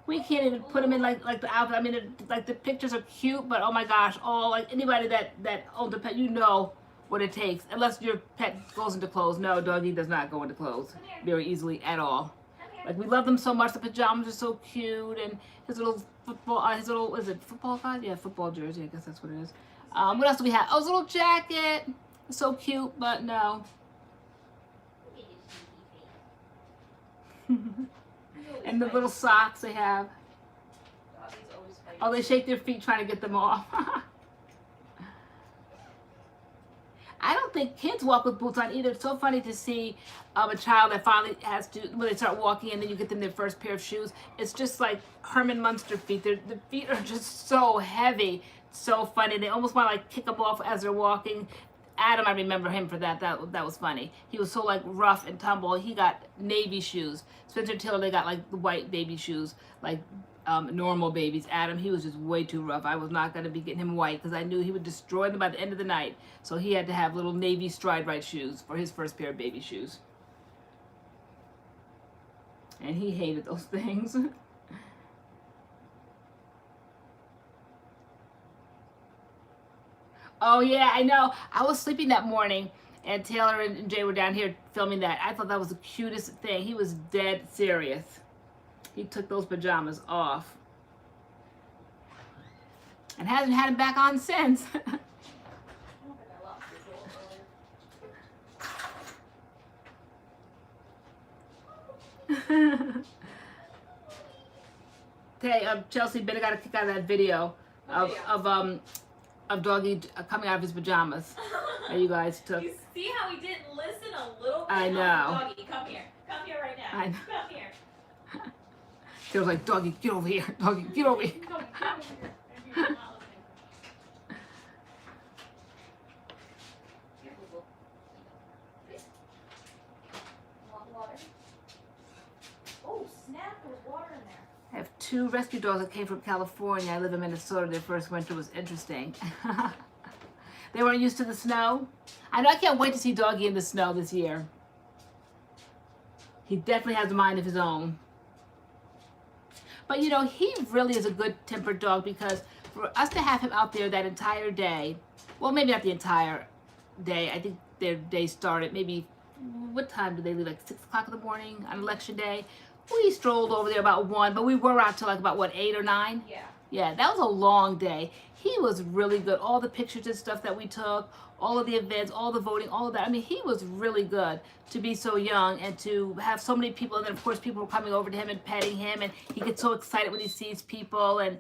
We can't even put them in like the outfit. I mean, like the pictures are cute, but oh my gosh, all like anybody that owns a pet, you know what it takes. Unless your pet goes into clothes. No, doggy does not go into clothes very easily at all. Like we love them so much. The pajamas are so cute, and his little football, is it football guys? Yeah, football jersey. I guess that's what it is. What else do we have? Oh, his little jacket. It's so cute, but no. And the little socks they have. Oh, they shake their feet trying to get them off. I don't think kids walk with boots on either. It's so funny to see a child that finally has to, when they start walking and then you get them their first pair of shoes. It's just like Herman Munster feet. The feet are just so heavy. So funny. They almost want to like kick them off as they're walking. Adam, I remember him for that. That was funny. He was so like rough and tumble. He got navy shoes. Spencer and Taylor, they got like the white baby shoes, like normal babies. Adam, he was just way too rough. I was not going to be getting him white because I knew he would destroy them by the end of the night. So he had to have little navy stride right shoes for his first pair of baby shoes. And he hated those things. Oh yeah, I know. I was sleeping that morning and Taylor and Jay were down here filming that. I thought that was the cutest thing. He was dead serious. He took those pajamas off. And hasn't had them back on since. Hey, Chelsea Bennett got a kick out of that video of doggy coming out of his pajamas that you guys took. You see how he didn't listen a little bit? I know. Doggy, come here. Come here right now. I know. Come here. She was like, doggy, get over here. Doggy, get over here. Come over here. And you're not listening. Here, boo-boo. Want water? Oh, snap, there's water in there. I have 2 rescue dogs that came from California. I live in Minnesota. Their first winter was interesting. They weren't used to the snow. I know, I can't wait to see Doggy in the snow this year. He definitely has a mind of his own. But you know, he really is a good-tempered dog because for us to have him out there that entire day, well, maybe not the entire day. I think their day started maybe, what time did they leave? Like 6 o'clock in the morning on election day? We strolled over there about 1, but we were out till like about, what, 8 or 9? Yeah. Yeah, that was a long day. He was really good. All the pictures and stuff that we took, all of the events, all the voting, all of that. I mean, he was really good to be so young and to have so many people. And then, of course, people were coming over to him and petting him. And he gets so excited when he sees people. And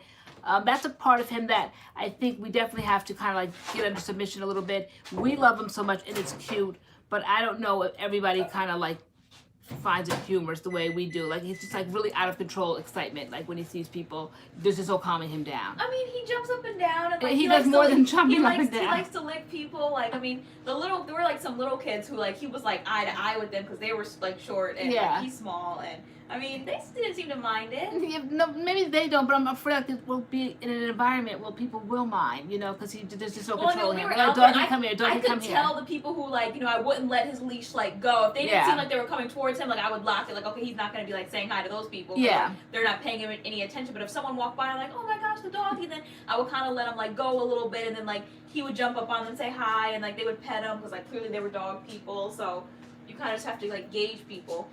that's a part of him that I think we definitely have to kind of like get under submission a little bit. We love him so much and it's cute. But I don't know if everybody kind of like finds it humorous the way we do. Like, he's just like really out of control excitement. Like when he sees people, this is so calming him down. I mean, he jumps up and down, and like he does more than jumping up and down. He likes to lick people. Like, I mean, there were like some little kids who like he was like eye to eye with them because they were like short and Yeah. like, he's small, and I mean they didn't seem to mind it. Yeah, no, maybe they don't, but I'm afraid like it will be in an environment where people will mind, you know, because there's just no control when we him. were Like, out there, doggy, come here, doggy, come I could here. tell the people who like, you know, I wouldn't let his leash like go. If they didn't Yeah. seem like they were coming towards him, like I would lock it. Like, okay, he's not gonna be like saying hi to those people. 'Cause, Yeah. like, they're not paying him any attention. But if someone walked by, I'm like, oh my gosh, the doggy. Then I would kind of let him like go a little bit, and then like he would jump up on them, say hi, and like they would pet him because like clearly they were dog people. So you kind of just have to like gauge people.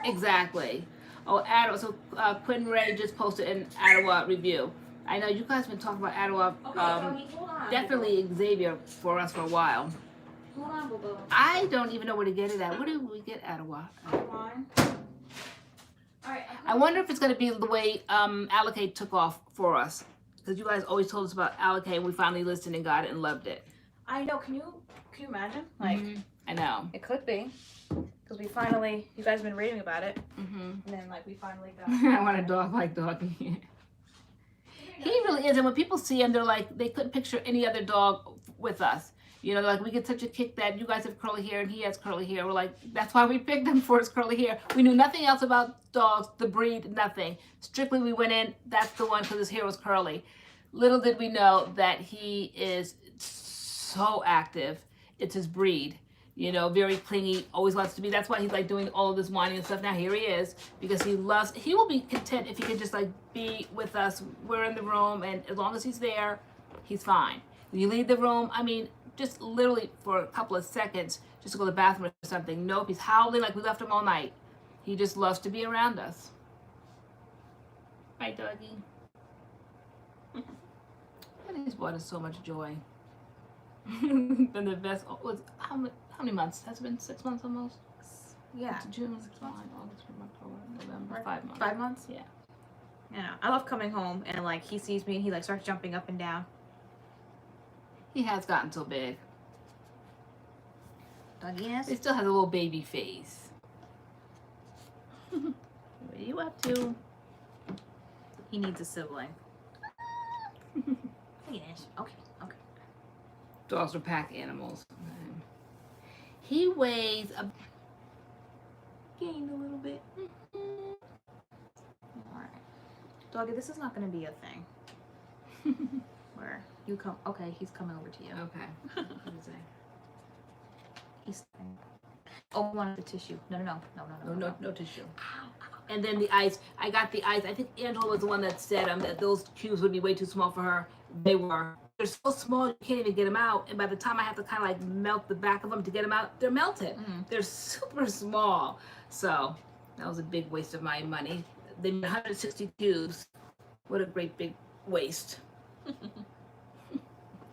Exactly. Oh, so Quentin Ray just posted an Ottawa review. I know you guys have been talking about Ottawa, Okay, doggy, hold on. definitely Xavier for us for a while. Hold on, boo-boo. I don't even know where to get it at. Where do we get Ottawa? Hold on. All right. I wonder if it's going to be the way Alikay took off for us. Because you guys always told us about Alikay and we finally listened and got it and loved it. I know. Can you imagine? Like. Mm-hmm. I know. It could be. Because we finally, you guys have been reading about it. And then, like, we finally got... I want a dog like Doggy. He really is. And when people see him, they're like, they couldn't picture any other dog with us. You know, like, we get such a kick that you guys have curly hair and he has curly hair. We're like, that's why we picked him for his curly hair. We knew nothing else about dogs, the breed, nothing. Strictly, we went in, that's the one because his hair was curly. Little did we know that he is so active. It's his breed. You know, very clingy, always wants to be. That's why he's like doing all of this whining and stuff. Now here he is, because he will be content if he can just like be with us. We're in the room, and as long as he's there, he's fine. When you leave the room, I mean, just literally for a couple of seconds, just to go to the bathroom or something. Nope, he's howling like we left him all night. He just loves to be around us. Right, doggy? And he's brought us so much joy. Been the best. How many months? Has it been 6 months almost? Yeah. It's June, July, August, October, November. 5 months. 5 months? Yeah. Yeah. I love coming home and like he sees me and he like starts jumping up and down. He has gotten so big. Doggy is? He still has a little baby face. What are you up to? He needs a sibling. Yes. Okay. Okay. Dogs are pack animals. He weighs gained a little bit. Alright. Doggy, this is not going to be a thing. Where you come. Okay, he's coming over to you. Okay. He's. Oh, I wanted the tissue. No tissue. And then the ice. I got the ice. I think Angela was the one that said that those cubes would be way too small for her. They were. They're so small you can't even get them out. And by the time I have to kind of like melt the back of them to get them out, they're melted. They're super small. So that was a big waste of my money. They made 160 cubes. What a great big waste. They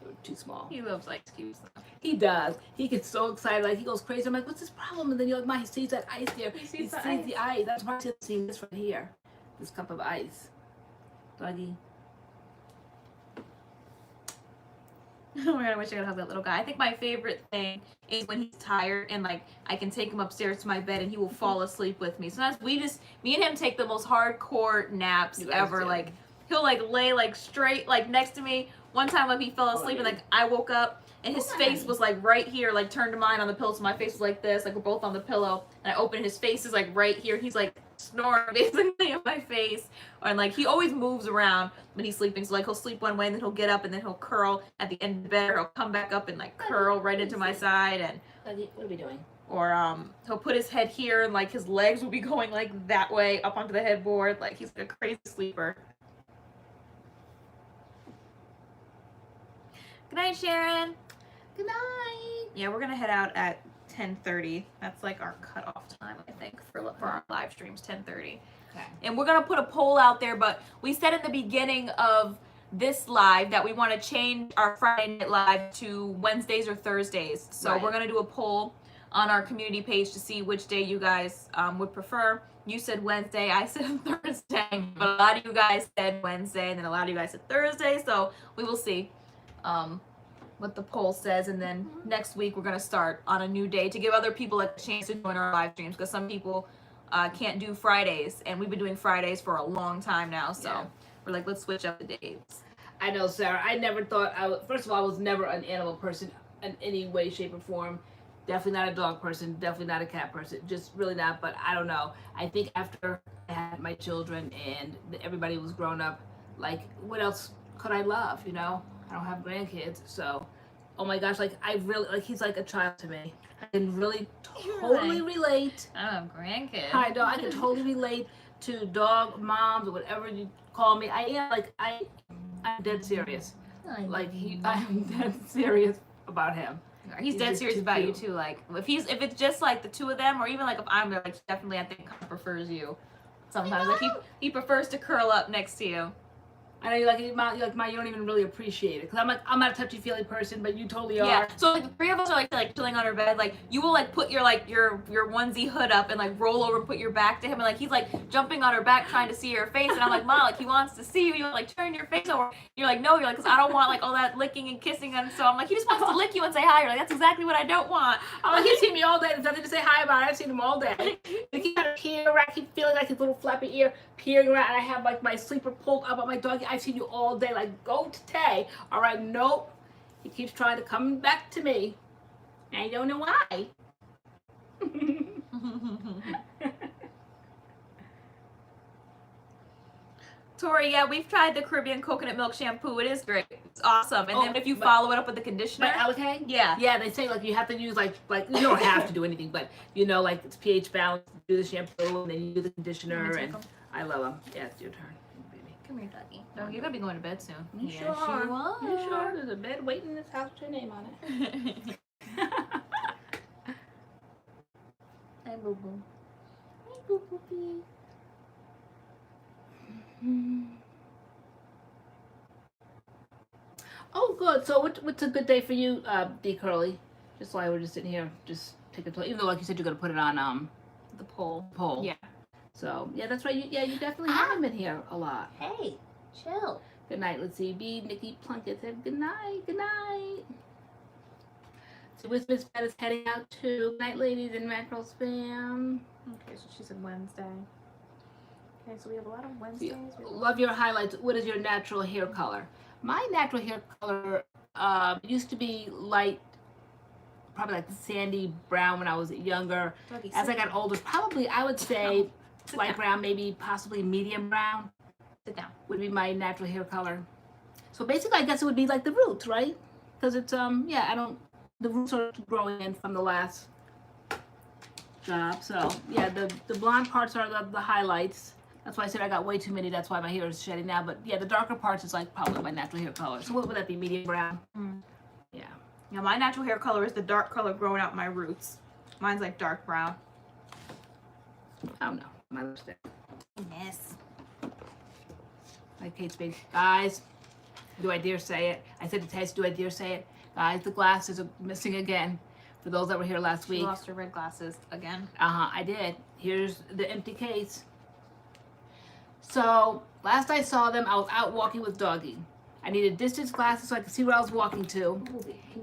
were too small. He loves ice cubes. He does. He gets so excited. Like, he goes crazy. I'm like, what's his problem? And then you're like, Ma, he sees that ice there. He sees the ice. That's why he's seeing this right here. This cup of ice. Doggy. Oh my god, I wish I could hug that little guy. I think my favorite thing is when he's tired and like I can take him upstairs to my bed and he will fall asleep with me. Sometimes me and him take the most hardcore naps ever. Like he'll like lay like straight like next to me. One time like he fell asleep and like I woke up and his face was like right here, like turned to mine on the pillow, so my face was like this, like we're both on the pillow, and I open his face is like right here. He's like snoring basically in my face, and like he always moves around when he's sleeping. So like he'll sleep one way and then he'll get up and then he'll curl at the end of the bed, or he'll come back up and like curl right into my side. And what are we doing? Or he'll put his head here and like his legs will be going like that way up onto the headboard. Like he's like a crazy sleeper. Good night, Sharon. Good night. Yeah, we're gonna head out at 10:30. That's like our cutoff time, I think, for our live streams, 10:30. Okay. And we're gonna put a poll out there, but we said in the beginning of this live that we want to change our Friday night live to Wednesdays or Thursdays. So we're gonna do a poll on our community page to see which day you guys would prefer. You said Wednesday, I said Thursday, but a lot of you guys said Wednesday, and then a lot of you guys said Thursday. So we will see what the poll says, and then next week we're gonna start on a new day to give other people a chance to join our live streams, because some people can't do Fridays, and we've been doing Fridays for a long time now. So we're like, let's switch up the dates. I know, Sarah. I never thought first of all, I was never an animal person in any way, shape, or form. Definitely not a dog person. Definitely not a cat person. Just really not. But I don't know. I think after I had my children and everybody was grown up, like, what else could I love? You know, I don't have grandkids, so oh my gosh, like I really like he's like a child to me. I can really totally relate. I don't have grandkids. I know. I can totally relate to dog moms or whatever you call me. I am like I'm dead serious. Like I'm dead serious about him. He's dead serious about you too. Like if it's just like the two of them, or even like if I'm there, like definitely I think he prefers you. Sometimes like he prefers to curl up next to you. I know you like you don't even really appreciate it. Cause I'm not a touchy-feely person, but you totally are. Yeah. So like the three of us are like chilling on our bed. Like you will like put your onesie hood up and like roll over and put your back to him, and like he's like jumping on her back trying to see her face, and I'm like, Mom, like he wants to see you. You like turn your face over. You're like, no, you're like, cause I don't want like all that licking and kissing, and so I'm like, he just wants to lick you and say hi. You're like, that's exactly what I don't want. I'm like, he's seen me all day. There's nothing to say hi about. I've seen him all day. He keeps kind of peering around. I keep feeling like his little flappy ear peering around, and I have like my sleeper pulled up on my doggy. I've seen you all day. Like, go to Tay. All right, nope. He keeps trying to come back to me. I don't know why. Tori, yeah, we've tried the Caribbean coconut milk shampoo. It is great. It's awesome. And then if you follow it up with the conditioner. By Alikay? Yeah. Yeah, they say like you have to use like you don't have to do anything, but you know, like it's pH balanced, do the shampoo and then you do the conditioner, and I love them. Yeah, it's your turn. Come here, Ducky. No, you're gonna be going to bed soon. You sure are. You sure? There's a bed waiting in this house with your name on it. Hi, Boo Boo. Hi, Boo Boo. Oh, good. So what's a good day for you, D Curly? Just while we're just sitting here, just take a toy. Even though, like you said, you're gonna put it on The pole. Yeah. So yeah, that's right. You definitely haven't been here a lot. Hey, chill. Good night. Let's see. B. Nikki Plunkett said good night. Good night. So Miss Pat is heading out to good night, ladies, and MADCURLS fam. Okay, so she said Wednesday. Okay, so we have a lot of Wednesdays. Love your highlights. What is your natural hair color? My natural hair color used to be light, probably like sandy brown when I was younger. Doggy, As I got older, probably I would say light brown, maybe possibly medium brown. Sit down. Would be my natural hair color. So basically, I guess it would be like the roots, right? Because it's the roots are growing in from the last job. So yeah, the blonde parts are the highlights. That's why I said I got way too many. That's why my hair is shedding now. But yeah, the darker parts is like probably my natural hair color. So what would that be? Medium brown? Yeah. Yeah, my natural hair color is the dark color growing out my roots. Mine's like dark brown. Oh no, my lipstick. Yes. Like Kate Spade. Guys, do I dare say it? I said to Tess, do I dare say it? Guys, the glasses are missing again. For those that were here last week. She lost her red glasses again. I did. Here's the empty case. So, last I saw them, I was out walking with Doggy. I needed distance glasses so I could see where I was walking to.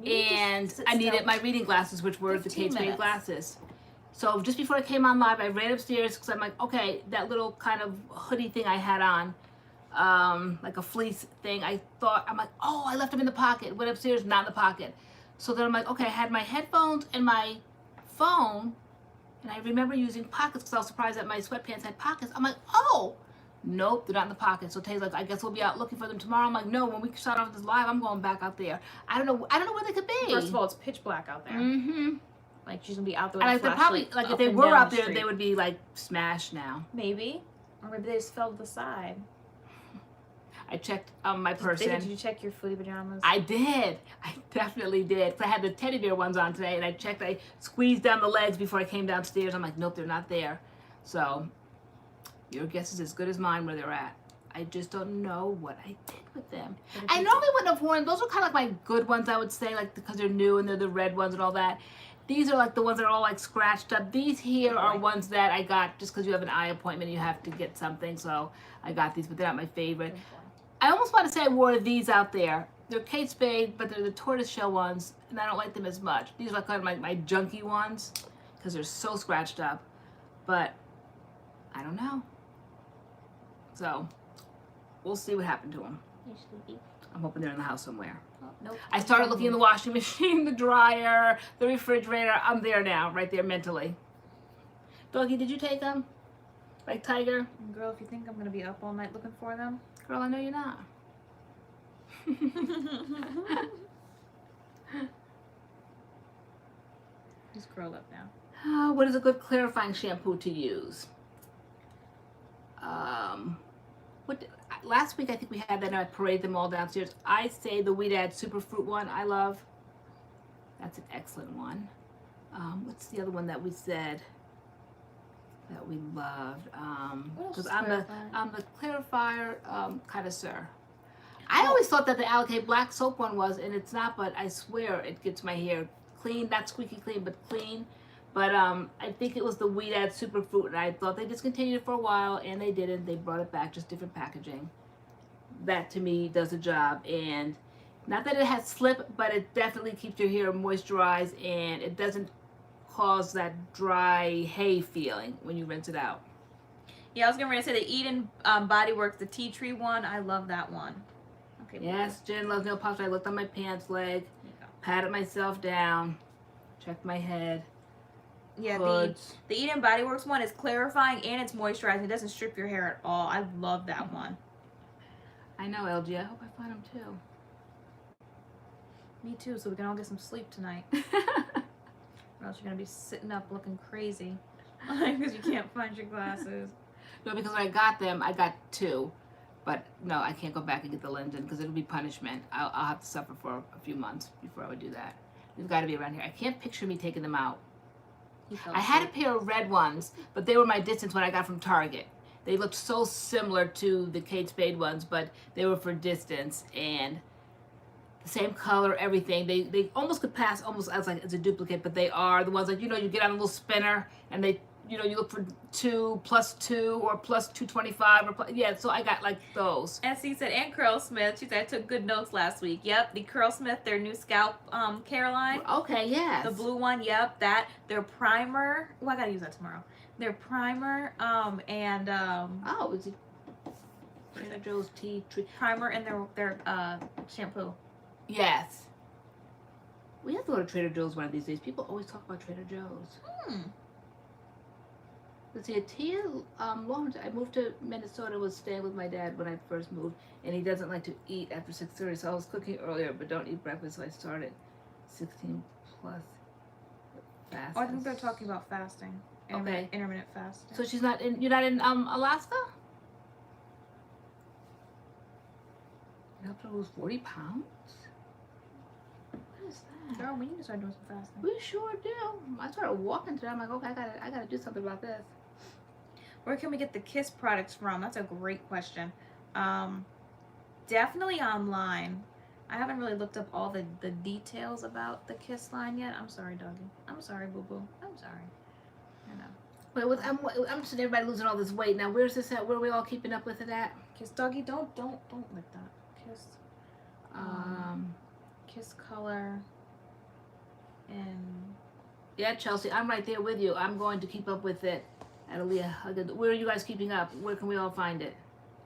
And I needed my reading glasses, which were the Kate Spade glasses. So, just before I came on live, I ran upstairs because I'm like, okay, that little kind of hoodie thing I had on, like a fleece thing, I'm like, oh, I left them in the pocket. Went upstairs, not in the pocket. So then I'm like, okay, I had my headphones and my phone, and I remember using pockets because I was surprised that my sweatpants had pockets. I'm like, oh, nope, they're not in the pocket. So Tay's like, I guess we'll be out looking for them tomorrow. I'm like, no, when we start off this live, I'm going back out there. I don't know where they could be. First of all, it's pitch black out there. Mm-hmm. Like she's gonna be out there with and a flashlight. Probably, like if they were out there, they would be like smashed now. Maybe. Or maybe they just fell to the side. I checked my person. Did you check your footy pajamas? I did. I definitely did. I had the teddy bear ones on today, and I checked. I squeezed down the legs before I came downstairs. I'm like, nope, they're not there. So your guess is as good as mine where they're at. I just don't know what I did with them. I normally wouldn't have worn. Those are kind of like my good ones, I would say, like because they're new and they're the red ones and all that. These are like the ones that are all like scratched up. These here are ones that I got just because you have an eye appointment and you have to get something. So I got these, but they're not my favorite. I almost want to say I wore these out there. They're Kate Spade, but they're the tortoiseshell ones, and I don't like them as much. These are kind of my junky ones because they're so scratched up. But I don't know. So we'll see what happened to them. I'm hoping they're in the house somewhere. Oh, nope. I started looking in the washing machine, the dryer, the refrigerator. I'm there now, right there mentally. Doggy, did you take them? Like Tiger? Girl, if you think I'm going to be up all night looking for them. Girl, I know you're not. Just curled up now. What is a good clarifying shampoo to use? Last week I think we had that and I paraded them all downstairs. I say the Weedad Superfruit one I love. That's an excellent one. What's the other one that we said that we loved? Because I'm the clarifier connoisseur. I always thought that the Alikay black soap one was, and it's not, but I swear it gets my hair clean, not squeaky clean, but clean. But I think it was the Weed Ad Superfruit, and I thought they discontinued it for a while, and they didn't. They brought it back, just different packaging. That, to me, does the job. And not that it has slip, but it definitely keeps your hair moisturized, and it doesn't cause that dry hay feeling when you rinse it out. Yeah, I was going to say the Eden BodyWorks, the tea tree one. I love that one. Okay. Yes, Jen loves nail polish. I looked on my pants leg, patted myself down, checked my head. Yeah, the Eden BodyWorks one is clarifying and it's moisturizing. It doesn't strip your hair at all. I love that one. I know, LG. I hope I find them too. Me too, so we can all get some sleep tonight. Or else you're going to be sitting up looking crazy because you can't find your glasses. No, because when I got them, I got 2. But no, I can't go back and get the Linden because it'll be punishment. I'll have to suffer for a few months before I would do that. They've got to be around here. I can't picture me taking them out. I had a pair of red ones, but they were my distance when I got from Target. They looked so similar to the Kate Spade ones, but they were for distance and the same color, everything. They almost could pass almost as like as a duplicate, but they are the ones like, you know, you get on a little spinner and they, you know, you look for 2 plus 2 or plus 225 or plus, yeah. So I got like those. Essie said, and Curlsmith. She said, I took good notes last week. Yep, the Curlsmith, their new scalp care line. Okay, yes. The blue one, yep, that. Their primer. Oh, I gotta use that tomorrow. Their primer and oh, is it Trader Joe's tea tree primer and their shampoo. Yes. We have to go to Trader Joe's one of these days. People always talk about Trader Joe's. Let's see, Tia Lawrence, I moved to Minnesota, was staying with my dad when I first moved, and he doesn't like to eat after 6:30, so I was cooking earlier, but don't eat breakfast, so I started 16 plus fast. Oh, I think they're talking about fasting. Okay. Intermittent fasting. So she's not in, you're not in Alaska? You have to lose 40 pounds? What is that? Girl, we need to start doing some fasting. We sure do. I started walking today. I'm like, okay, I gotta do something about this. Where can we get the Kiss products from? That's a great question. Definitely online. I haven't really looked up all the details about the Kiss line yet. I'm sorry, doggy. I'm sorry, boo-boo. I'm sorry. I know. Wait, I'm seeing everybody losing all this weight. Now, where's this at? Where are we all keeping up with it at? Kiss, doggy, don't lick that. Kiss. Kiss color. And yeah, Chelsea, I'm right there with you. I'm going to keep up with it. Aaliyah, where are you guys keeping up? Where can we all find it?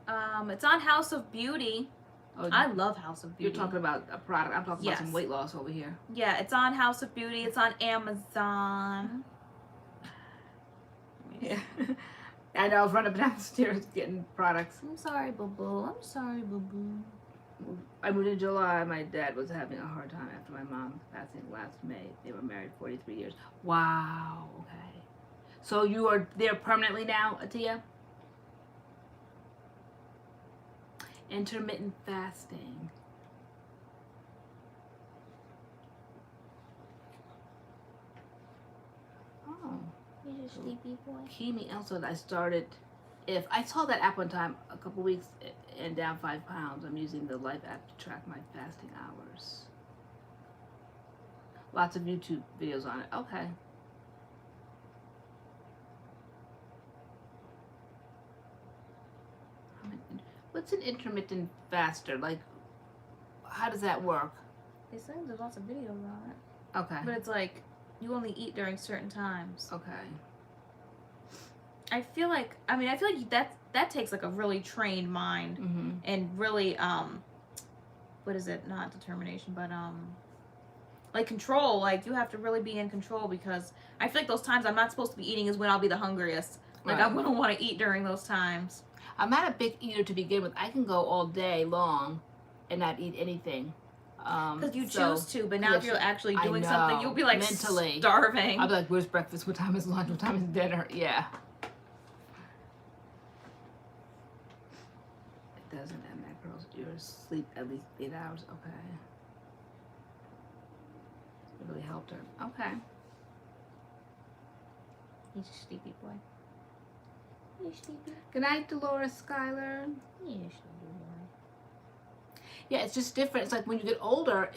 It's on House of Beauty. Oh, I love House of Beauty. You're talking about a product. I'm talking about some weight loss over here. Yeah, it's on House of Beauty. It's on Amazon. Yeah. I know, I was running downstairs getting products. I'm sorry, boo-boo. I'm sorry, boo-boo. I moved in July. My dad was having a hard time after my mom passing last May. They were married 43 years. Wow. Okay. So you are there permanently now, Atia? Intermittent fasting. Oh. You're a sleepy boy. Kimi also, I started. If I saw that app one time, a couple weeks and down 5 pounds, I'm using the Life app to track my fasting hours. Lots of YouTube videos on it. Okay. What's an intermittent faster? Like, how does that work? They say there's lots of videos on it. Okay. But it's like, you only eat during certain times. Okay. I feel like that takes like a really trained mind and really what is it? Not determination, but like control. Like you have to really be in control because I feel like those times I'm not supposed to be eating is when I'll be the hungriest. Like I'm gonna want to eat during those times. I'm not a big eater to begin with. I can go all day long and not eat anything. Because you choose to, but now if you're actually doing something, you'll be like mentally starving. I'll be like, where's breakfast? What time is lunch? What time is dinner? Yeah. It doesn't end that, girls. You're asleep at least 8 hours. Okay. It really helped her. Okay. He's a sleepy boy. You're sleepy. Good night, Dolores Schuyler. You're sleepy boy. Yeah, it's just different. It's like when you get older,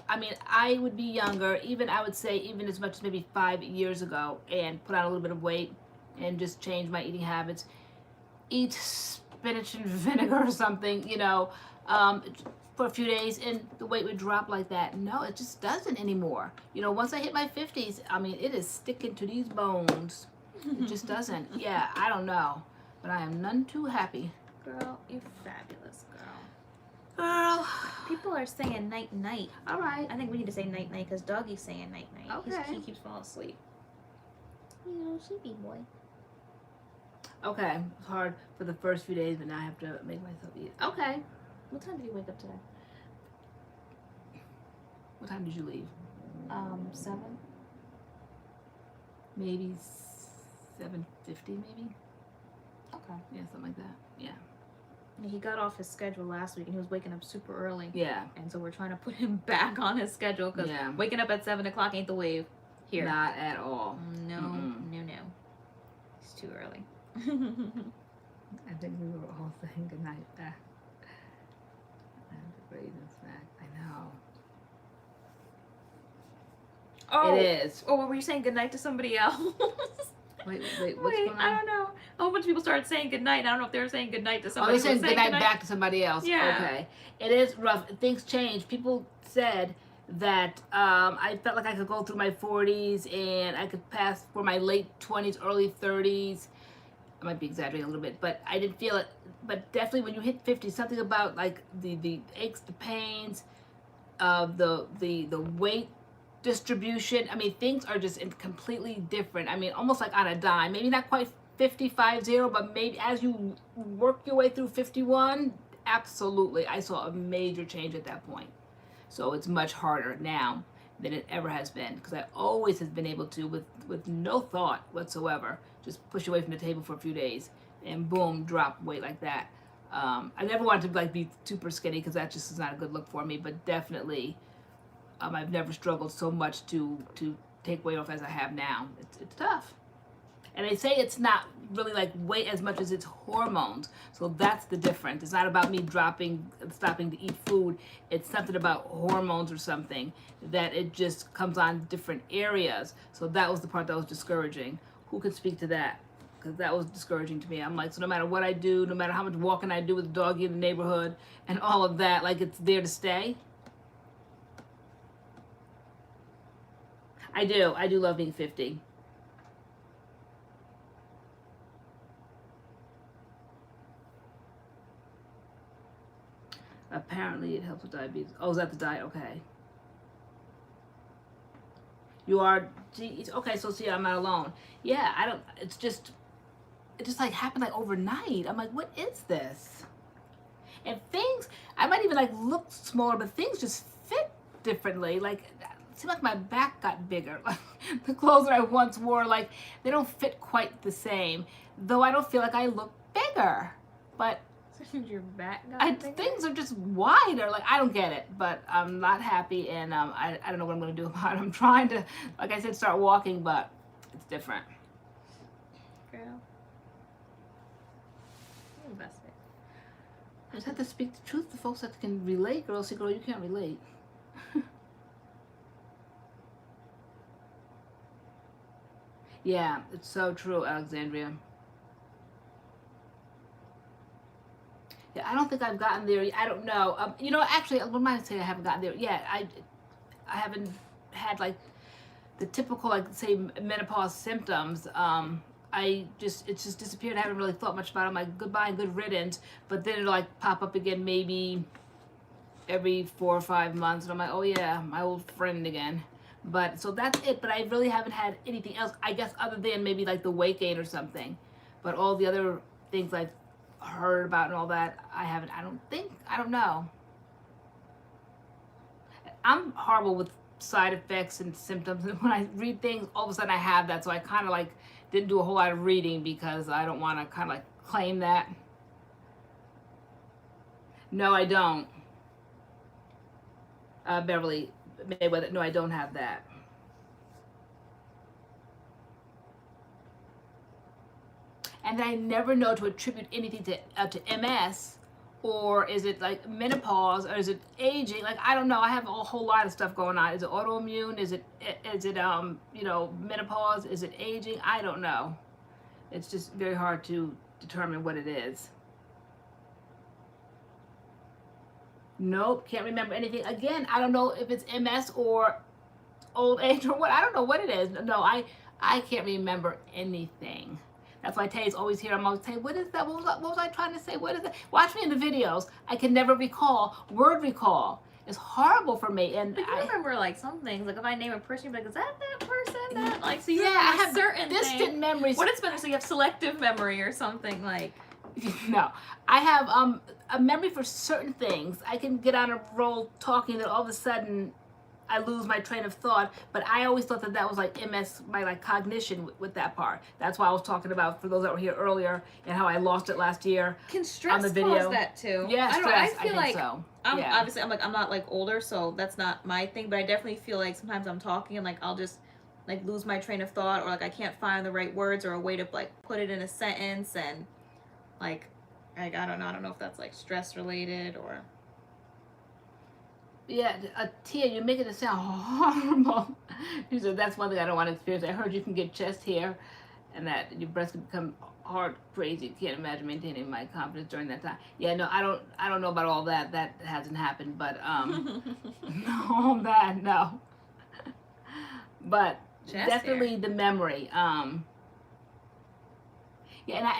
I mean, I would be younger, even I would say even as much as maybe 5 years ago, and put on a little bit of weight and just change my eating habits. Eat spinach and vinegar or something, you know, for a few days, and the weight would drop like that. No, it just doesn't anymore. You know, once I hit my 50s, I mean, it is sticking to these bones. It just doesn't. Yeah, I don't know, but I am none too happy. Girl, you're fabulous, girl. Girl. People are saying night night. All right. I think we need to say night night because Doggy's saying night night. Okay. He keeps falling asleep. You little sleepy boy. Okay, it's hard for the first few days, but now I have to make myself eat. Okay. What time did you wake up today? What time did you leave? 7. Maybe 7:50, maybe. Okay. Yeah, something like that. Yeah. He got off his schedule last week and he was waking up super early. Yeah. And so we're trying to put him back on his schedule because waking up at 7 o'clock ain't the wave here. Not at all. No, no. It's too early. I think we were all saying goodnight. And the raisin snack. I know. Oh, it is. Oh, were you saying goodnight to somebody else? Wait, what's going on? I don't know. A whole bunch of people started saying goodnight. I don't know if they were saying goodnight to Oh, somebody. they're saying goodnight back to somebody else. Yeah. Okay. It is rough. Things change. People said that I felt like I could go through my 40s and I could pass for my late 20s, early 30s. I might be exaggerating a little bit, but I didn't feel it. But definitely when you hit 50, something about like the aches, the pains, the weight distribution. I mean, things are just completely different. I mean, almost like on a dime. Maybe not quite 50, but maybe as you work your way through 51, absolutely. I saw a major change at that point. So it's much harder now than it ever has been, because I always have been able to, with no thought whatsoever, just push away from the table for a few days and boom, drop weight like that. I never wanted to like be super skinny because that just is not a good look for me, but definitely I've never struggled so much to take weight off as I have now. It's tough. And they say it's not really like weight as much as it's hormones. So that's the difference. It's not about me stopping to eat food. It's something about hormones or something that it just comes on different areas. So that was the part that was discouraging. Who could speak to that? Because that was discouraging to me. I'm like, so no matter what I do, no matter how much walking I do with the doggy in the neighborhood and all of that, like it's there to stay. I do love being 50. Apparently it helps with diabetes. Oh, is that the diet? Okay. You are, okay, so see, I'm not alone. Yeah, it just like happened like overnight. I'm like, what is this? And things, I might even like look smaller, but things just fit differently. Like, it seemed like my back got bigger. Like the clothes that I once wore, like they don't fit quite the same. Though I don't feel like I look bigger, but your back got bigger? Things are just wider. Like, I don't get it, but I'm not happy, and I don't know what I'm going to do about it. I'm trying to, like I said, start walking, but it's different. Girl. You're the best. I just have to speak the truth to folks that can relate. Girl, see, girl, you can't relate. Yeah, it's so true, Alexandria. Yeah, I don't think I've gotten there. I don't know. You know, actually, what am I saying? I haven't gotten there yet. I haven't had like the typical, like, say, menopause symptoms. It's just disappeared. I haven't really thought much about it. I'm like, goodbye and good riddance. But then it'll like pop up again maybe every 4 or 5 months, and I'm like, oh yeah, my old friend again. But so that's it. But I really haven't had anything else, I guess, other than maybe like the weight gain or something. But all the other things I've heard about and all that, I haven't. I don't know. I'm horrible with side effects and symptoms, and when I read things, all of a sudden I have that. So I kind of like didn't do a whole lot of reading because I don't want to kind of like claim that. No, I don't. Beverly Mayweather. No, I don't have that. And I never know to attribute anything to MS or is it like menopause, or is it aging? Like, I don't know. I have a whole lot of stuff going on. Is it autoimmune? Is it you know, menopause? Is it aging? I don't know. It's just very hard to determine what it is. Nope, can't remember anything. Again, I don't know if it's MS or old age or what. I don't know what it is. No, I can't remember anything. That's why Tay's always here. I'm always saying, what is that? What was I trying to say? What is that? Watch me in the videos. I can never recall. Word recall is horrible for me. And but you remember like some things. Like if I name a person, you're like, is that person? That like so yeah, I have certain distant memories. What it's better, so you have selective memory or something like. No, I have a memory for certain things. I can get on a roll talking that all of a sudden I lose my train of thought, but I always thought that was like MS, my like cognition with that part. That's why I was talking about, for those that were here earlier, and how I lost it last year. Can stress on the video. cause that too? Yeah, I stress. I feel like so. obviously I'm not like older, so that's not my thing. But I definitely feel like sometimes I'm talking and like I'll just like lose my train of thought, or like I can't find the right words or a way to like put it in a sentence, and like I don't know if that's like stress related or. Yeah, Tia, you're making it sound horrible. She said, that's one thing I don't want to experience. I heard you can get chest hair and that your breasts can become hard, crazy. Can't imagine maintaining my confidence during that time. Yeah, no, I don't know about all that. That hasn't happened, but no, that, no. But chest definitely hair. The memory. Yeah,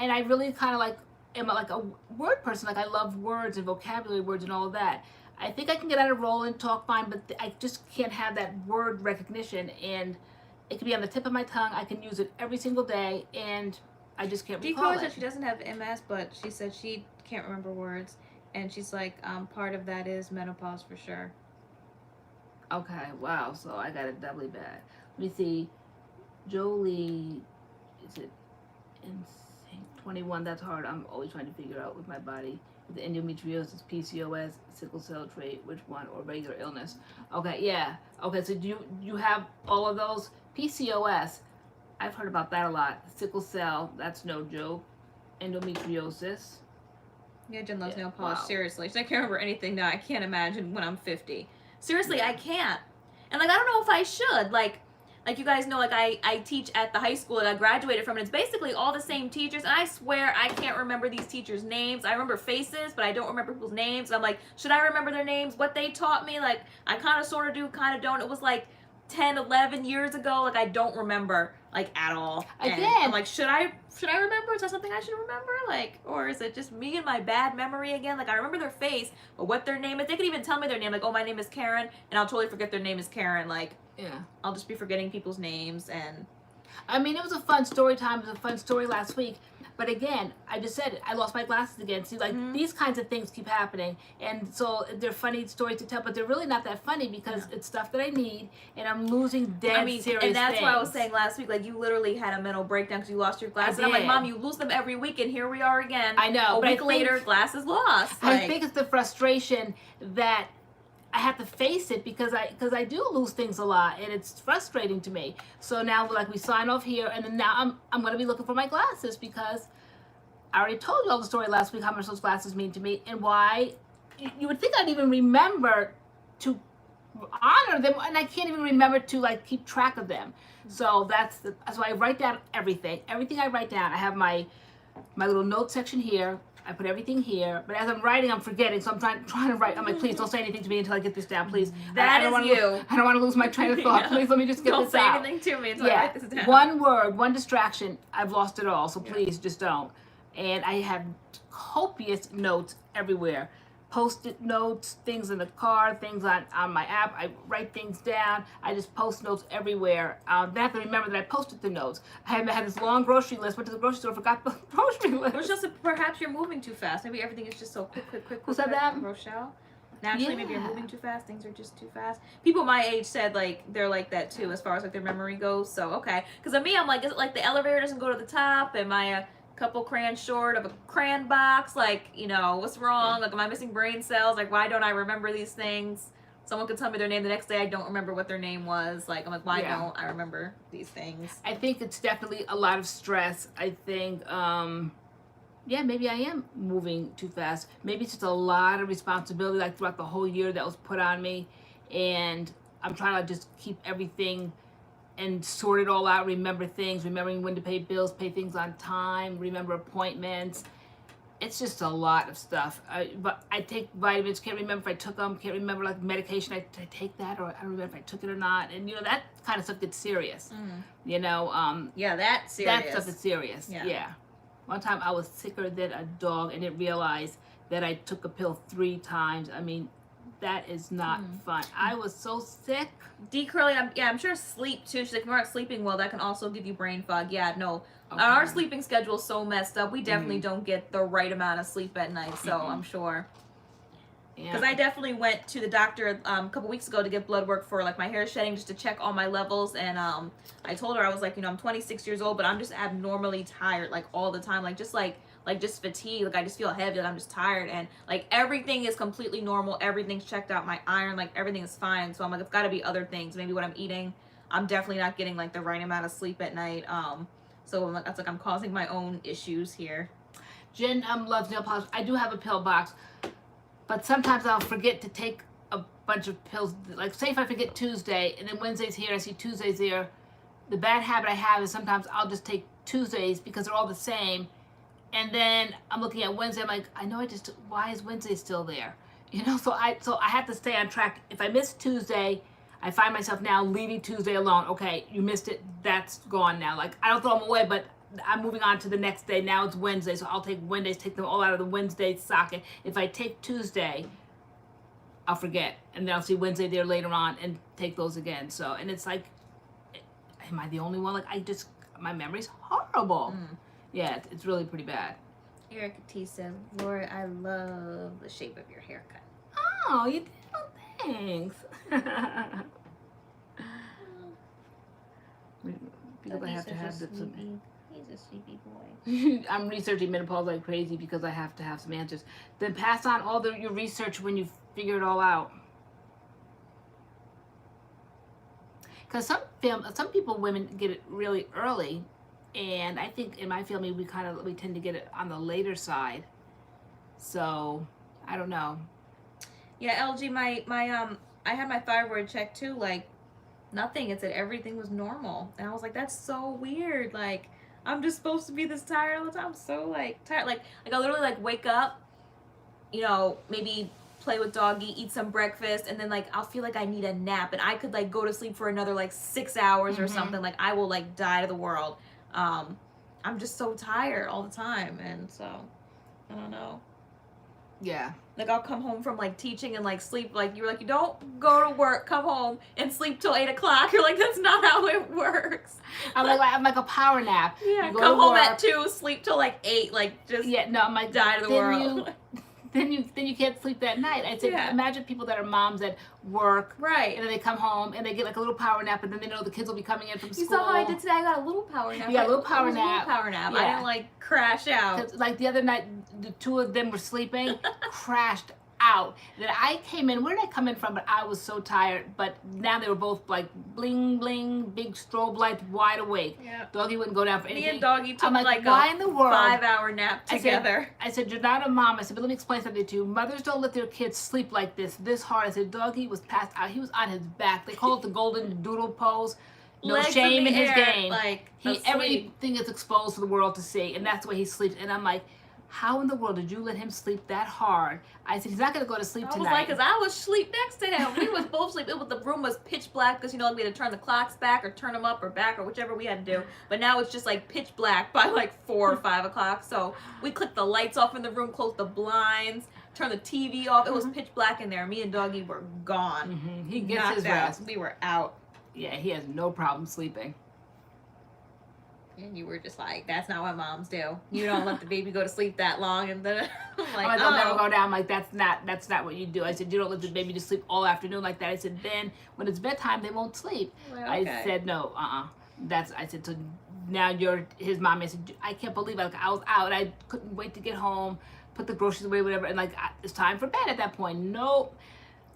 and I really kind of like am like a word person. Like I love words and vocabulary words and all of that. I think I can get on a roll and talk fine, but I just can't have that word recognition, and it can be on the tip of my tongue. I can use it every single day, and I just can't recall it. Said she doesn't have MS, but she said she can't remember words, and she's like, part of that is menopause for sure. Okay, wow, so I got it doubly bad. Let me see. Jolie, is it in 21? That's hard. I'm always trying to figure out with my body. The endometriosis, PCOS, sickle cell trait, which one, or regular illness. Okay, yeah. Okay, so do you have all of those? PCOS, I've heard about that a lot. Sickle cell, that's no joke. Endometriosis. Yeah, Jen loves nail polish. Wow. Seriously, I can't remember anything now. I can't imagine when I'm 50. Seriously, I can't. And like, I don't know if I should. Like you guys know, like I teach at the high school that I graduated from, and it's basically all the same teachers, and I swear I can't remember these teachers' names. I remember faces, but I don't remember people's names. And I'm like, should I remember their names? What they taught me? Like, I kind of sort of do, kind of don't. It was like 10, 11 years ago. Like, I don't remember, like, at all. And again, I'm like, should I remember? Is that something I should remember? Like, or is it just me and my bad memory again? Like, I remember their face, but what their name is, they could even tell me their name. Like, oh, my name is Karen, and I'll totally forget their name is Karen. Like, yeah, I'll just be forgetting people's names. And I mean, it was a fun story time. It was a fun story last week. But again, I just said it. I lost my glasses again. See, like these kinds of things keep happening. And so they're funny stories to tell, but they're really not that funny because it's stuff that I need, and I'm losing dead serious and that's things. what I was saying last week. Like, you literally had a mental breakdown because you lost your glasses. And I'm like, Mom, you lose them every week, and here we are again. I know. A week later, glasses lost. Like, I think it's the frustration that I have to face it because I do lose things a lot, and it's frustrating to me. So now, like, we sign off here, and then now I'm going to be looking for my glasses because I already told you all the story last week how much those glasses mean to me and why. You would think I'd even remember to honor them, and I can't even remember to like keep track of them. So that's why I write down everything. Everything I write down. I have my little note section here. I put everything here, but as I'm writing, I'm forgetting. So I'm trying to write. I'm like, please don't say anything to me until I get this down, please. I don't want to lose my train of thought. Please let me just get this out. Don't say anything to me until I write this down. One word, one distraction, I've lost it all. So please just don't. And I have copious notes everywhere. Post-it notes, things in the car, things on my app. I write things down. I just post notes everywhere. I have to remember that I posted the notes. I haven't had this long grocery list. Went to the grocery store, forgot the grocery list. It was just perhaps you're moving too fast. Maybe everything is just so quick. Who said that? Rochelle. Naturally, maybe you're moving too fast. Things are just too fast. People my age said like they're like that too, as far as like their memory goes. So okay, because of me, I'm like, is it like the elevator doesn't go to the top? Am I a couple crayons short of a crayon box? Like, you know, what's wrong? Like, am I missing brain cells? Like, why don't I remember these things? Someone could tell me their name the next day. I don't remember what their name was. Like, I'm like, why don't I remember these things? I think it's definitely a lot of stress. I think yeah, maybe I am moving too fast. Maybe it's just a lot of responsibility, like throughout the whole year that was put on me, and I'm trying to just keep everything and sort it all out, remember things, remembering when to pay bills, pay things on time, remember appointments. It's just a lot of stuff. But I take vitamins, can't remember if I took them, can't remember like medication, I take that, or I don't remember if I took it or not. And you know, that kind of stuff gets serious. You know, yeah, that's serious. That stuff is serious. Yeah. One time I was sicker than a dog and didn't realize that I took a pill 3 times. I mean, that is not fun. I was so sick. D-Curly, I'm sure sleep too. She's like, if you aren't sleeping well, that can also give you brain fog. Yeah, no. Our sleeping schedule is so messed up. We definitely don't get the right amount of sleep at night, so I'm sure. Because I definitely went to the doctor a couple weeks ago to get blood work for like my hair shedding, just to check all my levels. And I told her, I was like, you know, I'm 26 years old, but I'm just abnormally tired, like all the time, like just fatigue. Like I just feel heavy, like I'm just tired, and like everything is completely normal. Everything's checked out. My iron, like everything is fine. So I'm like, it's got to be other things. Maybe what I'm eating. I'm definitely not getting like the right amount of sleep at night. So I'm like, that's like I'm causing my own issues here. Jen loves nail polish. I do have a pill box, but sometimes I'll forget to take a bunch of pills. Like say if I forget Tuesday and then Wednesday's here, I see Tuesday's there. The bad habit I have is sometimes I'll just take Tuesdays because they're all the same. And then I'm looking at Wednesday, I'm like, I know why is Wednesday still there? You know, so I have to stay on track. If I miss Tuesday, I find myself now leaving Tuesday alone. Okay, you missed it, that's gone now. Like, I don't throw them away, but I'm moving on to the next day. Now it's Wednesday, so I'll take Wednesdays, take them all out of the Wednesday socket. If I take Tuesday, I'll forget. And then I'll see Wednesday there later on and take those again. So, and it's like, am I the only one? Like, my memory's horrible. Yeah, it's really pretty bad. Erica T says, Lori, I love the shape of your haircut. Oh, you did? Oh, thanks. Because I have to have this. He's a sleepy boy. I'm researching menopause like crazy because I have to have some answers. Then pass on all your research when you figure it all out. Because some people, women, get it really early, and I think in my family we tend to get it on the later side. So I don't know. Yeah, LG, I had my thyroid checked too. Like nothing. It said everything was normal, and I was like, that's so weird. Like I'm just supposed to be this tired all the time. I'm so like tired. Like I literally like wake up, you know, maybe play with doggy, eat some breakfast, and then like I'll feel like I need a nap, and I could like go to sleep for another like 6 hours or something. Like I will like die to the world. I'm just so tired all the time, and so I don't know. Yeah. Like I'll come home from like teaching and like sleep. Like you were like, you don't go to work, come home and sleep till 8 o'clock. You're like, that's not how it works. I'm like a power nap. Yeah. Come home at 2, sleep till like 8. Like just I'm like die to the world. Then you can't sleep that night. I said, imagine people that are moms that work, right? And then they come home and they get like a little power nap, and then they know the kids will be coming in from school. You saw how I did today? I got a little power nap. Yeah, a little power nap. Yeah. I didn't like crash out. Like the other night, the 2 of them were sleeping, crashed out. Then I came in. Where did I come in from? But I was so tired. But now they were both like bling bling, big strobe lights, wide awake. Yeah. Doggy wouldn't go down for anything. Me and Doggy took like why a in the world? 5-hour nap together. I said, you're not a mom. I said, but let me explain something to you. Mothers don't let their kids sleep like this hard. I said, Doggy was passed out. He was on his back. They call it the golden doodle pose. No Legs shame in his game. Like everything is exposed for the world to see, and that's the way he sleeps. And I'm like, how in the world did you let him sleep that hard? I said, he's not going to go to sleep tonight. I was like, because I was asleep next to him. We was both asleep. The room was pitch black because, you know, we had to turn the clocks back or turn them up or back or whichever we had to do. But now it's just like pitch black by like 4 or 5 o'clock. So we clicked the lights off in the room, closed the blinds, turned the TV off. It was pitch black in there. Me and Doggy were gone. He gets his rest. We were out. Yeah, he has no problem sleeping. And you were just like, that's not what moms do. You don't let the baby go to sleep that long. And then I'm like, they'll never go down. I'm like, that's not what you do. I said, you don't let the baby just sleep all afternoon like that. I said, then when it's bedtime, they won't sleep. Well, okay. I said, no, I said, so now you're his mom. I said, I can't believe it. Like, I was out. I couldn't wait to get home, put the groceries away, whatever. And like, it's time for bed at that point. Nope.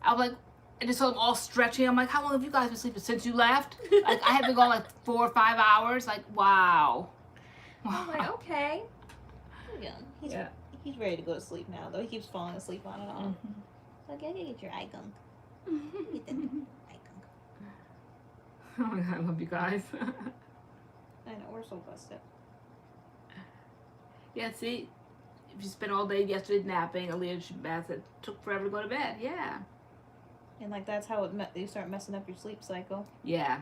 I was like, I just saw them all stretching. I'm like, how long have you guys been sleeping since you left? Like, I had been gone like 4 or 5 hours. Like, wow. I'm like, okay. Yeah. He's ready to go to sleep now, though. He keeps falling asleep on and on. So I gotta get your eye gunk. Get the eye gunk. Oh my god, I love you guys. I know, we're so busted. Yeah, see, if you spent all day yesterday napping, Aaliyah Bath, it took forever to go to bed. Yeah. And like that's how you start messing up your sleep cycle. Yeah.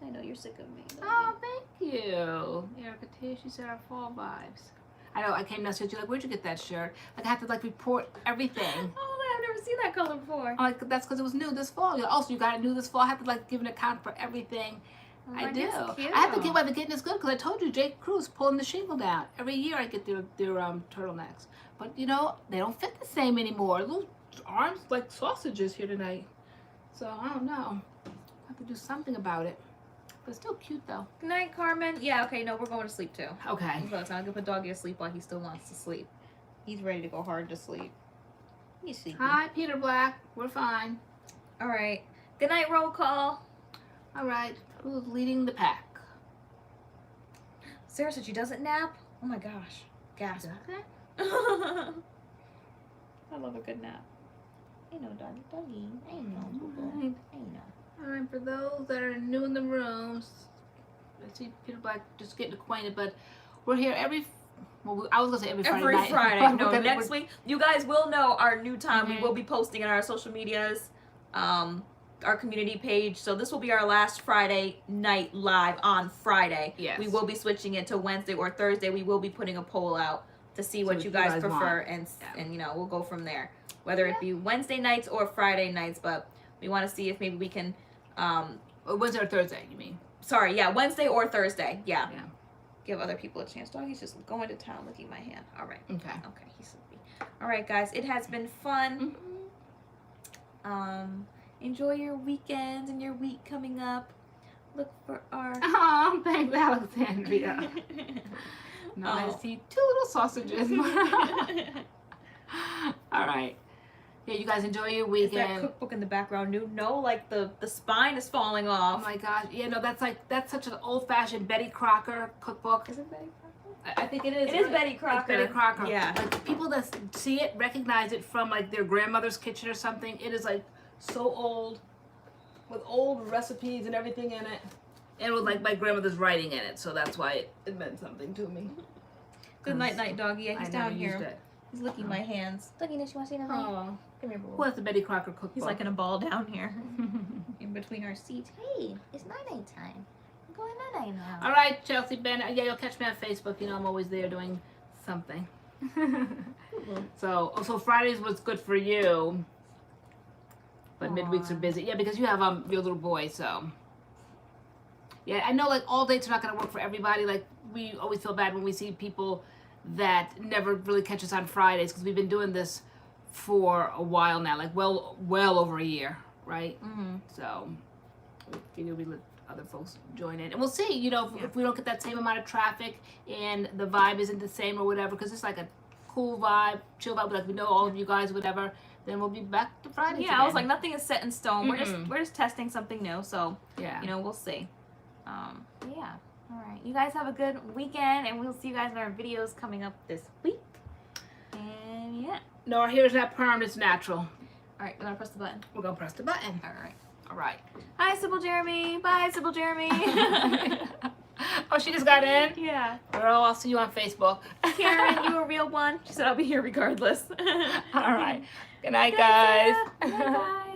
I know you're sick of me. Oh, thank you. Erica T, she said our fall vibes. I know, I came down and like, where'd you get that shirt? Like, I have to, like, report everything. Oh, I've never seen that color before. I'm like, that's because it was new this fall. You're like, oh, so you got it new this fall? I have to, like, give an account for everything. Oh, I do. cute. I have to get why the getting is good because I told you, Jake Cruz pulling the shingle down. Every year I get their turtlenecks. But, you know, they don't fit the same anymore. Little arms like sausages here tonight. So, I don't know. I have to do something about it. But it's still cute, though. Good night, Carmen. Yeah, okay, no, we're going to sleep, too. Okay. So it's not gonna put doggy to sleep while he still wants to sleep. He's ready to go hard to sleep. He's sleeping. Hi, Peter Black. We're fine. All right. Good night, roll call. All right. Who's leading the pack? Sarah said she doesn't nap. Oh my gosh. Gasp. Okay. I love a good nap. I know, doggy. I know, boo-boo. I know. All right, for those that are new in the rooms, I see Peter Black just getting acquainted, but we're here I was gonna say every Friday night. No, next week. You guys will know our new time. Mm-hmm. We will be posting on our social medias, our community page. So this will be our last Friday night live on Friday. Yes. We will be switching it to Wednesday or Thursday. We will be putting a poll out to see what you guys prefer, and you know, we'll go from there. Whether it be Wednesday nights or Friday nights, but we want to see if maybe we can. Wednesday or Thursday, you mean? Sorry, yeah, Wednesday or Thursday. Yeah. Yeah. Give other people a chance. Doggy's just going to town licking my hand. All right. Okay. Okay, he's sleepy. All right, guys, it has been fun. Enjoy your weekends and your week coming up. Look for our. Oh, thanks, Alexandria. No, I see 2 little sausages. All right. Yeah, you guys enjoy your weekend. Is that cookbook in the background new? No, like the spine is falling off. Oh my gosh. Yeah, no, that's such an old-fashioned Betty Crocker cookbook. Is it Betty Crocker? I think it is. It is Betty Crocker. It's Betty Crocker. Yeah. Like people that see it recognize it from like their grandmother's kitchen or something. It is like so old, with old recipes and everything in it, and with like my grandmother's writing in it. So that's why it meant something to me. Good night, doggy. Yeah, he's down here. It. He's licking my hands. Doggy, does you want to say anything? Oh. Come here, boo. Who has the Betty Crocker cookbook? He's like in a ball down here, in between our seats. Hey, it's night time. I'm going night now. All right, Chelsea Bennett. Yeah, you'll catch me on Facebook. You know, I'm always there doing something. So Fridays was good for you, but midweeks are busy. Yeah, because you have your little boy. So yeah, I know like all dates are not gonna work for everybody. Like we always feel bad when we see people that never really catch us on Fridays because we've been doing this for a while now, like well over a year, right? So we figure we let other folks join in, and we'll see. You know, if we don't get that same amount of traffic and the vibe isn't the same or whatever, because it's like a cool vibe, chill vibe, like we know all of you guys, whatever. Then we'll be back to Friday. Yeah, I was like, nothing is set in stone. We're just testing something new. So yeah, you know, we'll see. Yeah. All right. You guys have a good weekend, and we'll see you guys in our videos coming up this week. And yeah. No, our hair is not permed, it's natural. All right, we're gonna press the button. We're gonna press the button. All right. All right. Hi, Sybil Jeremy. Bye, Sybil Jeremy. Oh, she just got in? Yeah. Girl, I'll see you on Facebook. Karen, you a real one? She said I'll be here regardless. All right. Good night, guys. Bye, guys.